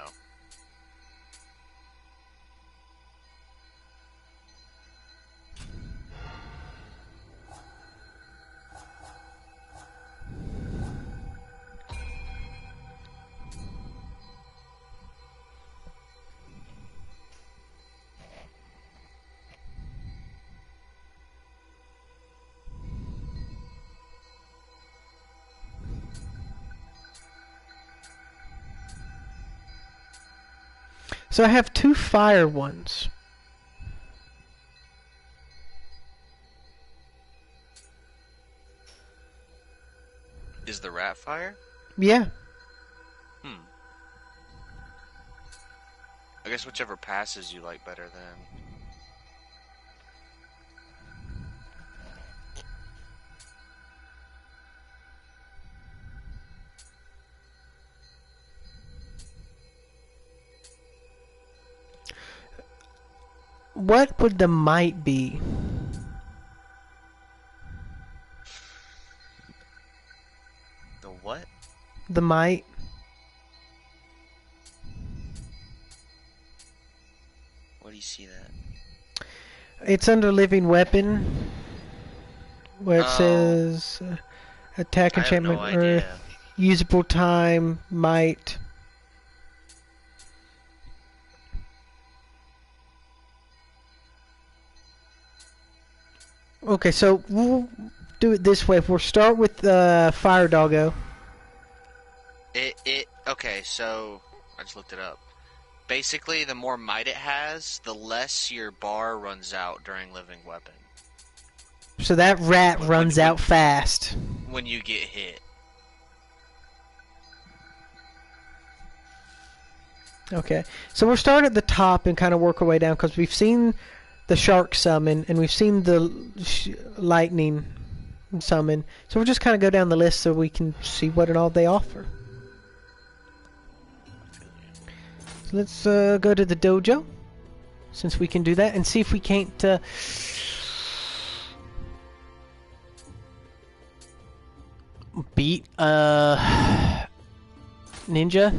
So I have 2 fire ones. Is the rat fire? Yeah. I guess whichever passes you like better then. What would the might be? The what? The might? Where do you see that? It's under living weapon. Where it says attack I have enchantment no earth. idea. Usable time. Might. Okay, so we'll do it this way. We'll start with Fire Doggo. Okay, so I just looked it up. Basically, the more might it has, the less your bar runs out during living weapon. So that rat runs out fast. When you get hit. Okay, so we'll start at the top and kind of work our way down because we've seen the shark summon and we've seen the lightning summon. So we'll just kind of go down the list so we can see what and all they offer. So let's go to the dojo, since we can do that, and see if we can't beat Ninja.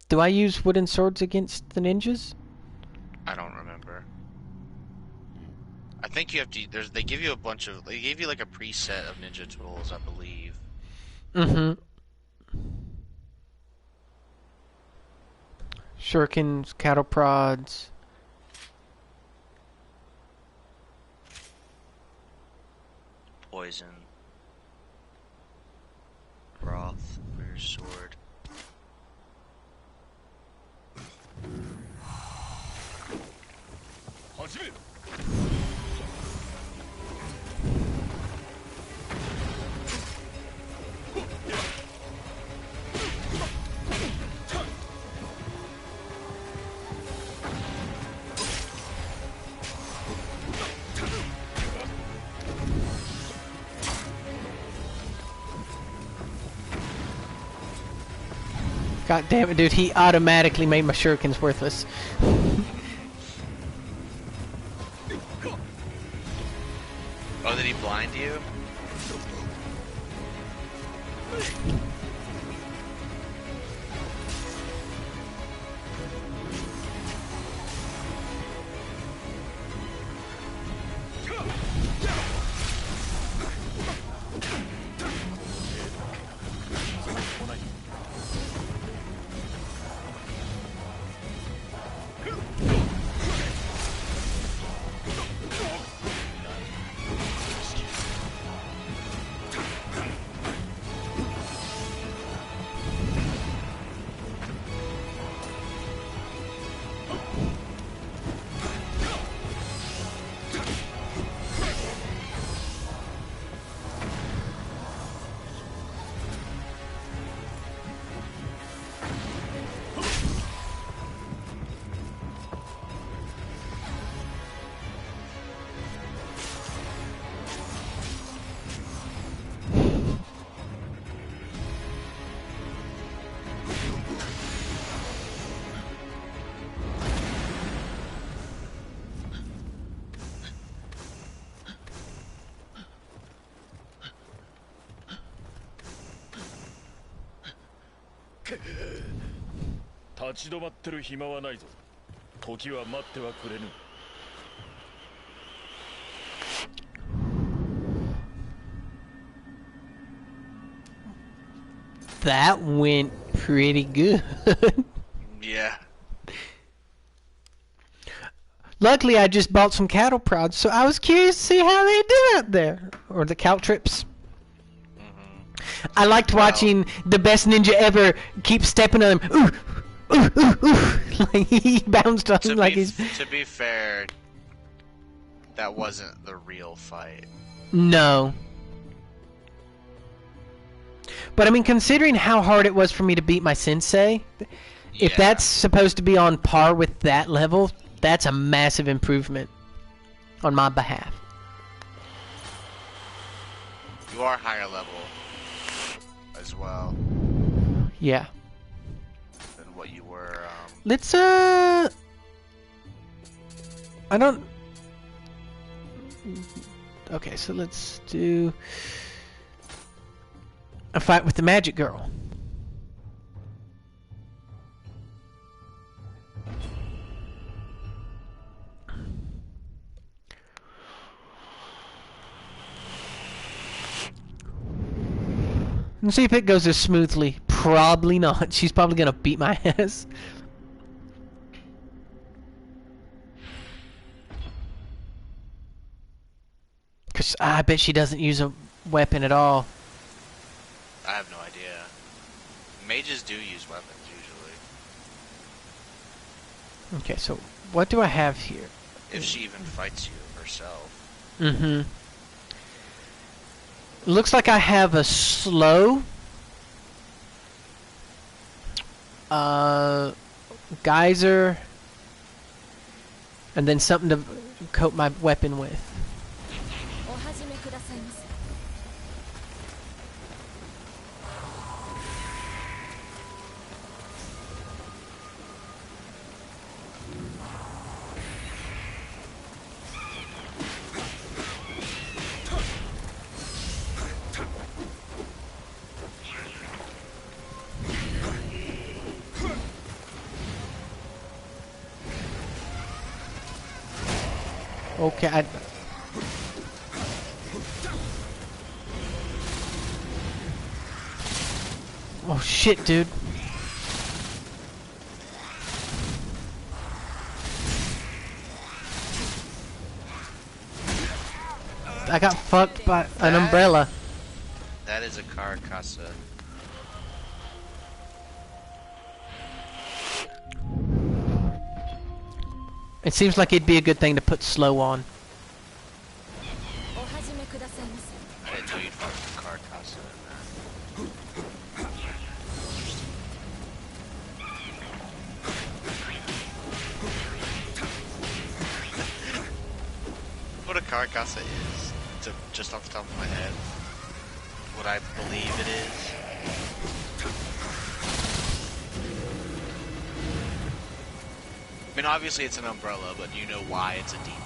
Do I use wooden swords against the ninjas? I don't remember. I think you have to. They give you a bunch of. They gave you like a preset of ninja tools, I believe. Mm-hmm. Shurikens, cattle prods. poison. Broth for your sword. God damn it, dude, he automatically made my shurikens worthless. Oh, did he blind you? That went pretty good. Yeah. Luckily, I just bought some cattle prods, so I was curious to see how they do out there. Or the caltrips. I liked watching the best ninja ever keep stepping on him. Ooh, ooh, ooh, ooh. Like he bounced on him like he's... To be fair, that wasn't the real fight. No. But I mean, considering how hard it was for me to beat my sensei, if that's supposed to be on par with that level, that's a massive improvement on my behalf. You are higher level as well. Yeah. Than what you were. Let's I don't. Okay, so let's do a fight with the magic girl. Let's see if it goes as smoothly. Probably not. She's probably gonna beat my ass. Cause I bet she doesn't use a weapon at all. I have no idea. Mages do use weapons usually. Okay, so what do I have here? If she even fights you herself. Mm-hmm. Looks like I have a slow, geyser, and then something to coat my weapon with. Okay, oh shit, dude. I got fucked by an That- umbrella. That is a Caracasa. It seems like it'd be a good thing to put slow on. I didn't know you'd fuck a Caracasa in that. What a Caracasa is, just off the top of my head. What I believe it is. I mean, obviously it's an umbrella, but you know why it's a demon.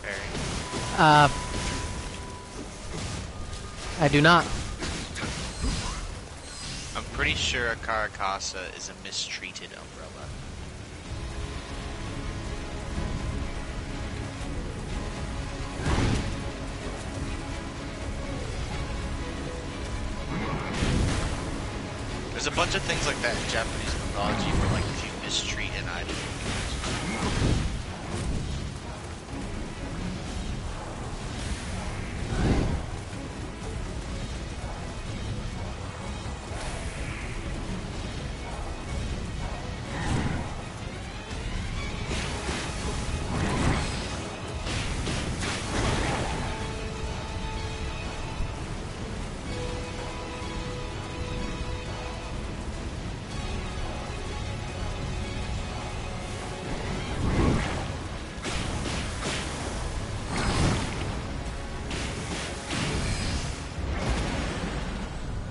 Barry. I do not. I'm pretty sure a Caracasa is a mistreated umbrella. There's a bunch of things like that in Japanese mythology where, like, if you mistreat an item,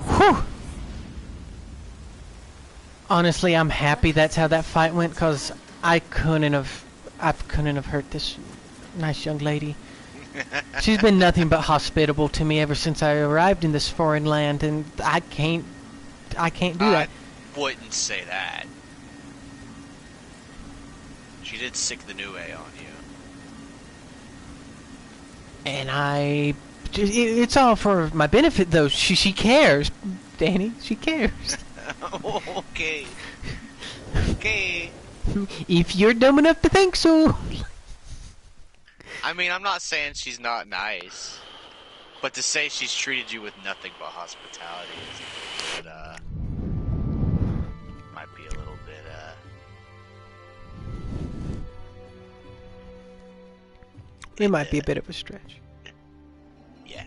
Whew. Honestly, I'm happy that's how that fight went, cause I couldn't have hurt this nice young lady. She's been nothing but hospitable to me ever since I arrived in this foreign land, and I can't do that. I wouldn't say that. She did sick the Nioh on you. And it's all for my benefit, though. She cares, Danny. She cares. Okay. Okay. If you're dumb enough to think so. I mean, I'm not saying she's not nice, but to say she's treated you with nothing but hospitality is a little bit, might be a little bit, It might be a bit of a stretch. yeah.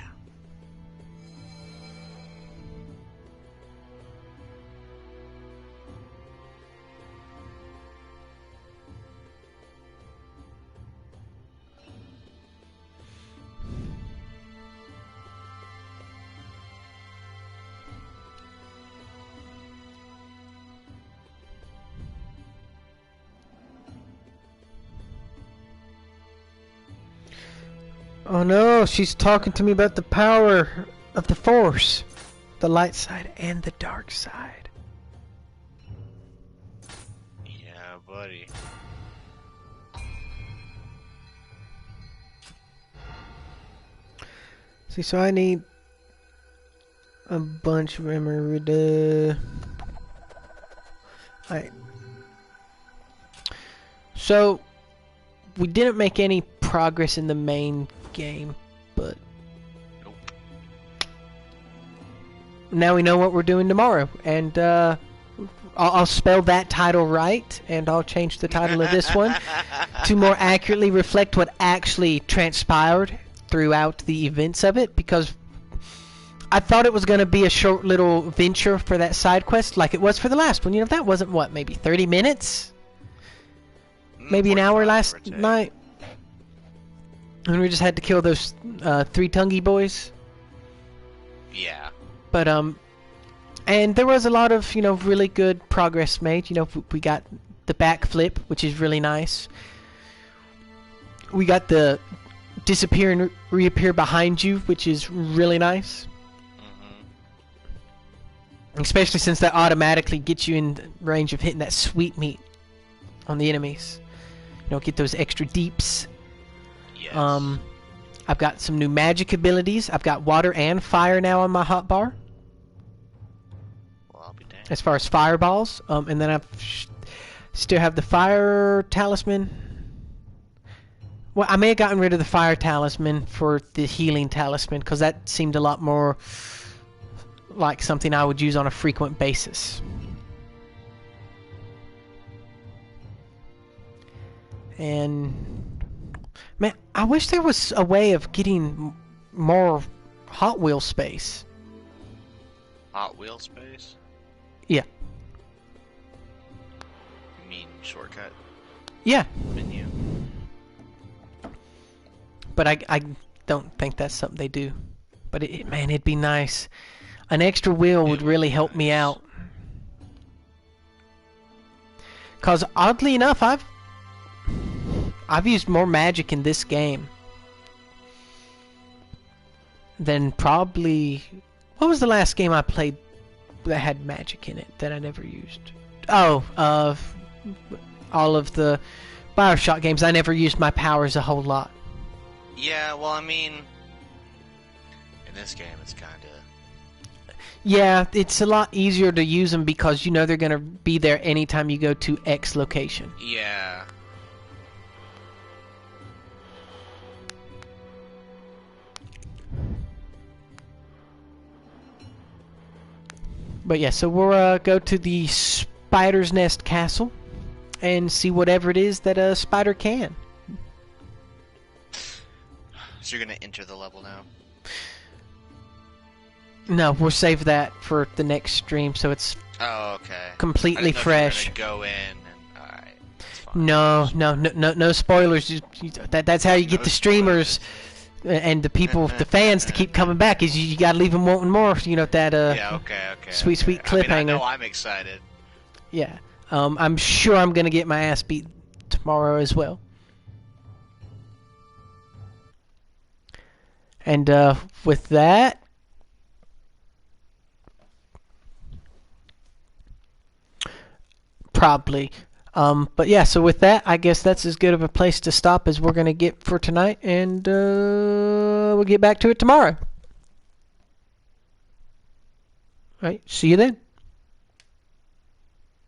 Oh no, she's talking to me about the power of the Force. The light side and the dark side. Yeah, buddy. See, so I need a bunch of memory. Alright. So, we didn't make any progress in the main game, but Nope. now we know what we're doing tomorrow, and I'll spell that title right, and I'll change the title of this one to more accurately reflect what actually transpired throughout the events of it, because I thought it was going to be a short little venture for that side quest like it was for the last one. You know, that wasn't, what, maybe 30 minutes? Maybe an hour 45 last or take. night? And we just had to kill those 3 Tungy boys. Yeah. But, and there was a lot of, really good progress made. We got the backflip, which is really nice. We got the disappear and reappear behind you, which is really nice. Especially since that automatically gets you in range of hitting that sweet meat on the enemies. Get those extra deeps. Yes. I've got some new magic abilities. I've got water and fire now on my hotbar. Well, as far as fireballs. And then I still have the fire talisman. Well, I may have gotten rid of the fire talisman for the healing talisman because that seemed a lot more like something I would use on a frequent basis. And man, I wish there was a way of getting more Hot Wheel space. Hot Wheel space? Yeah. You mean shortcut Yeah. menu? But I don't think that's something they do. But man, it'd be nice. An extra wheel would really help me out. Cause oddly enough, I've used more magic in this game than probably. What was the last game I played that had magic in it that I never used? Oh, all of the BioShock games. I never used my powers a whole lot. Yeah, well, I mean, in this game, it's kind of... Yeah, it's a lot easier to use them because you know they're going to be there anytime you go to X location. Yeah. But yeah, so we'll go to the Spider's Nest Castle and see whatever it is that a spider can. So you're going to enter the level now? No, we'll save that for the next stream, so it's completely I didn't know fresh. If you were gonna go in and alright, that's fine. No spoilers. That's how you get the streamers and the people, the fans, to keep coming back. Is you gotta leave them wanting more. You know that yeah, okay. sweet cliffhanger. I know I'm excited. Yeah, I'm sure I'm gonna get my ass beat tomorrow as well. And with that. Probably. But yeah, so with that, I guess that's as good of a place to stop as we're going to get for tonight, and we'll get back to it tomorrow. All right, see you then.